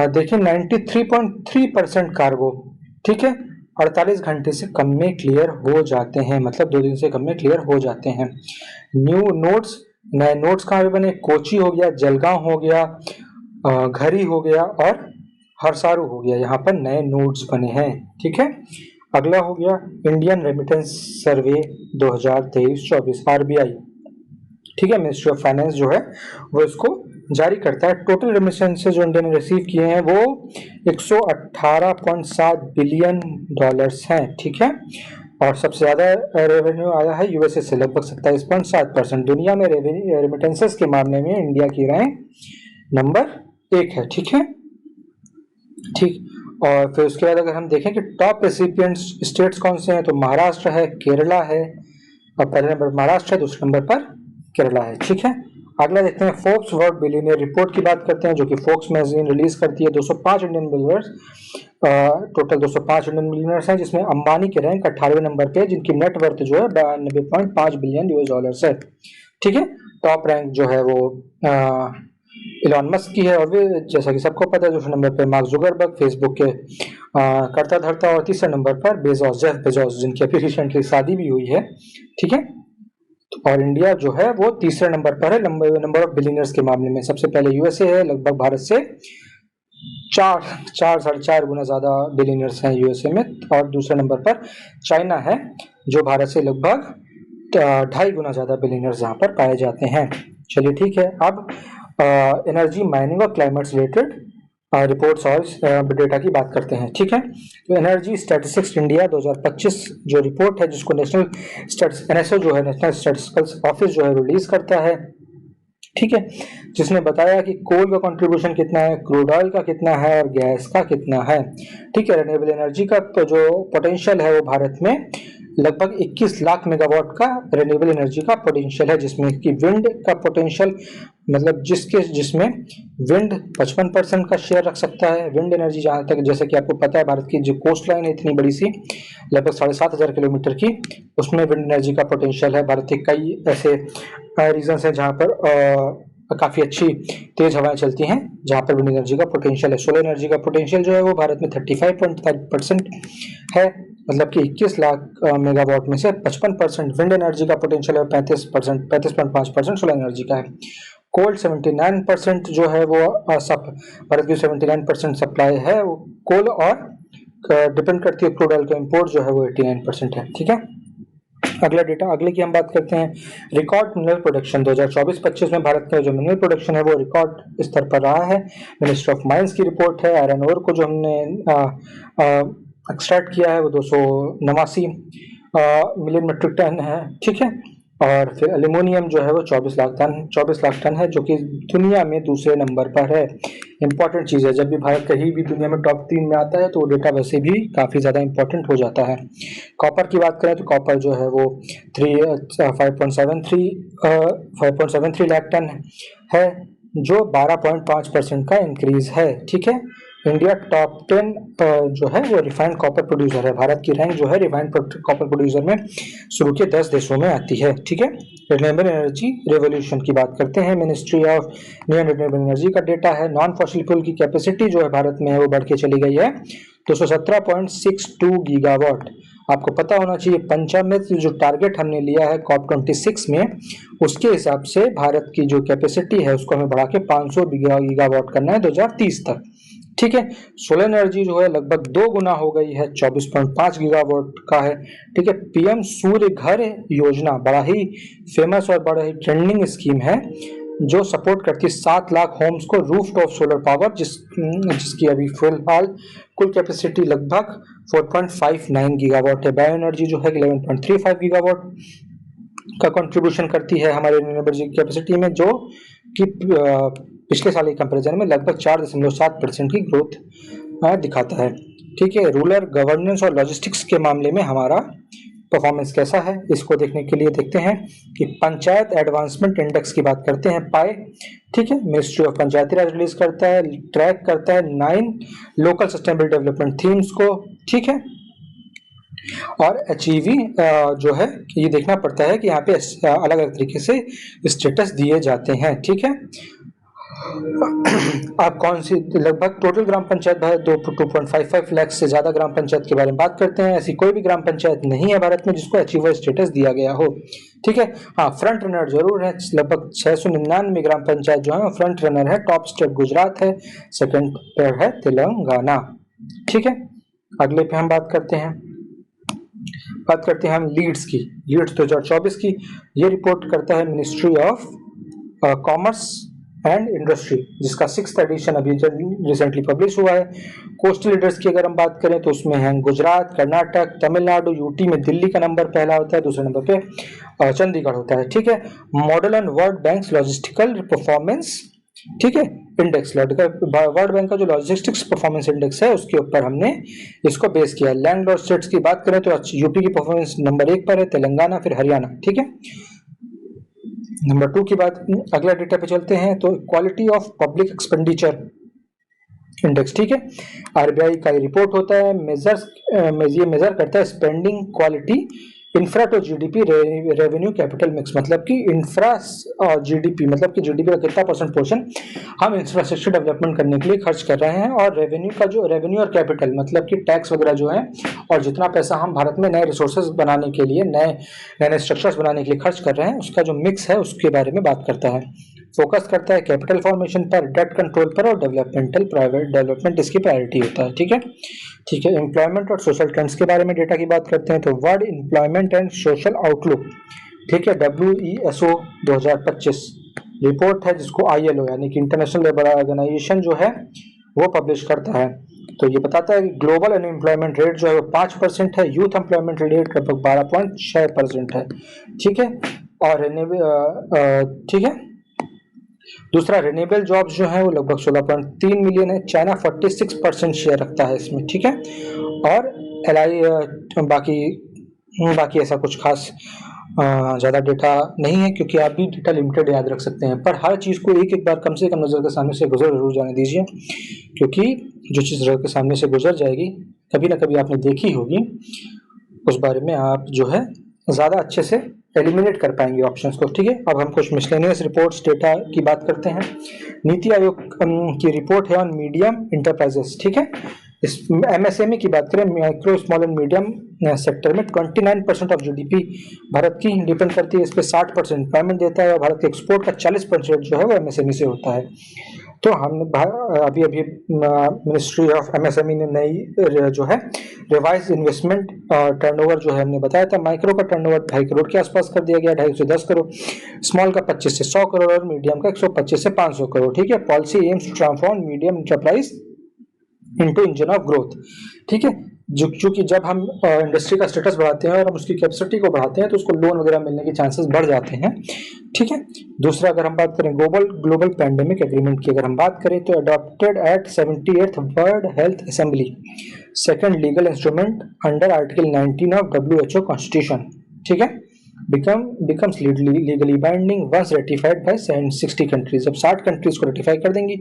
देखें 93.3% कार्गो, ठीक है, 48 घंटे से कम में क्लियर हो जाते हैं, मतलब 2 दिन से कम में क्लियर हो जाते हैं। न्यू नोड्स, नए नोड्स कहाँ पे बने, कोची हो गया, जलगांव हो गया, घरी हो गया और हरसारू हो गया, यहाँ पर नए नोड्स बने हैं। ठीक है, अगला हो गया इंडियन रेमिटेंस सर्वे 2023-24 आरबीआई। ठीक है, मिनिस्ट्री ऑफ फाइनेंस जो है वो इसको जारी करता है। टोटल रेमिटेंसेस जो इंडिया ने रिसीव किए हैं वो 118.7 बिलियन डॉलर्स हैं। ठीक है, और सबसे ज्यादा रेवेन्यू आया है यूएसए से लगभग 27.7%। दुनिया में रेमिटेंसेस के मामले में इंडिया की रैंक नंबर 1 है। ठीक है, ठीक, और फिर उसके बाद अगर हम देखें कि टॉप रेसिपिएंट स्टेट्स कौन से हैं तो महाराष्ट्र है, केरला है, और पहले नंबर महाराष्ट्र है, दूसरे नंबर पर केरला है। ठीक है, अगला देखते हैं फोर्ब्स वर्ल्ड बिलियनियर रिपोर्ट की बात करते हैं जो कि फोर्ब्स मैगजीन रिलीज करती है। 205 Indian billionaires, total 205 Indian billionaires हैं, जिसमें अंबानी के रैंक 18वें नंबर पे, जिनकी नेट वर्थ जो है 92.5 बिलियन यूएस डॉलर्स है। ठीक है, टॉप रैंक जो है वो इलॉन मस्क की है, और वे जैसा कि सबको पता है दूसरे नंबर पर मार्क जुकरबर्ग फेसबुक के करता धरता, और तीसरे नंबर पर बेजोस, जेफ बेजोस, जिनकी अभी रिसेंटली शादी भी हुई है। ठीक है, और इंडिया जो है वो तीसरे नंबर पर है नंबर ऑफ बिलियनर्स के मामले में। सबसे पहले यूएसए है, लगभग भारत से 4.5 गुना ज्यादा बिलियनर्स हैं यूएसए में, और दूसरे नंबर पर चाइना है जो भारत से लगभग 2.5 गुना ज्यादा बिलियनर्स यहाँ पर पाए जाते हैं। चलिए ठीक है, अब एनर्जी, माइनिंग और क्लाइमेट रिलेटेड रिपोर्ट्स और डेटा की बात करते हैं। ठीक है, तो एनर्जी स्टैटिस्टिक्स इंडिया 2025 जो रिपोर्ट है जिसको एनएसओ जो है नेशनल स्टैटिस्टिकल ऑफिस जो है रिलीज करता है। ठीक है, जिसने बताया कि कोल का कंट्रीब्यूशन कितना है, क्रूड ऑयल का कितना है और गैस का कितना है। ठीक है, रिन्यूएबल एनर्जी का तो जो पोटेंशियल है वो भारत में लगभग 21 लाख मेगावाट का रिन्यूएबल एनर्जी का पोटेंशियल है, जिसमें कि विंड का पोटेंशियल मतलब जिसमें विंड 55% का शेयर रख सकता है। विंड एनर्जी जहाँ तक, जैसे कि आपको पता है भारत की जो कोस्ट लाइन है इतनी बड़ी सी लगभग 7,500 किलोमीटर की, उसमें विंड एनर्जी का पोटेंशियल है। भारत के कई ऐसे रीजन है जहाँ पर काफी अच्छी तेज हवाएं चलती हैं जहाँ पर विंड एनर्जी का पोटेंशियल है। सोलर एनर्जी का पोटेंशियल जो है वो भारत में 35.5% है, मतलब कि 21 लाख मेगावाट में से 55% विंड एनर्जी का पोटेंशियल है, 35.5% सोलर एनर्जी का है। कोल 79% जो है वो भारत की 79% सप्लाई है वो कोल, और डिपेंड करती है क्रूड ऑयल का इंपोर्ट जो है वो 89% है। ठीक है, अगला डेटा, अगले की हम बात करते हैं रिकॉर्ड मिनरल प्रोडक्शन 2024-25 में भारत का जो मिनरल प्रोडक्शन है वो रिकॉर्ड स्तर पर रहा है। मिनिस्ट्री ऑफ माइंस की रिपोर्ट है। आयरन ओर को जो हमने एक्सट्रैक्ट किया है वो 289 मिलियन मेट्रिक टन है। ठीक है, और फिर एल्यूमिनियम जो है वो 24 लाख टन है, जो कि दुनिया में दूसरे नंबर पर है। इंपॉर्टेंट चीज़ है, जब भी भारत कहीं भी दुनिया में टॉप 3 में आता है तो वो डेटा वैसे भी काफ़ी ज़्यादा इंपॉर्टेंट हो जाता है। कॉपर की बात करें तो कॉपर जो है वो 5.73 लाख टन है, जो 12.5% का इंक्रीज है। ठीक है, इंडिया टॉप 10 जो है वो रिफाइंड कॉपर प्रोड्यूसर है। भारत की रैंक जो है रिफाइंड कॉपर प्रोड्यूसर में शुरू के 10 देशों में आती है। ठीक है, रिन्यूएबल एनर्जी रेवोल्यूशन की बात करते हैं। Ministry of new and renewable energy का डेटा है। नॉन फॉसिल फ्यूल की कैपेसिटी जो है भारत में है वो बढ़ के चली गई है 217.62 गीगावाट। आपको पता होना चाहिए पंचामृत जो टारगेट हमने लिया है COP26 में, उसके हिसाब से भारत की जो कैपेसिटी है उसको हमें बढ़ा के 500 गीगावाट करना है 2030 तक। ठीक है। सोलर एनर्जी जो है लगभग 2 गुना हो गई है, 24.5 गीगावाट का है। ठीक है। पीएम सूर्य घर योजना बड़ा ही फेमस और बड़ा ही ट्रेंडिंग स्कीम है जो सपोर्ट करती है 7 लाख होम्स को रूफटॉप सोलर पावर, जिसकी अभी फिलहाल कुल कैपेसिटी लगभग 4.59 गीगावाट है। बायो एनर्जी जो है 11.35 गीगावाट का कंट्रीब्यूशन करती है हमारे रिन्यूएबल कैपेसिटी में, जो कि पिछले साल के कंपैरिजन में लगभग 4.7% की ग्रोथ दिखाता है। ठीक है। रूरल गवर्नेंस और लॉजिस्टिक्स के मामले में हमारा परफॉर्मेंस कैसा है, इसको देखने के लिए देखते हैं कि पंचायत एडवांसमेंट इंडेक्स की बात करते हैं, पाए। ठीक है। Ministry of Panchayati Raj release करता है, ट्रैक करता है 9 लोकल सस्टेनेबल डेवलपमेंट थीम्स को। ठीक है। और अचीविंग जो है ये देखना पड़ता है कि यहाँ पे अलग अलग तरीके से स्टेटस दिए जाते हैं। ठीक है। आप कौन सी लगभग टोटल ग्राम पंचायत 2.55 लाख से ज्यादा ग्राम पंचायत के बारे में बात करते हैं। ऐसी कोई भी ग्राम पंचायत नहीं है भारत में जिसको अचीवर स्टेटस दिया गया हो। ठीक है। हाँ, फ्रंट रनर जरूर है, लगभग 699 ग्राम पंचायत जो है फ्रंट रनर है। टॉप स्टेट गुजरात है, सेकंड पर है तेलंगाना। ठीक है। अगले पे हम बात करते हैं हम लीड्स की। लीड्स 2024 की ये रिपोर्ट करता है ministry of commerce and industry, जिसका 6th एडिशन अभी रिसेंटली पब्लिश हुआ है। कोस्टल लीडर्स की अगर हम बात करें तो उसमें हैं गुजरात, कर्नाटक, तमिलनाडु, यूटी में दिल्ली का नंबर पहला होता है, दूसरे नंबर पे चंडीगढ़ होता है। ठीक है। Model and world bank logistical performance, ठीक है, इंडेक्स, वर्ल्ड बैंक का जो लॉजिस्टिक्स परफॉर्मेंस इंडेक्स है उसके ऊपर हमने इसको बेस किया। लैंड और स्टेट्स की बात करें तो यूपी की परफॉर्मेंस नंबर 1 पर है, तेलंगाना, फिर हरियाणा। ठीक है। नंबर 2 की बात, अगला डेटा पे चलते हैं तो quality of public expenditure index. ठीक है। आरबीआई का रिपोर्ट होता है, ये मेजर करता है spending quality, infra to GDP, revenue capital mix, मतलब कि इंफ्रा और जीडीपी, मतलब कि जीडीपी का कितना परसेंट पोर्शन हम इंफ्रास्ट्रक्चर डेवलपमेंट करने के लिए खर्च कर रहे हैं, और रेवेन्यू और कैपिटल मतलब कि टैक्स वगैरह जो है, और जितना पैसा हम भारत में नए रिसोर्सेज बनाने के लिए, नए स्ट्रक्चर्स बनाने के लिए खर्च कर रहे हैं, उसका जो मिक्स है उसके बारे में बात करता है। फोकस करता है कैपिटल फॉर्मेशन पर, डेट कंट्रोल पर, और प्राइवेट डेवलपमेंट इसकी प्रायोरिटी होता है। ठीक है। ठीक है। एम्प्लॉयमेंट और सोशल ट्रेंड्स के बारे में डेटा की बात करते हैं तो world employment and social outlook, ठीक है, WESO 2025 रिपोर्ट है जिसको ILO यानी कि इंटरनेशनल लेबर ऑर्गेनाइजेशन जो है वो पब्लिश करता है। तो ये बताता है कि ग्लोबल अनएम्प्लॉयमेंट रेट जो है वो 5% है, यूथ एम्प्लॉयमेंट रेट लगभग 12.6% है। ठीक है। और ठीक है। दूसरा रिन्यूएबल जॉब्स जो है वो लगभग 16.3 मिलियन है, चाइना 46% शेयर रखता है इसमें। ठीक है। और बाकी ऐसा कुछ खास ज़्यादा डेटा नहीं है, क्योंकि आप भी डेटा लिमिटेड याद रख सकते हैं, पर हर चीज़ को एक बार कम से कम नज़र के सामने से गुजर जरूर जाने दीजिए, क्योंकि जो चीज़ नज़र के सामने से गुजर जाएगी कभी ना कभी आपने देखी होगी, उस बारे में आप जो है ज़्यादा अच्छे से एलिमिनेट कर पाएंगे ऑप्शंस को। ठीक है। अब हम कुछ मिसलेनियस रिपोर्ट्स डेटा की बात करते हैं। नीति आयोग की रिपोर्ट है ऑन मीडियम इंटरप्राइजेस। ठीक है। इस MSME की बात करें, micro small and medium sector में 29% ऑफ GDP भारत की डिपेंड करती है, इस पर 60% एम्प्लॉयमेंट देता है, और भारत के एक्सपोर्ट का 40% जो है वो MSME से होता है। तो हम अभी मिनिस्ट्री ऑफ MSME ने नई जो है रिवाइज इन्वेस्टमेंट टर्नओवर जो है हमने बताया था, माइक्रो का टर्नओवर 2.5 करोड़ के आसपास कर दिया गया, 2.5 से 10 करोड़, स्मॉल का 25 से 100 करोड़, और मीडियम का 125 से 500 करोड़। ठीक है। Policy aims to transform medium enterprise into engine of growth. ठीक है। क्योंकि जब हम इंडस्ट्री का स्टेटस बढ़ाते हैं और हम उसकी कैपेसिटी को बढ़ाते हैं तो उसको लोन वगैरह मिलने के चांसेस बढ़ जाते हैं। ठीक है। दूसरा, अगर हम बात करें ग्लोबल पैंडेमिक एग्रीमेंट की, अगर हम बात करें तो adopted at 78th world health assembly, second legal instrument under article 19 of WHO constitution. ठीक है। becomes legally binding once ratified by 60 countries. जब 60 कंट्रीज को रेटिफाई कर देंगी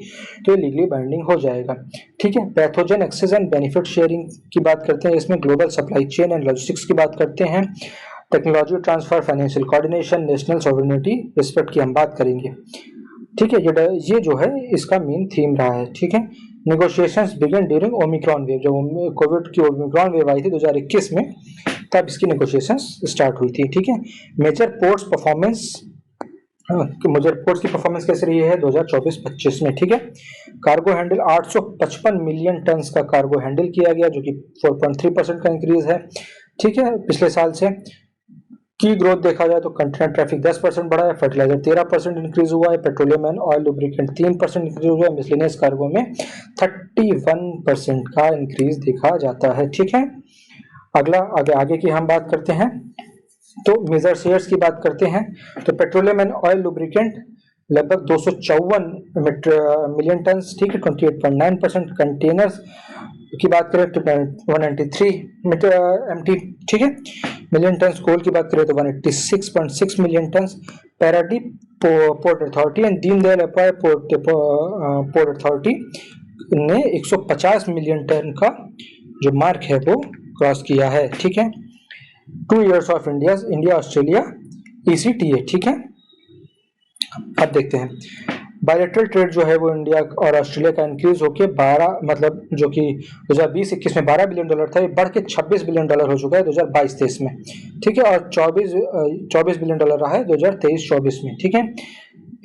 तो ये लीगली बाइंडिंग हो जाएगा। ठीक है। Pathogen access and benefit sharing की बात करते हैं, इसमें global supply chain and logistics की बात करते हैं, technology transfer, financial coordination, national sovereignty respect की हम बात करेंगे। ठीक है। ये जो है इसका मेन थीम रहा है। ठीक है। Negotiations began during omicron wave, जब कोविड की ओमिक्रॉन वेव आई थी 2021 में, तब इसकी नेगोशिएशंस स्टार्ट हुई थी। ठीक है। मेजर पोर्ट्स की परफॉर्मेंस कैसे रही है 2024-25 में। ठीक है। कार्गो हैंडल 855 मिलियन टन का कार्गो हैंडल किया गया, जो कि 4.3% का इंक्रीज है। ठीक है, पिछले साल से की ग्रोथ देखा जाए तो कंटेनर ट्रैफिक 10% बढ़ा है, फर्टिलाइजर 13% इंक्रीज हुआ है, petroleum and oil lubricant 3% increase हुआ है, मिसलेनियस कार्गो में 31% का इंक्रीज देखा जाता है। ठीक है, अगला आगे की हम बात करते हैं तो मेजर शेयर्स की बात करते हैं। तो पेट्रोलियम एंड ऑयल लुब्रिकेंट लगभग 254 मिलियन टन, ठीक है, 28.9%। कंटेनर्स की बात करें तो 193 MT, ठीक है, मिलियन टन। कोल की बात करें तो 186.6 million ton. Paradip port authority and Deendayal Upadhyay port authority ने 150 मिलियन टन का जो मार्क है वो क्रॉस किया है। ठीक है, 2 years of India Australia ECTA। ठीक है, अब देखते हैं बायलैटरल ट्रेड जो है वो इंडिया और ऑस्ट्रेलिया का इंक्रीज होकर 12, मतलब जो कि 2020-21 में $12 बिलियन था, ये बढ़ के $26 बिलियन हो चुका है 2022-23 में। ठीक है, और 24 बिलियन रहा है 2023-24 में। ठीक है,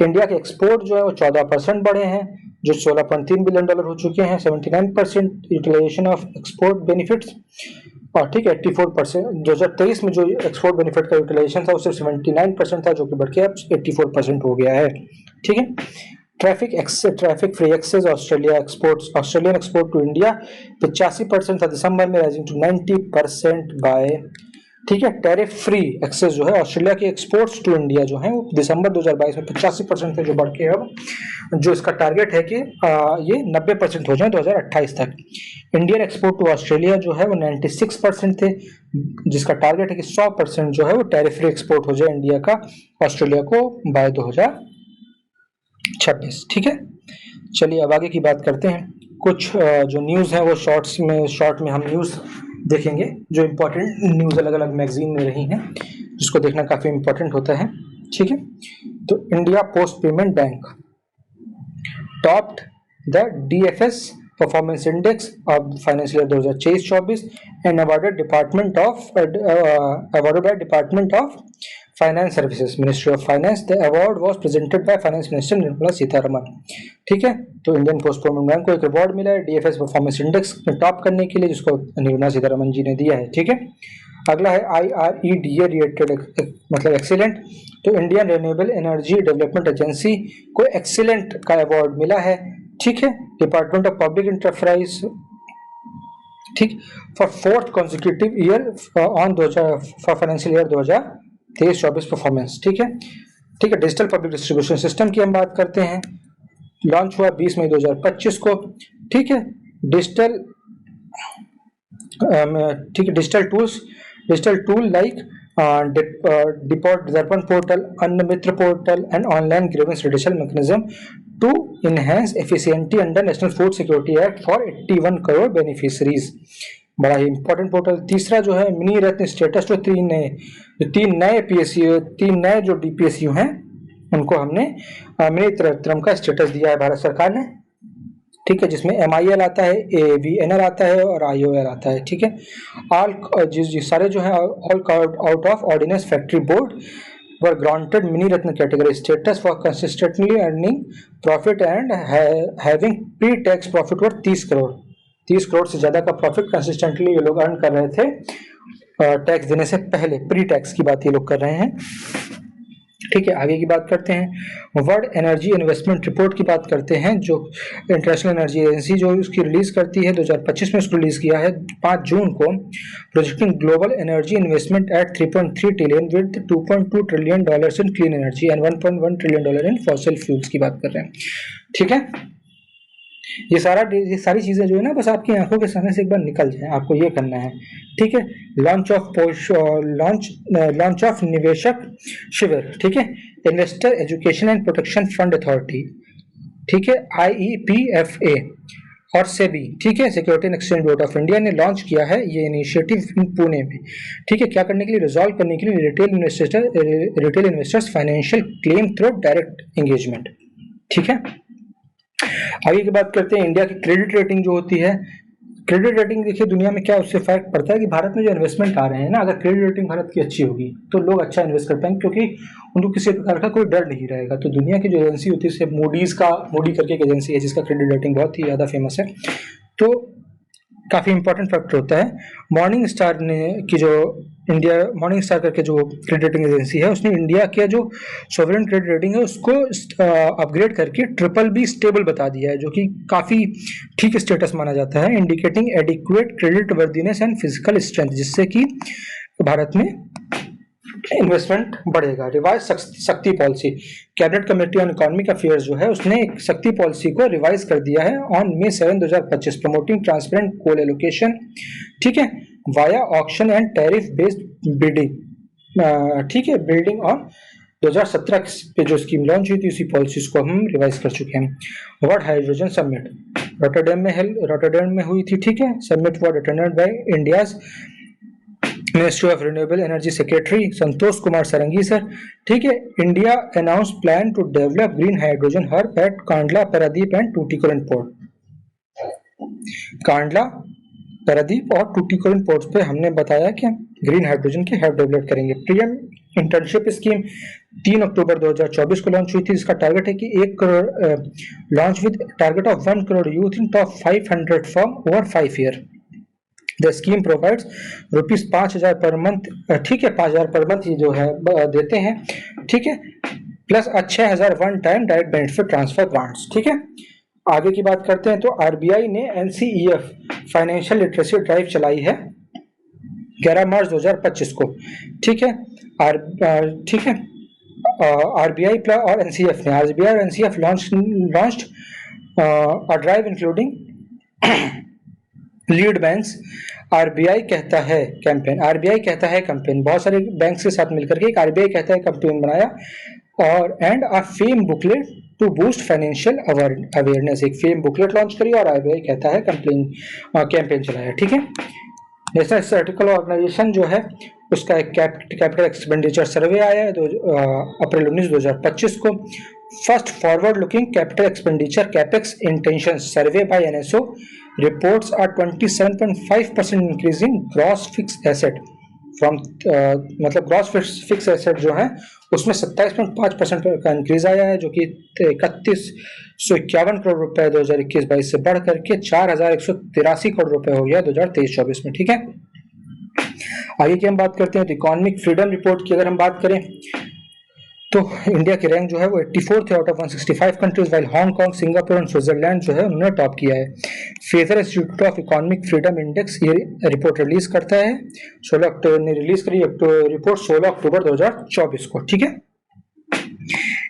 इंडिया के एक्सपोर्ट जो है वो 14% बढ़े हैं, जो $16.3 बिलियन हो चुके हैं, 79% यूटिलाइजेशन ऑफ एक्सपोर्ट बेनिफिट्स। और ठीक है, 84%। 2023 में जो एक्सपोर्ट बेनिफिट का यूटिलाइजेशन था वो सिर्फ 79% था, जो कि बढ़ के अब 84% हो गया है। ठीक है, traffic free access Australian export to India 85% था दिसंबर में, राइजिंग टू 90% बाय। ठीक है, टैरिफ फ्री एक्सेस जो है ऑस्ट्रेलिया के एक्सपोर्ट्स टू इंडिया जो है वो दिसंबर 2022 में 85% थे, जो बढ़ के अब जो इसका टारगेट है कि ये 90% हो जाए 2028 तक। इंडियन एक्सपोर्ट टू ऑस्ट्रेलिया जो है वो 96% थे, जिसका टारगेट है कि 100% जो है वो टैरिफ फ्री एक्सपोर्ट हो जाए इंडिया का ऑस्ट्रेलिया को बाय 2026। ठीक है, चलिए अब आगे की बात करते हैं। कुछ जो न्यूज़ है वो शॉर्ट में हम न्यूज़ देखेंगे, जो इम्पोर्टेंट न्यूज़ अलग अलग मैगजीन में रही हैं, जिसको देखना काफ़ी इम्पोर्टेंट होता है। ठीक है, तो India post payment bank topped the DFS performance index of financial year 2023-24 and awarded by department of finance services, ministry of finance. The award was presented by finance minister Nirmala Sitharaman. ठीक है, तो इंडियन पोस्ट पेमेंट बैंक को एक award मिला है DFS performance index में top करने के लिए, जिसको निर्मला सीतारमण जी ने दिया है। ठीक है, अगला है IREDA रेटेड मतलब एक्सीलेंट। तो Indian renewable energy development agency को एक्सीलेंट का अवार्ड मिला है। ठीक है, डिपार्टमेंट ऑफ पब्लिक इंटरप्राइज, ठीक, for 4th consecutive year on for financial year 2023-24 performance. ठीक है, डिजिटल पब्लिक डिस्ट्रीब्यूशन सिस्टम की हम बात करते हैं। लॉन्च हुआ 20 मई 2025 को। ठीक है, digital tool like Darpan portal, Anna Mitra portal and online grievance reduction mechanism to enhance efficiency under national food security act for 81 crore beneficiaries. बड़ा ही इंपॉर्टेंट पोर्टल। तीसरा जो है मिनी रत्न स्टेटस, जो तीन नए जो DPSU हैं उनको हमने मिनी रत्नम का स्टेटस दिया है भारत सरकार ने। ठीक है, जिसमें MIL आता है, AVNL आता है और IOL आता है। ठीक है, सारे जो है all out of ordnance factory board were granted mini Ratna category status for consistently earning profit and having pre-tax profit worth 30 crore. 30 crore से ज्यादा का प्रॉफिट कंसिस्टेंटली ये लोग अर्न कर रहे थे टैक्स देने से पहले। प्री टैक्स की बात ये लोग कर रहे हैं। ठीक है, आगे की बात करते हैं। वर्ल्ड एनर्जी इन्वेस्टमेंट रिपोर्ट की बात करते हैं, जो इंटरनेशनल एनर्जी एजेंसी जो उसकी रिलीज करती है 2025 में उसको रिलीज किया है 5 जून को। Projecting global energy investment at 3.3 trillion with $2.2 trillion in clean energy and $1.1 trillion in fossil fuels की बात कर रहे हैं। ठीक है, ये सारी चीजें जो है ना बस आपकी आंखों के सामने से एक बार निकल जाए, आपको ये करना है। ठीक है, लॉन्च ऑफ निवेशक शिविर। ठीक है, investor education and protection fund authority, ठीक है, IEPFA और सेबी, ठीक है, security and exchange board of India ने लॉन्च किया है ये इनिशिएटिव पुणे में। ठीक है, क्या करने के लिए? रिजॉल्व करने के लिए retail investors financial claim through direct engagement. ठीक है, आगे की बात करते हैं। इंडिया की क्रेडिट रेटिंग जो होती है, क्रेडिट रेटिंग देखिए दुनिया में क्या उससे फर्क पड़ता है कि भारत में जो इन्वेस्टमेंट आ रहे हैं ना, अगर क्रेडिट रेटिंग भारत की अच्छी होगी तो लोग अच्छा इन्वेस्ट कर पाएंगे, क्योंकि उनको किसी प्रकार का कोई डर नहीं रहेगा। तो दुनिया की जो एजेंसी होती है, मूडी करके एक एजेंसी है जिसका क्रेडिट रेटिंग बहुत ही ज़्यादा फेमस है, तो काफ़ी इंपॉर्टेंट फैक्टर होता है। मॉर्निंग स्टार ने की जो इंडिया मॉर्निंग स्टार करके जो क्रेडिट रेटिंग एजेंसी है, उसने इंडिया के जो सॉवरेन क्रेडिट रेटिंग है उसको अपग्रेड करके BBB स्टेबल बता दिया है, जो कि काफ़ी ठीक स्टेटस माना जाता है, indicating adequate credit worthiness and physical strength, जिससे कि भारत में इन्वेस्टमेंट बढ़ेगा। रिवाइज सख्ती policy, cabinet committee on economic affairs जो है उसने एक सख्ती पॉलिसी को रिवाइज कर दिया है on May 7, 2025, promoting transparent coal allocation, ठीक है, via auction and tariff based bidding, ठीक है, बिल्डिंग ऑन 2017 पे जो स्कीम लॉन्च हुई थी उसी पॉलिसीज को हम रिवाइज कर चुके हैं। वर्ल्ड हाइड्रोजन समिट रोटरडैम में हुई थी, ठीक है, summit was attended by India's ministry of renewable energy secretary Santosh Kumar Sarangi sir, ठीक है। India announce plan to develop green hydrogen hub at Kandla, Paradip and Tuticorin port. Kandla, Paradip और टूटीकोरिन पोर्ट पे हमने बताया कि ग्रीन हाइड्रोजन के हब डेवलप करेंगे। पीएम इंटर्नशिप स्कीम 3 अक्टूबर 2024 को लॉन्च हुई थी। इसका टारगेट है कि 1 crore launch with target of 1 crore youth in top 500 firm over 5 year. The scheme provides ₹5,000 per month, ठीक है, 5,000 पर मंथ ये जो है देते हैं, ठीक है, plus 6,000 one time direct benefit transfer grants, ठीक है। आगे की बात करते हैं तो आरबीआई ने NCEF फाइनेंशियल लिटरेसी ड्राइव चलाई है 11 मार्च 2025 को, ठीक है। ठीक है, आरबीआई और एनसीएफ ने आरबीआई और NCF launched a drive including lead banks RBI कहता है कैंपेन, बहुत सारे बैंक्स के साथ मिलकर के एक आरबीआई कहता है कैंपेन बनाया, और and a FAME booklet to boost financial awareness, एक फेम बुकलेट लॉन्च करी और आरबीआई कहता है कैंपेन चलाया, ठीक है। नेशनल स्टैटिस्टिकल ऑर्गेनाइजेशन जो है उसका एक कैपिटल एक्सपेंडिचर सर्वे आया है अप्रैल 19, 2025 को। First forward looking capital expenditure capex intention survey by NSO reports are 27.5% increase in gross fix asset from, मतलब ग्रॉस फिक्स एसेट जो है उसमें 27.5% का इंक्रीज आया है, जो कि 3151 करोड़ रुपए 2021-22 से बढ़ करके 4183 करोड़ रुपए हो गया 2023-24 में, ठीक है। आगे की हम बात करते हैं तो इकोनॉमिक फ्रीडम रिपोर्ट की अगर हम बात करें तो इंडिया की रैंक जो है वो 84 थे out of 165 countries, while Hong Kong, Singapore और स्विट्जरलैंड जो है उन्होंने टॉप किया है। Phasor institute of economic freedom index ये रिपोर्ट रिलीज करता है, 16 अक्टूबर ने रिलीज करी रिपोर्ट 16 अक्टूबर 2024 को, ठीक है।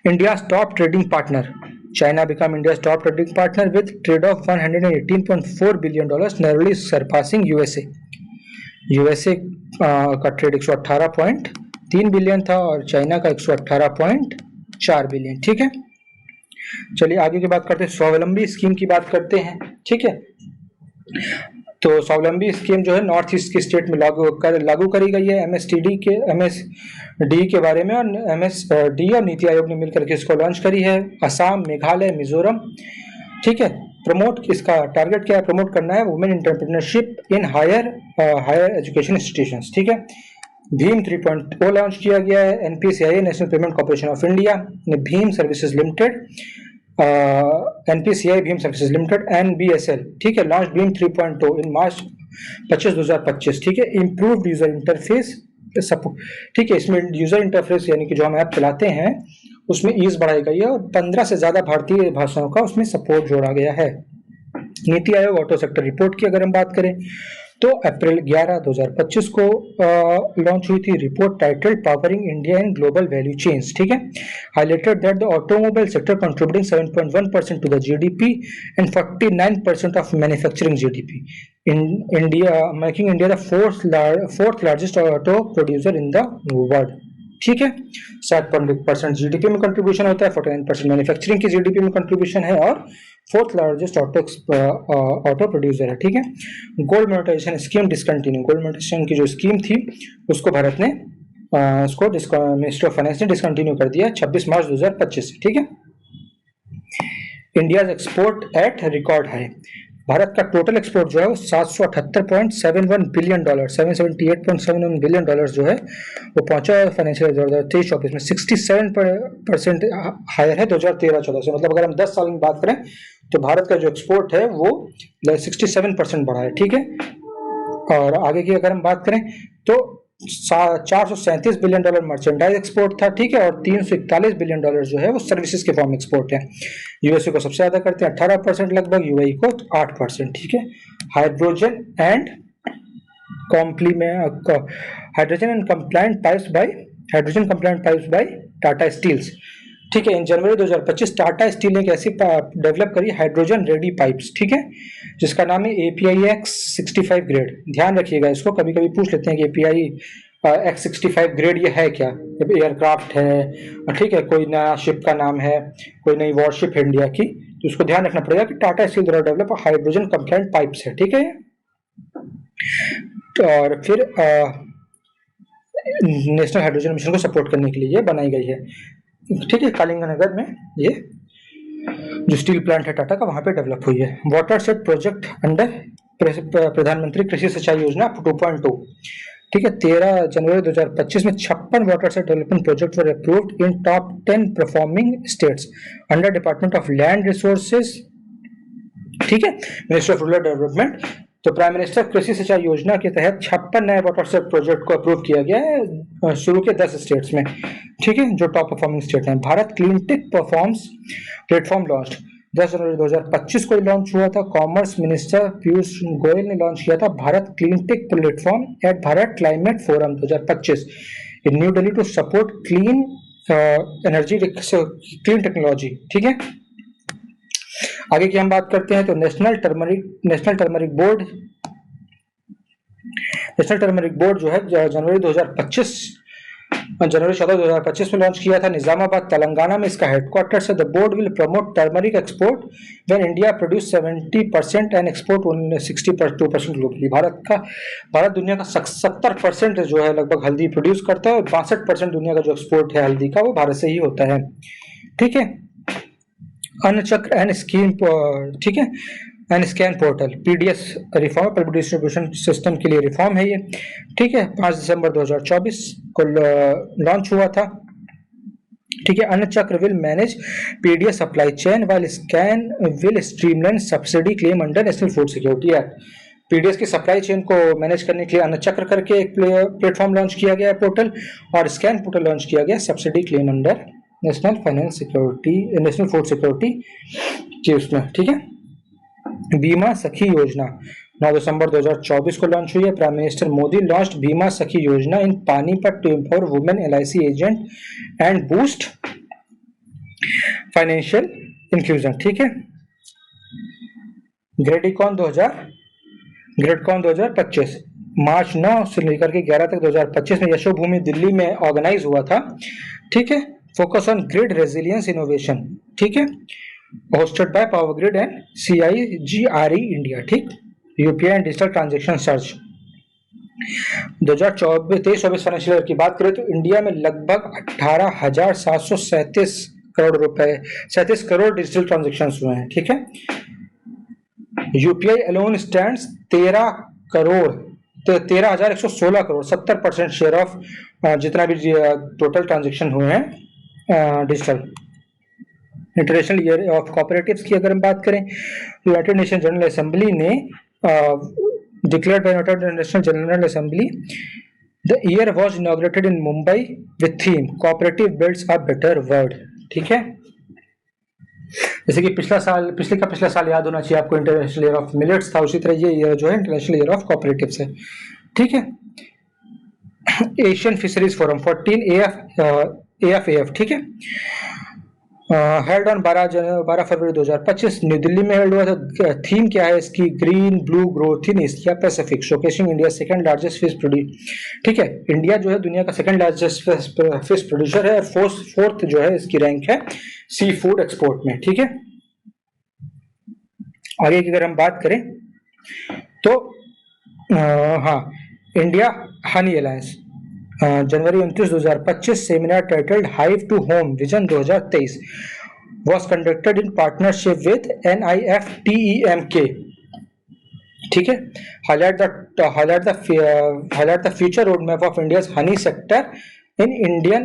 India top trading partner, China become India top trading partner with trade off $118.4 billion, narrowly surpassing USA का ट्रेड 118.3 बिलियन था और चाइना का 118.4 बिलियन, ठीक है। चलिए आगे की बात करते हैं, स्वावलंबी स्कीम की बात करते हैं, ठीक है। तो स्वावलंबी स्कीम जो है नॉर्थ ईस्ट के स्टेट में लागू करी गई है एमएसडी के बारे में, और एमएसडी और नीति आयोग ने मिलकर के इसको लॉन्च करी है। असम, मेघालय, मिजोरम, ठीक है। इसका टारगेट क्या है, प्रमोट करना है women entrepreneurship in higher education institutions, ठीक है। भीम 3.0 लॉन्च किया गया है। NPCI national payment corporation of India ने भीम सर्विसेज लिमिटेड, एनपीसीआई भीम सर्विसेज लिमिटेड एनबीएसएल, ठीक है, लॉन्च भीम 3.0 इन मार्च 25, 2025, ठीक है। इम्प्रूव्ड यूजर इंटरफेस सपोर्ट, ठीक है, इसमें यूजर इंटरफेस यानी कि जो हम ऐप चलाते हैं उसमें ईज बढ़ाई गई है और 15 से ज्यादा भारतीय भाषाओं का उसमें सपोर्ट जोड़ा गया है। NITI Aayog auto sector report की अगर हम बात करें तो अप्रैल 11, 2025 को लॉन्च हुई थी report titled powering India in global value chains, ठीक है। Highlighted that the automobile sector contributing 7.1% to the GDP and 49% of manufacturing GDP, India making India the fourth largest auto producer in the world, ठीक है। 7.1% GDP में contribution होता है, 49% manufacturing की GDP में contribution है और फोर्थ लार्जेस्ट ऑटो प्रोड्यूसर है, ठीक है। Gold monetisation scheme discontinue, gold monetisation की जो स्कीम थी उसको भारत ने उसको मिनिस्ट्री ऑफ फाइनेंस ने डिसकंटिन्यू कर दिया 26 मार्च 2025 से, ठीक है। India export at record high, Bharat का टोटल एक्सपोर्ट जो है वो 778.71 बिलियन डॉलर, 778.71 बिलियन डॉलर जो है वो पहुंचा फाइनेंशियल 2023-24 में 67% हायर है 2013-14 से। मतलब अगर हम 10 साल में बात करें तो भारत का जो एक्सपोर्ट है वो 67% बढ़ा है, ठीक है। और आगे की अगर हम बात करें तो 437 बिलियन डॉलर मर्चेंडाइज एक्सपोर्ट था, ठीक है, और 341 बिलियन डॉलर जो है वो सर्विसेज के फॉर्म एक्सपोर्ट है। यूएसए को सबसे ज्यादा करते हैं 18% लगभग, यूएई को 8%, ठीक है। Hydrogen and hydrogen compliant pipes by Tata steels, ठीक है। इन जनवरी 2025 टाटा स्टील ने एक ऐसी डेवलप करी हाइड्रोजन रेडी पाइप्स, ठीक है, जिसका नाम है API X65 ग्रेड। ध्यान रखिएगा इसको, कभी कभी पूछ लेते हैं कि API X65 ग्रेड ये है क्या। जब एयरक्राफ्ट है, ठीक है, कोई नया शिप का नाम है, कोई नई वॉरशिप है इंडिया की, तो उसको ध्यान रखना पड़ेगा कि टाटा स्टील द्वारा डेवलप हाइड्रोजन कंप्लायंट पाइप्स है, ठीक है। और फिर नेशनल हाइड्रोजन मिशन को सपोर्ट करने के लिए ये बनाई गई है, ठीक है। कलिंगनगर में ये जो स्टील प्लांट है टाटा का वहां पे डेवलप हुई है। वाटर सेट प्रोजेक्ट अंडर प्रधानमंत्री कृषि सिंचाई योजना 2.2, ठीक है। 13 जनवरी 2025 में 56 water set development project were approved in top 10 performing states under department of land resources, ठीक है, मिनिस्ट्री ऑफ रूरल डेवलपमेंट। तो प्राइम मिनिस्टर कृषि सिंचाई योजना के तहत 56 नए वाटर सेट प्रोजेक्ट को अप्रूव किया गया है शुरू के 10 स्टेट्स में, ठीक है, जो टॉप परफॉर्मिंग स्टेट हैं। Bharat clean tech performs platform launch 10 जनवरी 2025 को लॉन्च हुआ था। कॉमर्स मिनिस्टर पीयूष गोयल ने लॉन्च किया था Bharat clean tech platform at Bharat climate forum 2025 in new Delhi to support clean energy, clean technology, ठीक है। आगे की हम बात करते हैं तो नेशनल टर्मरिक बोर्ड जो है जनवरी 14 2025 में लॉन्च किया था निजामाबाद तेलंगाना में इसका हेडक्वार्टर है। The board will promote turmeric export when India produce 70% and export only 62% globally. Bharat दुनिया का 70% जो है लगभग हल्दी प्रोड्यूस करता है और 62% दुनिया का जो एक्सपोर्ट है हल्दी का वो भारत से ही होता है, ठीक है। अन्न चक्र एंड स्कीम, ठीक है, and scan portal PDS reform, public distribution system के लिए रिफॉर्म है ये, ठीक है। 5 दिसंबर 2024 को लॉन्च हुआ था, ठीक है। अन्न चक्र will manage PDS supply chain while scan will streamline subsidy claim under national food security act. PDS की सप्लाई चेन को मैनेज करने के लिए अन्न चक्र करके एक प्लेटफॉर्म लॉन्च किया गया पोर्टल, और स्कैन पोर्टल लॉन्च किया गया subsidy claim under national food security की उसमें, ठीक है। बीमा सखी योजना 9 दिसंबर 2024 को लॉन्च हुई है। Prime minister Modi launched Bima Sakhi Yojana in Panipat for women LIC agent and boost financial inclusion, ठीक है। ग्रेडिकॉन 2025 मार्च 9 से लेकर के 11 तक 2025 में यशोभूमि दिल्ली में ऑर्गेनाइज हुआ था, ठीक है। Focus on grid resilience innovation, ठीक है, hosted by power grid and CIGRE India, ठीक। UPI and digital transaction search 2023-24 financial year की बात करें तो इंडिया में लगभग 18,737 करोड़ रुपए 37 करोड़ डिजिटल ट्रांजैक्शन हुए हैं, ठीक है। UPI alone stands 13,116 crore 70% share of जितना भी टोटल ट्रांजैक्शन हुए हैं digital. International year of cooperatives की अगर हम बात करें, यूनाइटेड नेशन जनरल असेंबली ने declared by United nation general assembly the year was inaugurated in Mumbai with theme cooperative builds a better world, ठीक है। जैसे कि पिछला साल याद होना चाहिए आपको इंटरनेशनल ईयर ऑफ मिलेट्स था, उसी तरह ये ईयर जो है इंटरनेशनल ईयर ऑफ कोऑपरेटिव्स है, ठीक है। एशियन फिशरीज फोरम 14 AFAF, ठीक है, held on 12 February 2025 new Delhi में हेल्ड हुआ था। थीम क्या है इसकी? Green blue growth in Asia Pacific, showcasing India second largest fish producer, ठीक है। इंडिया जो है दुनिया का सेकंड लार्जेस्ट फिश प्रोड्यूसर है और फोर्थ जो है इसकी रैंक है सी फूड एक्सपोर्ट में, ठीक है। आगे की अगर हम बात करें तो हाँ, India honey alliance January 29 2025 seminar titled hive to home vision 2023 was conducted in partnership with NIFTEMK, ठीक है। Highlight the future road map of India's honey sector in Indian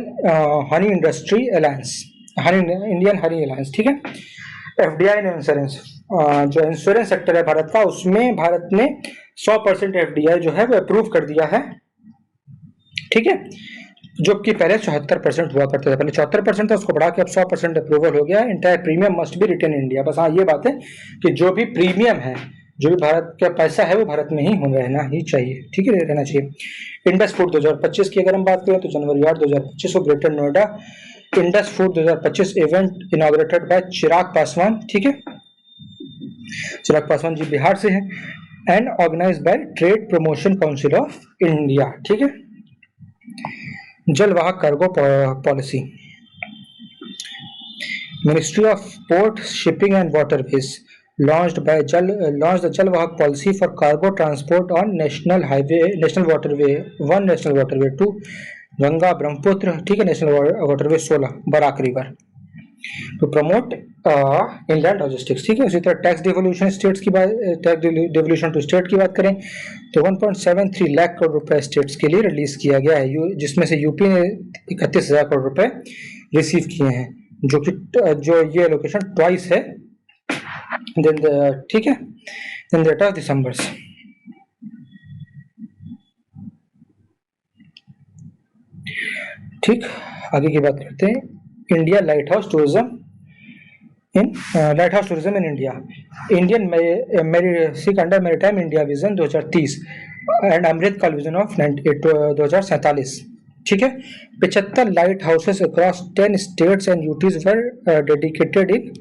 honey industry alliance, Indian honey alliance. ठीक है। FDI ने insurance, जो insurance sector है भारत का, उसमें भारत ने 100% एफडीआई जो है वो अप्रूव कर दिया है। ठीक है। जो कि पहले 74% हुआ करता था, पहले 74% था, उसको बढ़ा के अब 100% अप्रूवल हो गया। Entire premium must be retain India. बस हाँ ये बात है कि जो भी प्रीमियम है, जो भी भारत का पैसा है, वो भारत में ही हो रहना ही चाहिए। ठीक है, रहना चाहिए। इंडस फूड 2025 की अगर हम बात करें तो जनवरी 8 2025 को greater Noida Indus food 2025 event inaugurated by Chirag Paswan. ठीक है, चिराग पासवान जी बिहार से हैं। And organise by trade promotion council of India. ठीक है। Jalwahak cargo policy, ministry of port shipping and waterways launched the Jalwahak policy for cargo transport on national waterway 1, national waterway 2 Ganga Brahmaputra. ठीक है, national waterway 16 Barak river to promote inland logistics. ठीक है। उसी तरह tax devolution states की बात, टैक्स डिवोल्यूशन टू स्टेट की बात करें तो 1.73 लाख करोड़ रुपए स्टेट्स के लिए रिलीज किया गया है, जिसमें से यूपी ने 31,000 करोड़ रुपए रिसीव किए हैं, जो ये लोकेशन ट्वाइस है देन ठीक है, देन दैट ऑफ दिसंबर्स। ठीक, आगे की बात करते हैं। India lighthouse tourism in India, Indian seek under maritime India vision 2030 and Amrit Kaal vision of 2047। ठीक है। 75 lighthouses across 10 states and UTs were dedicated in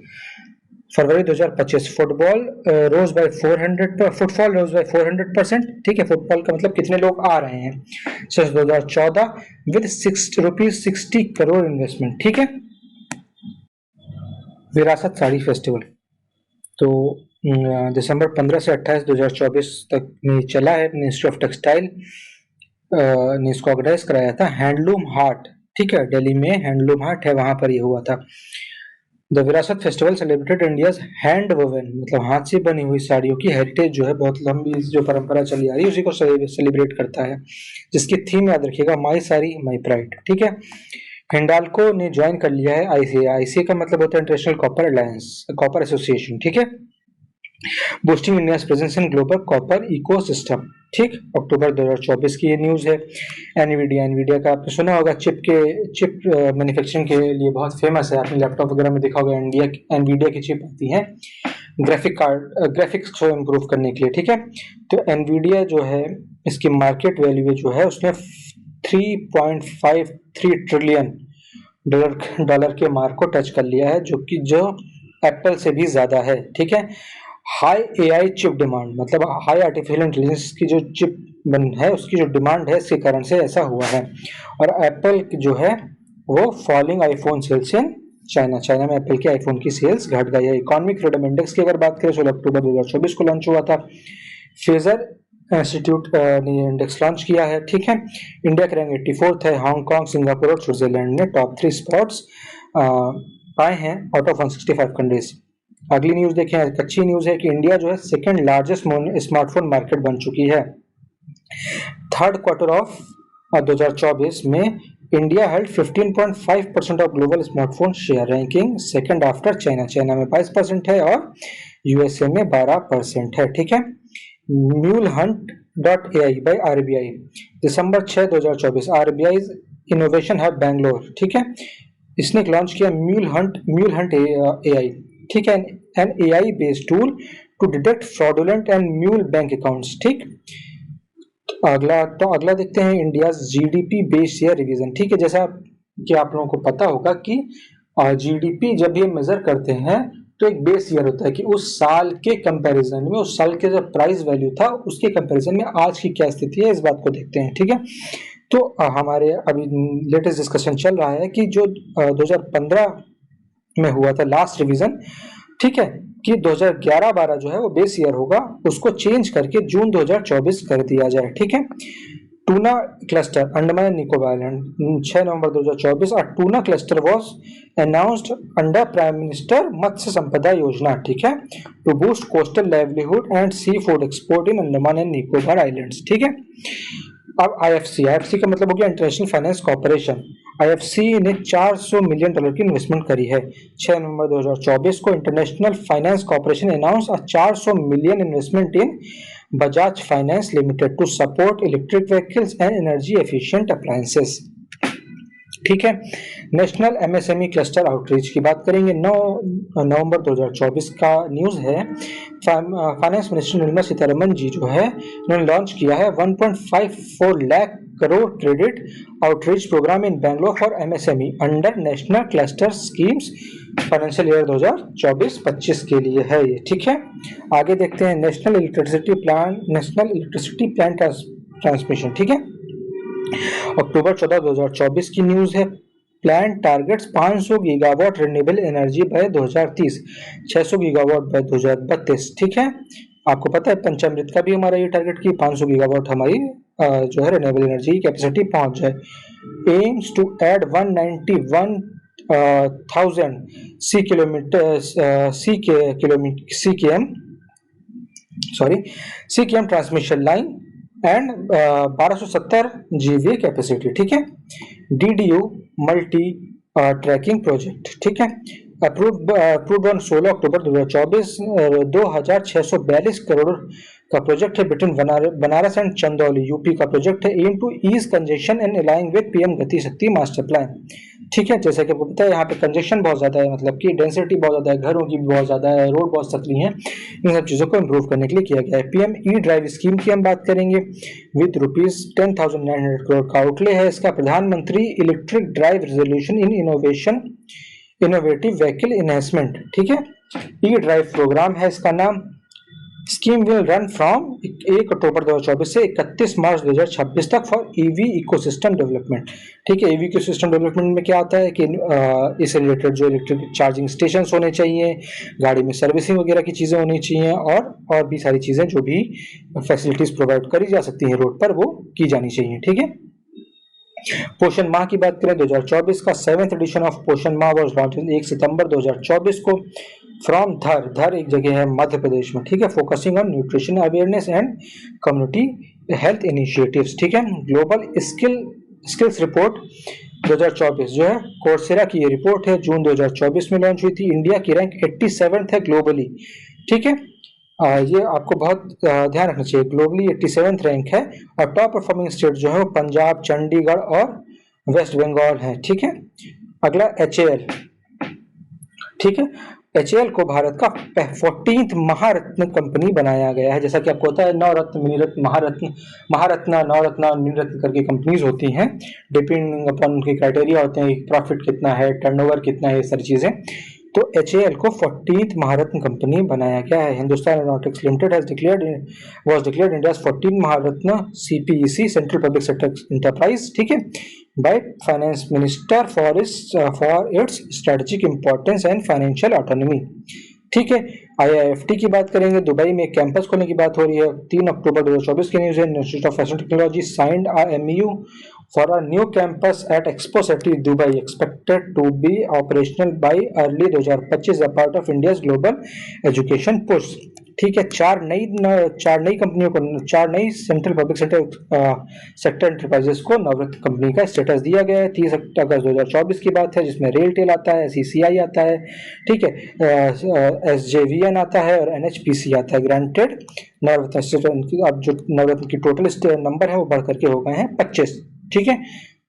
February 2025। Footfall rose by 400%। ठीक है, फुटफॉल का मतलब कितने लोग आ रहे हैं, सिंस 2014 विद ₹60 करोड़ इन्वेस्टमेंट। ठीक है। विरासत साड़ी फेस्टिवल तो दिसंबर 15 से 28 2024 तक में चला है। मिनिस्ट्री ऑफ टेक्सटाइल ने इसको ऑर्गेनाइज कराया था। हैंडलूम हाट, ठीक है, दिल्ली में हैंडलूम हाट है, वहां पर ये हुआ था। द विरासत festival celebrated India's hand woven, मतलब हाथ से बनी हुई साड़ियों की हेरिटेज, जो है बहुत लंबी जो परंपरा चली आ रही है, उसी को सेलिब्रेट करता है, जिसकी थीम याद रखिएगा माई साड़ी माई प्राइड। ठीक है। हिंडाल्को ने ज्वाइन कर लिया है आईसीए। आईसीए का मतलब होता है international copper alliance, copper association. ठीक है। Boosting India presence in global copper ecosystem. ठीक, अक्टूबर 2024 की ये न्यूज है। एनवीडिया का आपने सुना होगा, चिप मैन्युफैक्चरिंग के लिए बहुत फेमस है, आपने लैपटॉप वगैरह में देखा होगा, एनवीडिया की चिप आती है ग्राफिक्स को इम्प्रूव करने के लिए। ठीक है। तो एनवीडिया जो है, इसकी मार्केट वैल्यू जो है उसने 3.53 ट्रिलियन डॉलर के मार्क को टच कर लिया है, जो एप्पल से भी ज्यादा है। ठीक है। हाई एआई चिप डिमांड, मतलब हाई आर्टिफिशियल इंटेलिजेंस की जो चिप है उसकी जो डिमांड है, इसके कारण से ऐसा हुआ है। और एप्पल जो है वो falling iPhone sales in China में एप्पल के आईफोन की सेल्स घट गई है। इकोनॉमिक फ्रीडम इंडेक्स की अगर बात करें 16 अक्टूबर 2024 को लॉन्च हुआ था। फेजर इंस्टीट्यूट ने इंडेक्स लॉन्च किया है। ठीक है। इंडिया का रैंक 84 है। हांगकांग, सिंगापुर और स्विट्जरलैंड ने टॉप 3 स्पॉट्स पाए हैं आउट ऑफ 165 कंट्रीज। अगली न्यूज देखें, अच्छी न्यूज है कि इंडिया जो है सेकंड लार्जेस्ट स्मार्टफोन मार्केट बन चुकी है। थर्ड क्वार्टर ऑफ 2024 में India held 15.5% of global smartphone share, ranking second after China में 22% है और यूएसए में 12% है। ठीक है। Mule Hunt .ai by RBI, December 6 2024, RBI innovation hub Bangalore. ठीक है, इसने लॉन्च किया म्यूल हंट AI। ठीक है, an AI based tool to detect fraudulent and mule bank accounts. ठीक, अगला देखते हैं India GDP base year revision. ठीक है, जैसा कि आप लोगों को पता होगा कि जीडीपी जब ये मेजर करते हैं तो एक बेस ईयर होता है कि उस साल के कंपैरिजन में, उस साल के जो प्राइस वैल्यू था उसके कंपैरिजन में आज की क्या स्थिति है, इस बात को देखते हैं। ठीक है, तो हमारे अभी लेटेस्ट डिस्कशन चल रहा है कि जो 2015 में हुआ था लास्ट रिवीजन, ठीक है, कि 2011-12 जो है वो बेस ईयर होगा, उसको चेंज करके जून 2024 कर दिया जाए। ठीक है, tuna cluster Andaman and Nicobar island 6 नवंबर 2024 और tuna cluster was announced under prime minister Matsya Sampada Yojana, ठीक है, to boost coastal livelihood and seafood export in Andaman and Nicobar islands, ठीक है। अब आईएफसी का मतलब हो गया इंटरनेशनल फाइनेंस कॉर्पोरेशन। आईएफसी ने $400 मिलियन की इन्वेस्टमेंट करी है। 6 नवंबर 2024 को international finance corporation announce a 400 million investment in Bajaj finance limited to support electric vehicles and energy efficient appliances, ठीक है। नेशनल एमएसएमई क्लस्टर आउटरीच की बात करेंगे। 9 नवंबर 2024 का न्यूज़ है। फाइनेंस मिनिस्टर निर्मला सीतारमन जी जो है उन्होंने लॉन्च किया है 1.54 lakh crore credit outreach programme in Bangalore for MSME under national cluster schemes financial year 2024-25 के लिए है ये, ठीक है। आगे देखते हैं नेशनल इलेक्ट्रिसिटी प्लान ट्रांसमिशन, ठीक है। अक्टूबर 14 2024 की न्यूज है। Plan targets 500 gigawatt renewable energy by 2030, 600 gigawatt by 2032, ठीक है। आपको पता है पंचामृत का भी हमारा ये टारगेट की 500 गीगावाट हमारी जो है रिन्यूएबल एनर्जी की कैपेसिटी पहुंच जाए। Aims to add 191,000 CKM transmission line and 1270 GVA capacity, ठीक है। DDU मल्टी ट्रैकिंग प्रोजेक्ट, ठीक है। अप्रूव्ड ऑन 16 अक्टूबर 2024 2642 करोड़ का प्रोजेक्ट है between Banaras and Chandauli, UP का प्रोजेक्ट है। Aim to ease congestion and aligning with PM Gati Shakti master plan, ठीक है। जैसा कि आपको पता है यहाँ पे कंजेशन बहुत ज्यादा है, मतलब कि डेंसिटी बहुत ज्यादा है, घरों की भी बहुत ज्यादा है, रोड बहुत सकरी है, इन सब चीजों को इम्प्रूव करने के लिए किया गया है। पीएम ई ड्राइव स्कीम की हम बात करेंगे विद ₹10,900 करोड़ का आउटले है इसका। प्रधानमंत्री electric drive resolution in innovative vehicle enhancement, ठीक है। ई ड्राइव प्रोग्राम है इसका नाम। स्कीम विल रन फ्रॉम 1 अक्टूबर 2024 से 31 मार्च 2026 तक फॉर ईवी इकोसिस्टम डेवलपमेंट, ठीक है। ईवी इकोसिस्टम डेवलपमेंट में क्या आता है कि इससे रिलेटेड जो इलेक्ट्रिक चार्जिंग स्टेशन होने चाहिए, गाड़ी में सर्विसिंग वगैरह की चीज़ें होनी चाहिए और भी सारी चीज़ें जो भी फैसिलिटीज प्रोवाइड करी जा सकती हैं रोड पर वो की जानी चाहिए, ठीक है। पोषण माह की बात करें 2024 का 7th एडिशन ऑफ पोषण माह वाज लॉन्च 1 सितंबर 2024 को फ्रॉम धर एक जगह है मध्य प्रदेश में, ठीक है। Focusing on nutrition awareness and community health initiatives, ठीक है। ग्लोबल स्किल्स रिपोर्ट 2024 जो है कोर्सेरा की ये रिपोर्ट है, जून 2024 में लॉन्च हुई थी। इंडिया की रैंक 87th है ग्लोबली, ठीक है। ये आपको बहुत ध्यान रखना चाहिए, ग्लोबली 87th रैंक है। और टॉप परफॉर्मिंग स्टेट जो है वो पंजाब, चंडीगढ़ और वेस्ट बंगाल है, ठीक है। अगला HAL, ठीक है। HAL को भारत का 14th महारत्न कंपनी बनाया गया है। जैसा कि आपको पता है नवरत्न, मिनीरत्न, महारत्न, नवरत्न, मिनीरत्न करके कंपनीज होती हैं, डिपेंडिंग अपॉन उनके क्राइटेरिया होते हैं, प्रॉफिट कितना है, टर्नओवर कितना है, ये सारी चीजें। तो HAL को 14th महारत्न कंपनी बनाया गया है। Hindustan aeronautics limited was declared India's 14th Maharatna CPEC central public sector enterprise, ठीक है, by finance minister for its strategic importance and financial autonomy, ठीक है। IIFT की बात करेंगे, दुबई में एक कैंपस खोलने की बात हो रही है। 3 अक्टूबर 2024 की न्यूज है। Institute of fashion technology signed MOU for a new campus at Expo City Dubai, expected to be operational by early 2025 as a part of India's global education push, ठीक है। चार नई कंपनियों को, 4 नई सेंट्रल पब्लिक सेक्टर एंटरप्राइजेस को नवरत्न company का status दिया गया है। 30 अगस्त 2024 की बात है, जिसमें रेलटेल आता है, CCI आता है, ठीक है, SJVN आता है और NHPC आता है। ग्रांटेड नवरत्न, अब जो नवरत्न की टोटल नंबर है वो बढ़ करके हो गए हैं 25, ठीक है।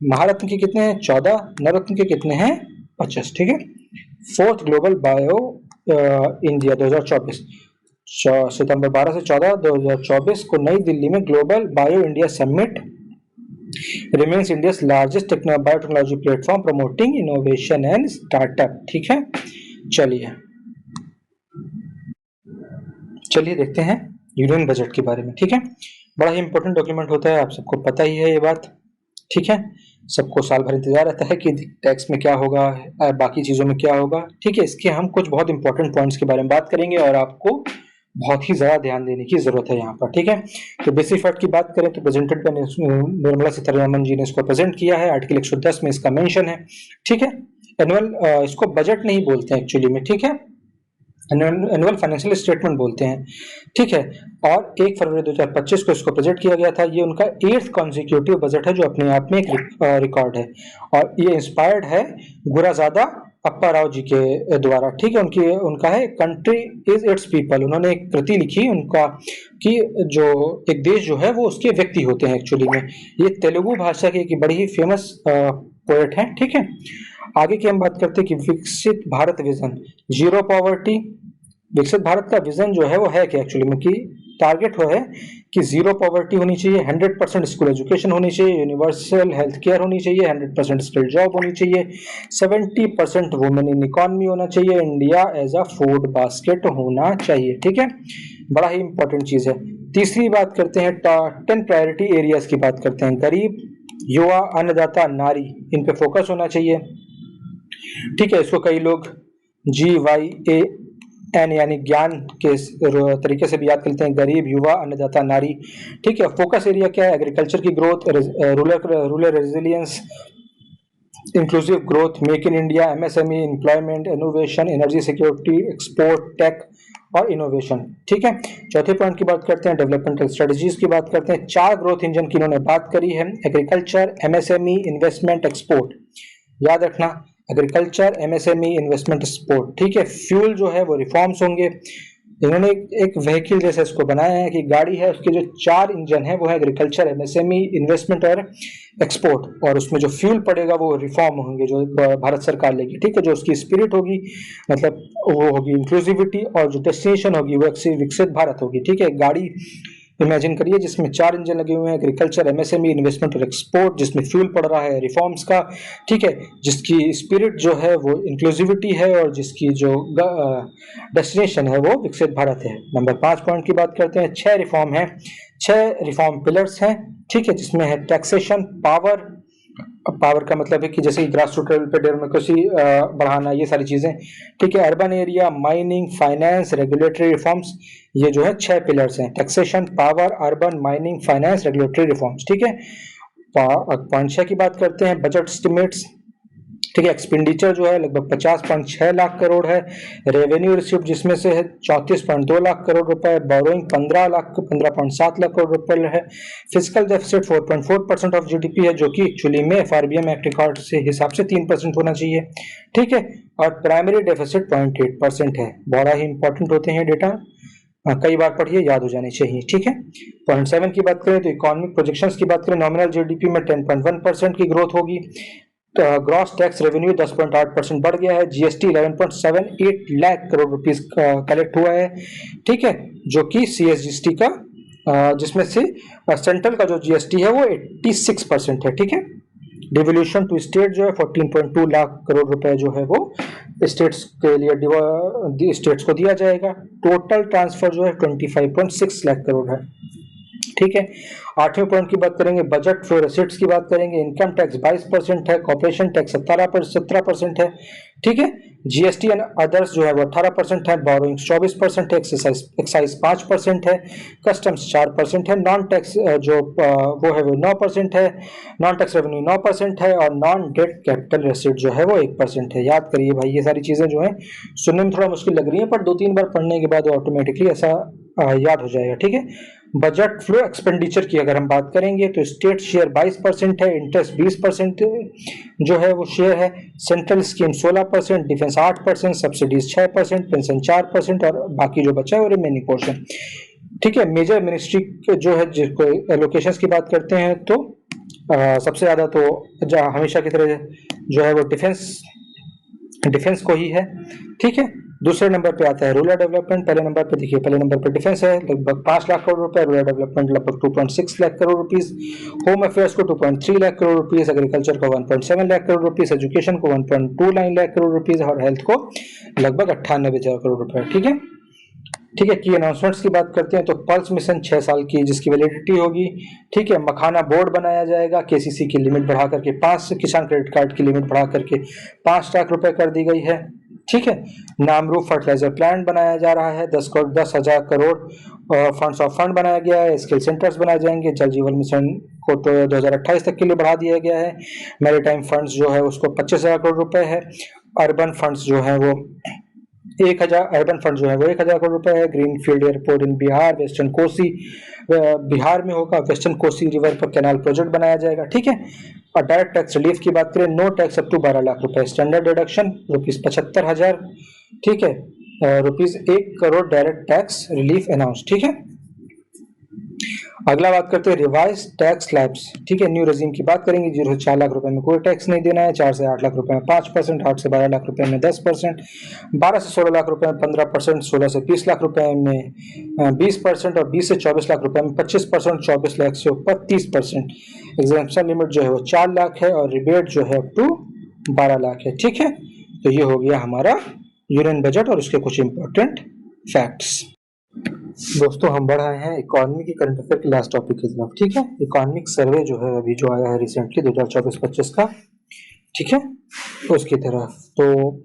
महारत्न के कितने हैं? 14, नवरत्न के कितने हैं? 25, ठीक है। 4th ग्लोबल बायो इंडिया 2024, सितंबर 12 से 14 2024 को नई दिल्ली में global bio India summit remains India's largest biotechnology platform promoting innovation and startup, ठीक है। चलिए देखते हैं यूनियन बजट के बारे में, ठीक है। बड़ा ही इंपॉर्टेंट डॉक्यूमेंट होता है, आप सबको पता ही है ये बात, ठीक है। सबको साल भर इंतजार रहता है कि टैक्स में क्या होगा, बाकी चीज़ों में क्या होगा, ठीक है। इसके हम कुछ बहुत इंपॉर्टेंट पॉइंट्स के बारे में बात करेंगे और आपको बहुत ही ज़्यादा ध्यान देने की ज़रूरत है यहाँ पर, ठीक है। तो बेसिक फैक्ट की बात करें तो प्रेजेंटेड बाय निर्मला सीतारमण जी ने इसको प्रेजेंट किया है, आर्टिकल 110 में इसका मेंशन है, ठीक है। एनुअल इसको बजट नहीं बोलते हैं एक्चुअली में, ठीक है, एनुअल फाइनेंशियल स्टेटमेंट बोलते हैं, ठीक है। और 1 फरवरी 2025 को इसको प्रेजेंट किया गया था। ये उनका 8th कॉन्जिक्यूटिव बजट है जो अपने आप में एक रिकॉर्ड है, और ये इंस्पायर्ड है गुराजादा अप्पा राव जी के द्वारा, ठीक है। उनका है कंट्री इज इट्स पीपल। उन्होंने एक कृति लिखी उनका कि जो एक देश जो है वो उसके व्यक्ति होते हैं एक्चुअली में। ये तेलुगु भाषा के एक बड़ी ही फेमस पोएट है, ठीक है। आगे की हम बात करते हैं कि विकसित भारत विजन, जीरो पॉवर्टी। विकसित भारत का विजन जो है वो है क्या एक्चुअली में, कि टारगेट वो है कि जीरो पॉवर्टी होनी चाहिए, 100% स्कूल एजुकेशन होनी चाहिए, यूनिवर्सल हेल्थ केयर होनी चाहिए, 100% स्किल जॉब होनी चाहिए, 70% वुमेन इन इकोनॉमी होना चाहिए, India as a food basket होना चाहिए, ठीक है। बड़ा ही इंपॉर्टेंट चीज है। तीसरी बात करते हैं 10 प्रायोरिटी एरियाज की बात करते हैं। गरीब, युवा, अन्नदाता, नारी, इन पे फोकस होना चाहिए, ठीक है। इसको कई लोग GYAN यानी ज्ञान के तरीके से भी याद करते हैं, गरीब, युवा, अन्नदाता, नारी, ठीक है। फोकस एरिया क्या है, एग्रीकल्चर की growth, rural resilience, inclusive growth, make in India, MSME, employment, innovation, energy security, export, tech और इनोवेशन, ठीक है। चौथे पॉइंट की बात करते हैं, डेवलपमेंटल स्ट्रेटजीज की बात करते हैं। 4 ग्रोथ इंजन की इन्होंने बात करी है, एग्रीकल्चर, MSME, इन्वेस्टमेंट, एक्सपोर्ट। याद रखना, एग्रीकल्चर, MSME, इन्वेस्टमेंट, एक्सपोर्ट, ठीक है। फ्यूल जो है वो रिफॉर्म्स होंगे। इन्होंने एक व्हीकल जैसे इसको बनाया है कि गाड़ी है, उसके जो 4 इंजन है वो है एग्रीकल्चर, MSME, इन्वेस्टमेंट और एक्सपोर्ट, और उसमें जो फ्यूल पड़ेगा वो रिफॉर्म होंगे जो भारत सरकार लेगी, ठीक है। जो उसकी स्पिरिट होगी, मतलब वो होगी इंक्लूसिविटी, और जो डेस्टिनेशन होगी वो विकसित भारत होगी, ठीक है। गाड़ी इमेजिन करिए जिसमें 4 इंजन लगे हुए हैं, एग्रीकल्चर, MSME, इन्वेस्टमेंट और एक्सपोर्ट, जिसमें फ्यूल पड़ रहा है रिफॉर्म्स का, ठीक है। जिसकी स्पिरिट जो है वो इंक्लूसिविटी है, और जिसकी जो डेस्टिनेशन है वो विकसित भारत है। नंबर 5 पॉइंट की बात करते हैं। 6 रिफॉर्म है, 6 रिफॉर्म पिलर्स हैं, ठीक है। जिसमें है टैक्सेशन, पावर, पावर का मतलब है कि जैसे ग्रास रूट लेवल पे डेमोक्रेसी बढ़ाना, ये सारी चीजें, ठीक है। Urban area, mining, finance, regulatory reforms, ये जो है 6 पिलर्स हैं, taxation, power, urban, mining, finance, regulatory reforms, ठीक है। पॉइंट 6 की बात करते हैं, बजट एस्टिमेट्स, ठीक है। एक्सपेंडिचर जो है लगभग 50.6 लाख करोड़ है, रेवेन्यू रिसीव जिसमें से है 34.2 लाख करोड़ रुपए, बोरोइंग 15.7 लाख करोड़ रुपए है, फिजिकल डेफिसिट 4.4% ऑफ GDP है, जो कि एक्चुअली में FRBM एक्ट रिकॉर्ड से हिसाब से 3% होना चाहिए, ठीक है। और प्राइमरी डेफिसिट 0.8% है। बड़ा ही इंपॉर्टेंट होते हैं डेटा, कई बार पढ़िए, याद हो जाने चाहिए, ठीक है। पॉइंट 7 की बात करें तो इकोनॉमिक प्रोजेक्शंस की बात करें, नॉमिनल GDP में 10.1% की ग्रोथ होगी, ग्रॉस टैक्स रेवेन्यू 10.8% बढ़ गया है, GST 11.78 lakh crore rupees collect हुआ है, ठीक है। जो कि CSGST का जिसमें से सेंट्रल का जो GST है वो 86% है, ठीक है। डिवोल्यूशन टू स्टेट जो है 14.2 लाख करोड़ रुपए जो है वो स्टेट्स के लिए स्टेट्स को दिया जाएगा। टोटल ट्रांसफर जो है 25.6 लाख करोड़ है, ठीक है। 8वें पॉइंट की बात करेंगे, बजट फ्लो रेसिट्स की बात करेंगे। इनकम टैक्स 22% है, कॉर्पोरेशन टैक्स 17% है, ठीक है। GST एंड अदर्स जो है वो 18% है, बोरोइंग 24% है, एक्साइज 5% है, कस्टम्स 4% है, नॉन टैक्स जो वो है वो 9% है, नॉन टैक्स रेवेन्यू 9% है, और नॉन डेट कैपिटल रेसिट जो है वो 1% है। याद करिए भाई, ये सारी चीजें जो है सुनने में थोड़ा मुश्किल लग रही है, पर 2-3 बार पढ़ने के बाद ऑटोमेटिकली ऐसा याद हो जाएगा, ठीक है। बजट फ्लो एक्सपेंडिचर की अगर हम बात करेंगे तो स्टेट शेयर 22% है, इंटरेस्ट 20% जो है वो शेयर है, central scheme 16%, defence 8%, subsidies 6%, pension 4% और बाकी जो बचा है वो रिमेनिंग पोर्शन, ठीक है। मेजर मिनिस्ट्री जो है जिसको एलोकेशंस की बात करते हैं तो सबसे ज्यादा तो हमेशा की तरह जो है वो डिफेंस को ही है, ठीक है। दूसरे नंबर पे आता है रूरल डेवलपमेंट, पहले नंबर पे देखिए, पहले नंबर पे डिफेंस है लगभग 5 लाख करोड़ रुपए, रूरल डेवलपमेंट लगभग 2.6 lakh crore rupees, home affairs को 2.3 लाख करोड़ रुपीस, एग्रीकल्चर को 1.7 लाख करोड़ रुपीस, एजुकेशन को 1.29 लाख करोड़ रुपीस और हेल्थ को लगभग 98 करोड़ रुपए, ठीक है। ठीक है, की अनाउंसमेंट्स की बात करते हैं तो पल्स मिशन 6 साल की जिसकी वैलिडिटी होगी, ठीक है। मखाना बोर्ड बनाया जाएगा, KCC की लिमिट बढ़ा करके 5, किसान क्रेडिट कार्ड की लिमिट बढ़ा करके 5 लाख रुपए कर दी गई है, ठीक है। नामरू फर्टिलाइजर प्लांट बनाया जा रहा है, 10,000 करोड़ फंड्स ऑफ फंड बनाया गया है, स्किल सेंटर्स बनाए जाएंगे, जल जीवन मिशन को तो 2028 तक के लिए बढ़ा दिया गया है, मैरीटाइम फंड्स जो है उसको 25,000 करोड़ रुपए है, अर्बन फंड्स जो है वो 1,000 करोड़ रुपए है, ग्रीन फील्ड एयरपोर्ट इन बिहार, वेस्टर्न कोसी बिहार में होगा, वेस्टर्न कोसी रिवर पर कैनाल प्रोजेक्ट बनाया जाएगा, ठीक है। और डायरेक्ट टैक्स रिलीफ की बात करें, no tax up to 12 lakh रुपए, स्टैंडर्ड डिडक्शन ₹75,000, ठीक है, ₹1 crore direct tax relief announce, ठीक है। अगला बात करते हैं रिवाइज टैक्स स्लैब्स, ठीक है। न्यू रेजिम की बात करेंगे, 0 से 4 लाख रुपए में कोई टैक्स नहीं देना है, 4 से 8 लाख रुपए में 5%, 8 से 12 लाख रुपए में 10%, 12 से 16 लाख रुपए में 15%, 16 से 20 लाख रुपए में 20% और 20 से 24 लाख रुपए में 25%, 24 लाख से ऊपर 30%। एग्जेम्पशन लिमिट जो है वो 4 लाख है और रिबेट जो है अप टू 12 लाख है, ठीक है। तो ये हो गया हमारा यूनियन बजट और उसके कुछ इंपॉर्टेंट फैक्ट्स। दोस्तों हम बढ़ रहे हैं इकोनॉमी की करंट अफेयर के लास्ट टॉपिक की तरफ, ठीक है। इकोनॉमिक सर्वे जो है अभी जो आया है रिसेंटली 2024-25 का, ठीक है, उसकी तरफ तो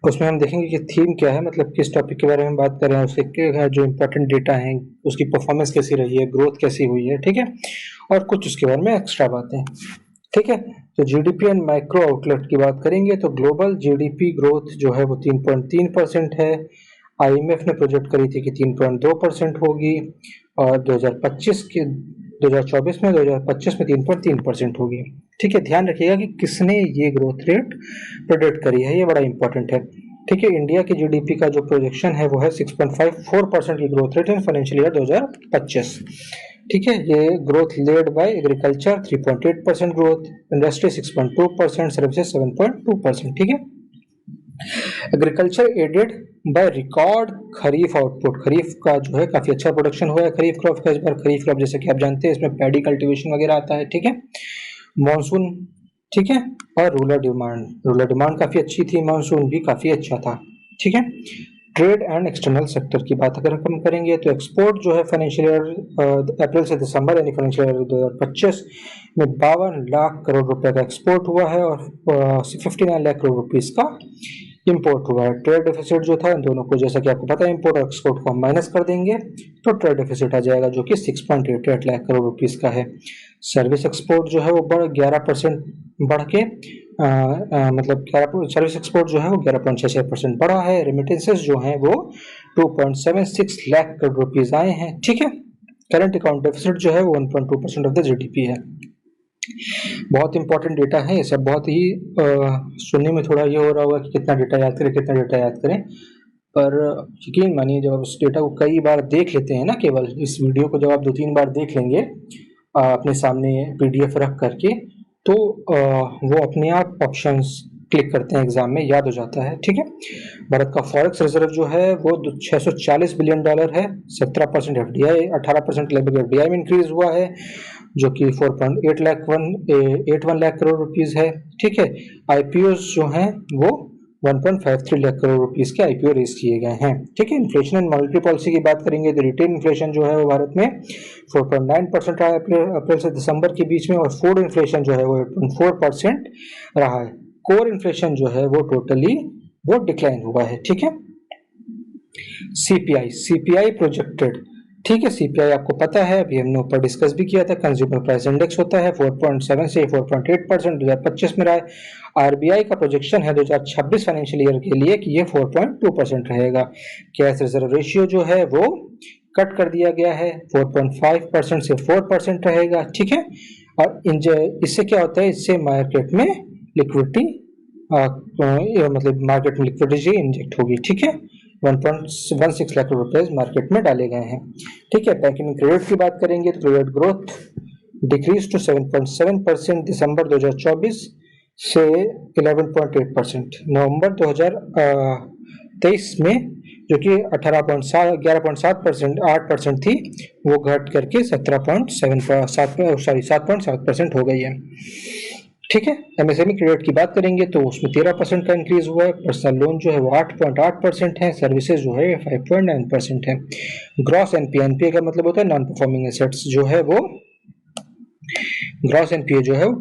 उसमें हम देखेंगे कि थीम क्या है, मतलब किस टॉपिक के बारे में बात कर रहे हैं, उसके जो इम्पोर्टेंट डेटा हैं, उसकी परफॉर्मेंस कैसी रही है, ग्रोथ कैसी हुई है, ठीक है, और कुछ उसके बारे में एक्स्ट्रा बातें, ठीक है। तो जीडीपी एंड माइक्रो आउटलेट की बात करेंगे तो ग्लोबल जीडीपी ग्रोथ जो है वो 3.3% है, आईएमएफ ने प्रोजेक्ट करी थी कि 3.2% होगी और 2024 में 3.3% होगी, ठीक है। ध्यान रखिएगा कि किसने ये ग्रोथ रेट प्रोजेक्ट करी है, ये बड़ा इंपॉर्टेंट है, ठीक है। इंडिया की जीडीपी का जो प्रोजेक्शन है वो है 6.54% की growth rate in financial year 2025, ठीक है। ये growth led by agriculture 3.8% growth, industry 6.2%, services 7.2%, ठीक है। Agriculture aided by record kharif output, kharif का जो है काफी अच्छा प्रोडक्शन हुआ है खरीफ क्रॉप का इस बार। खरीफ क्रॉप जैसे कि आप जानते हैं इसमें पैडी कल्टीवेशन वगैरह आता है, ठीक है। मॉनसून, ठीक है, और रूरल डिमांड काफी अच्छी थी, मॉनसून भी काफी अच्छा था, ठीक है। ट्रेड एंड एक्सटर्नल सेक्टर की बात अगर हम करेंगे तो एक्सपोर्ट जो है फाइनेंशियल ईयर अप्रैल से दिसंबर यानी फाइनेंशियल ईयर 2025 में 52 लाख करोड़ रुपए का एक्सपोर्ट हुआ है और 59 लाख करोड़ रुपीस का इंपोर्ट हुआ है। ट्रेड डेफिसिट जो था इन दोनों को, जैसा कि आपको पता है, इंपोर्ट और एक्सपोर्ट को हम माइनस कर देंगे तो ट्रेड डेफिसिट आ जाएगा जो कि 6.88 लाख करोड़ रुपीस का है। सर्विस एक्सपोर्ट जो है वो 11% बढ़ के मतलब सर्विस एक्सपोर्ट जो है वो 11.66% बढ़ा है। रेमिटेंसेस जो हैं वो 2.76 लाख करोड़ रुपीस आए हैं, ठीक है। करंट अकाउंट डेफिसिट जो है वो 1.2% ऑफ द जीडीपी है। बहुत इंपॉर्टेंट डेटा है ये सब, बहुत ही सुनने में थोड़ा ये हो रहा होगा कि कितना डेटा याद करें, पर यकीन मानिए जब आप उस डेटा को कई बार देख लेते हैं ना, केवल इस वीडियो को जब आप 2-3 बार देख लेंगे अपने सामने पीडीएफ रख करके, तो वो अपने आप ऑप्शंस क्लिक करते हैं एग्जाम में याद हो जाता है, ठीक है। भारत का फॉरेक्स रिजर्व जो है वो $640 बिलियन है, 17% एफडीआई, 18% लगभग एफडीआई में इंक्रीज हुआ है जो कि 4.81 लाख करोड़ रुपीस है, ठीक है। आईपीओ जो हैं वो 1.53 लाख करोड़ रुपीस के आईपीओ रेज किए गए हैं, ठीक है। इन्फ्लेशन एंड मॉनेटरी पॉलिसी की बात करेंगे तो रिटेल इन्फ्लेशन जो है वो भारत में 4.9% रहा अप्रैल से दिसंबर के बीच में, और फूड इन्फ्लेशन जो है वो 8.4% रहा है। कोर इन्फ्लेशन जो है वो टोटली वो डिक्लाइन हुआ है, ठीक है। सीपीआई प्रोजेक्टेड, ठीक है। सीपीआई आपको पता है, अभी हमने ऊपर डिस्कस भी किया था, कंज्यूमर प्राइस इंडेक्स होता है 4.7 से 4.8% 2025 में रहा है। आरबीआई का प्रोजेक्शन है 2026 फाइनेंशियल ईयर के लिए कि ये 4.2% रहेगा। कैश रिजर्व रेशियो जो है वो कट कर दिया गया है, 4.5% से 4% रहेगा, ठीक है। और इससे क्या होता है, इससे मार्केट में लिक्विडिटी मतलब मार्केट में लिक्विडिटी इंजेक्ट होगी, ठीक है। 1.16 लाख रुपए मार्केट में डाले गए हैं, ठीक है। बैंकिंग क्रेडिट की बात करेंगे तो क्रेडिट ग्रोथ डिक्रीज टू 7.7% दिसंबर 2024 से 11.8% नवंबर 2023 में, जो कि 8% थी, वो घट करके 7.7% हो गई है, ठीक है। एमएसएमई क्रेडिट की बात करेंगे तो उसमें 13% का इंक्रीज हुआ है। पर्सनल लोन जो है वो 8.8% है, सर्विसेज जो है 5.9% है। ग्रॉस एनपीए का मतलब होता है नॉन परफॉर्मिंग एसेट्स, जो है वो ग्रॉस एनपीए जो है वो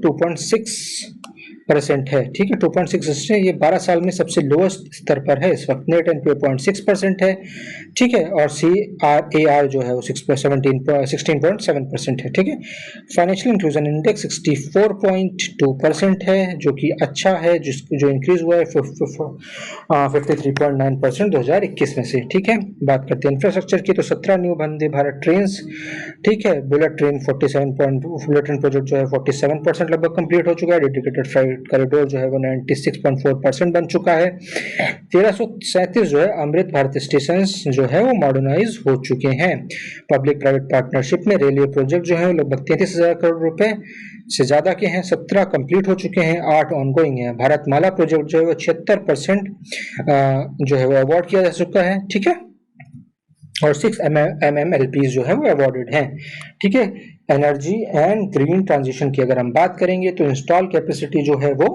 परसेंट है, ठीक है। 2.6 है, ये 12 साल में सबसे लोएस्ट स्तर पर है इस वक्त। नेट एनपीए 0.6% है, ठीक है। और CRAR जो है वो 16.7% है, ठीक है। फाइनेंशियल इंक्लूजन इंडेक्स 64.2% है, जो कि अच्छा है, जो इंक्रीज हुआ है 53.9% 2021 में से, ठीक है। बात करते हैं इंफ्रास्ट्रक्चर की, तो 17 न्यू वंदे भारत ट्रेन, ठीक है। बुलेट ट्रेन प्रोजेक्ट जो है 47% लगभग कंप्लीट हो चुका है। डेडिकेटेड फ्राइट कॉरिडोर जो है वो 96.4% बन चुका है। 1337 जो है अमृत भारत स्टेशन जो है वो मॉडर्नाइज हो चुके हैं। पब्लिक प्राइवेट पार्टनरशिप में रेलवे प्रोजेक्ट जो है वो लगभग 33,000 करोड़ रुपए से ज्यादा के हैं। 17 कंप्लीट हो चुके हैं, 8 ऑनगोइंग है। भारतमाला प्रोजेक्ट जो है वो 76% जो है वो अवार्ड किया जा चुका है, ठीक है। और 6 MMLPs जो है वो अवार्डेड हैं, ठीक है। एनर्जी एंड ग्रीन ट्रांजिशन की अगर हम बात करेंगे तो इंस्टॉल कैपेसिटी जो है वो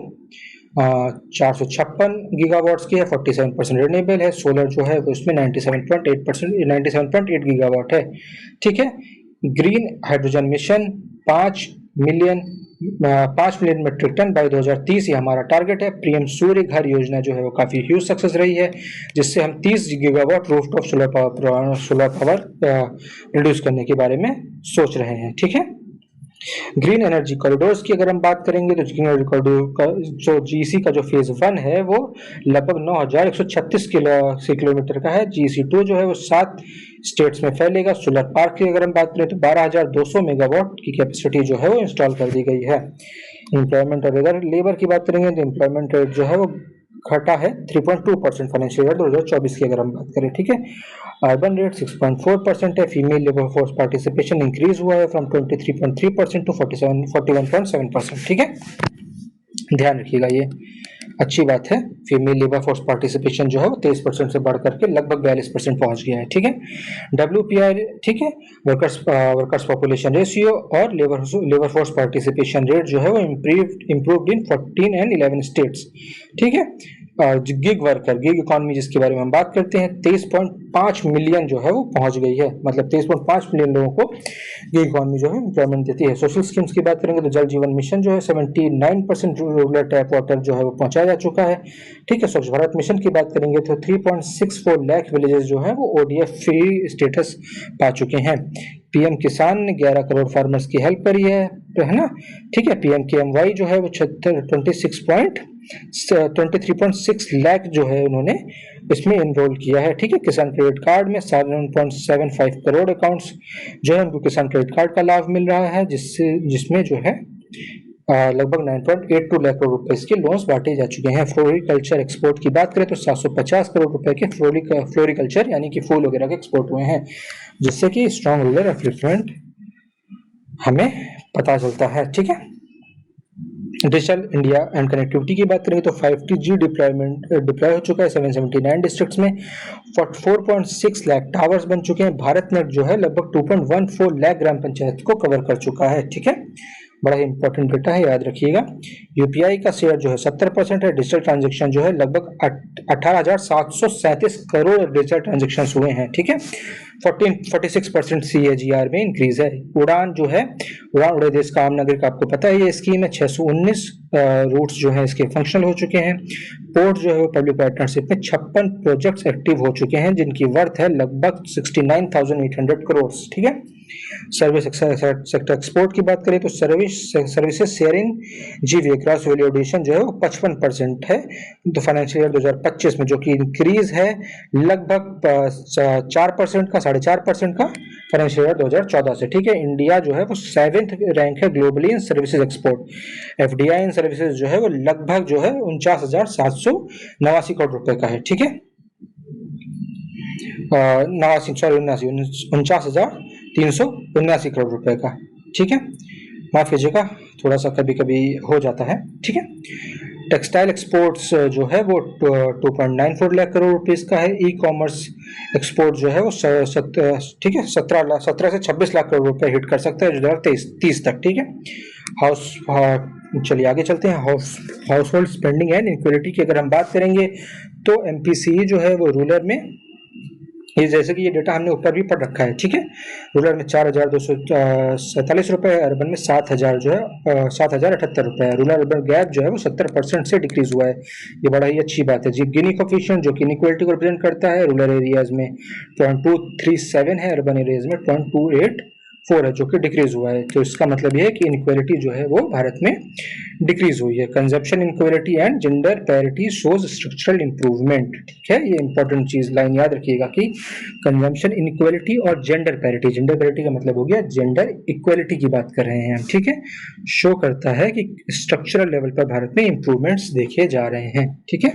456 गीगावाट्स की है। 47% रिन्यूएबल है। सोलर जो है वो इसमें 97.8 गीगावाट है, ठीक है। Green hydrogen mission 5 million metric tonne by 2030 ये हमारा टारगेट है। पीएम सूर्य घर योजना जो है वो काफी ह्यूज सक्सेस रही है, जिससे हम 30 gigawatt rooftop solar power produce करने के बारे में सोच रहे हैं, ठीक है। ग्रीन एनर्जी कॉरिडोर्स की अगर हम बात करेंगे तो ग्रीन एनर्जी कॉरिडोर का जो जीसी का जो फेज 1 है वो लगभग 9,136 किलोमीटर का है। GC 2 जो है वो 7 स्टेट्स में फैलेगा। सोलर पार्क की अगर हम बात करें तो 12,200 मेगावाट की कैपेसिटी जो है वो इंस्टॉल कर दी गई है। एम्प्लॉयमेंट और अगर लेबर की बात करेंगे तो एम्प्लॉयमेंट रेट जो है वो घटा है 3.2% फाइनेंशियल ईयर 2024 की अगर हम बात करें, ठीक है। अर्बन रेट 6.4% है। Female labour force participation increase हुआ है फ्रॉम 23.3% टू 41.7%, ठीक है। ध्यान रखिएगा, ये अच्छी बात है। फीमेल लेबर फोर्स पार्टिसिपेशन जो है वो 23% से बढ़ करके लगभग 42% पहुंच गया है, ठीक है। WPI, ठीक है, वर्कर्स पॉपुलेशन रेशियो और लेबर फोर्स पार्टिसिपेशन रेट जो है वो इम्प्रूव्ड इन 14 एंड 11 स्टेट्स, ठीक है। गिग इकोनॉमी जिसके बारे में हम बात करते हैं 23.5 मिलियन जो है वो पहुंच गई है। मतलब 23.5 मिलियन लोगों को गिग इकोनॉमी जो है एम्प्लॉयमेंट देती है। सोशल स्कीम्स की बात करेंगे तो जल जीवन मिशन जो है 79% रूरल टैप वाटर जो है वो पहुंचाया जा चुका है, ठीक है। स्वच्छ भारत मिशन की बात करेंगे तो 3.64 लाख विलेजेस जो है वो ODF फ्री स्टेटस पा चुके हैं। पीएम किसान ने 11 करोड़ फार्मर्स की हेल्प करी है ना, ठीक है। PMKMY जो है वो 23.6 लाख जो है उन्होंने इसमें इनरोल किया है, ठीक है। किसान क्रेडिट कार्ड में 7.75 करोड़ अकाउंट्स जो है उनको किसान क्रेडिट कार्ड का लाभ मिल रहा है, जिसमें जो है लगभग 9.82 लाख करोड़ रुपए इसके लोन्स बांटे जा चुके हैं। फ्लोरिकल्चर एक्सपोर्ट की बात करें तो 750 करोड़ रुपए के फ्लोरिकल्चर यानी कि फूल वगैरह के एक्सपोर्ट हुए हैं, जिससे कि स्ट्रॉन्ग रूरल डेवलपमेंट हमें पता चलता है, ठीक है। डिजिटल इंडिया एंड कनेक्टिविटी की बात करें तो 5G डिप्लॉय हो चुका है 779 डिस्ट्रिक्ट्स में। 4.6 लाख टावर्स बन चुके हैं। भारत नेट जो है लगभग 2.14 लाख ग्राम पंचायत को कवर कर चुका है, ठीक है। बड़ा ही इंपॉर्टेंट डेटा है, याद रखिएगा। यूपीआई का शेयर जो है 70% है। डिजिटल ट्रांजेक्शन जो है लगभग 18,737 करोड़ डिजिटल ट्रांजेक्शन हुए हैं, ठीक है। 46% CAGR में इंक्रीज है। उड़ान जो है, उड़ान उड़े देश का आम नागरिक, आपको पता है ये स्कीम है। 619 रूट्स जो है इसके फंक्शनल हो चुके हैं। पोर्ट जो है वो पब्लिक पार्टनरशिप में 56 प्रोजेक्ट्स एक्टिव हो चुके हैं, जिनकी वर्थ है लगभग 69,800 करोड़, ठीक है। सर्विस सेक्टर एक्सपोर्ट की बात करें तो services sharing GVA gross value addition जो है वो 55% है तो फाइनेंशियल ईयर 2025 में, जो कि इंक्रीज है लगभग 4% का 4.5% का फाइनेंशियल ईयर 2014 से, ठीक है। इंडिया जो है वो 7th रैंक है ग्लोबली इन सर्विसेज एक्सपोर्ट। FDI इन सर्विसेज जो है वो लगभग जो है 49,789 करोड़ रुपए का है, ठीक है। 49,379 करोड़ रुपए का, ठीक है। माफ कीजिएगा, थोड़ा सा कभी कभी हो जाता है, ठीक है। टेक्सटाइल एक्सपोर्ट्स जो है वो 2.94 लाख करोड़ रुपीस का है। ई कॉमर्स एक्सपोर्ट जो है वो ठीक है 17 से 26 लाख करोड़ रुपए हिट कर सकता है 2030 तक, ठीक है। चलिए आगे चलते हैं। House hold spending and equality की अगर हम बात करेंगे तो MPCE जो है वो रूरल में ये जैसे कि ये डेटा हमने ऊपर भी पढ़ रखा है, ठीक है। रूरल में 4,247 रुपए है, अर्बन में 7,000 जो है 7,078 रुपए है। रूरल अर्बन गैप जो है वो 70% से डिक्रीज हुआ है, ये बड़ा ही अच्छी बात है जी। गिनी कोफिशिएंट जो कि इनइक्वालिटी को रिप्रेजेंट करता है, रूरल एरियाज में 0.237 है, अर्बन एरियाज में 0.284 है, जो कि डिक्रीज हुआ है। तो इसका मतलब ये है कि इनइक्वालिटी जो है वो भारत में डिक्रीज हुई है। Consumption inequality and gender parity shows structural improvement, ठीक है। ये इंपॉर्टेंट चीज लाइन याद रखिएगा कि कंजम्पशन इनइक्वालिटी और जेंडर पैरिटी, जेंडर पैरिटी का मतलब हो गया जेंडर इक्वालिटी की बात कर रहे हैं हम, ठीक है। शो करता है कि स्ट्रक्चरल लेवल पर भारत में इंप्रूवमेंट्स देखे जा रहे हैं, ठीक है।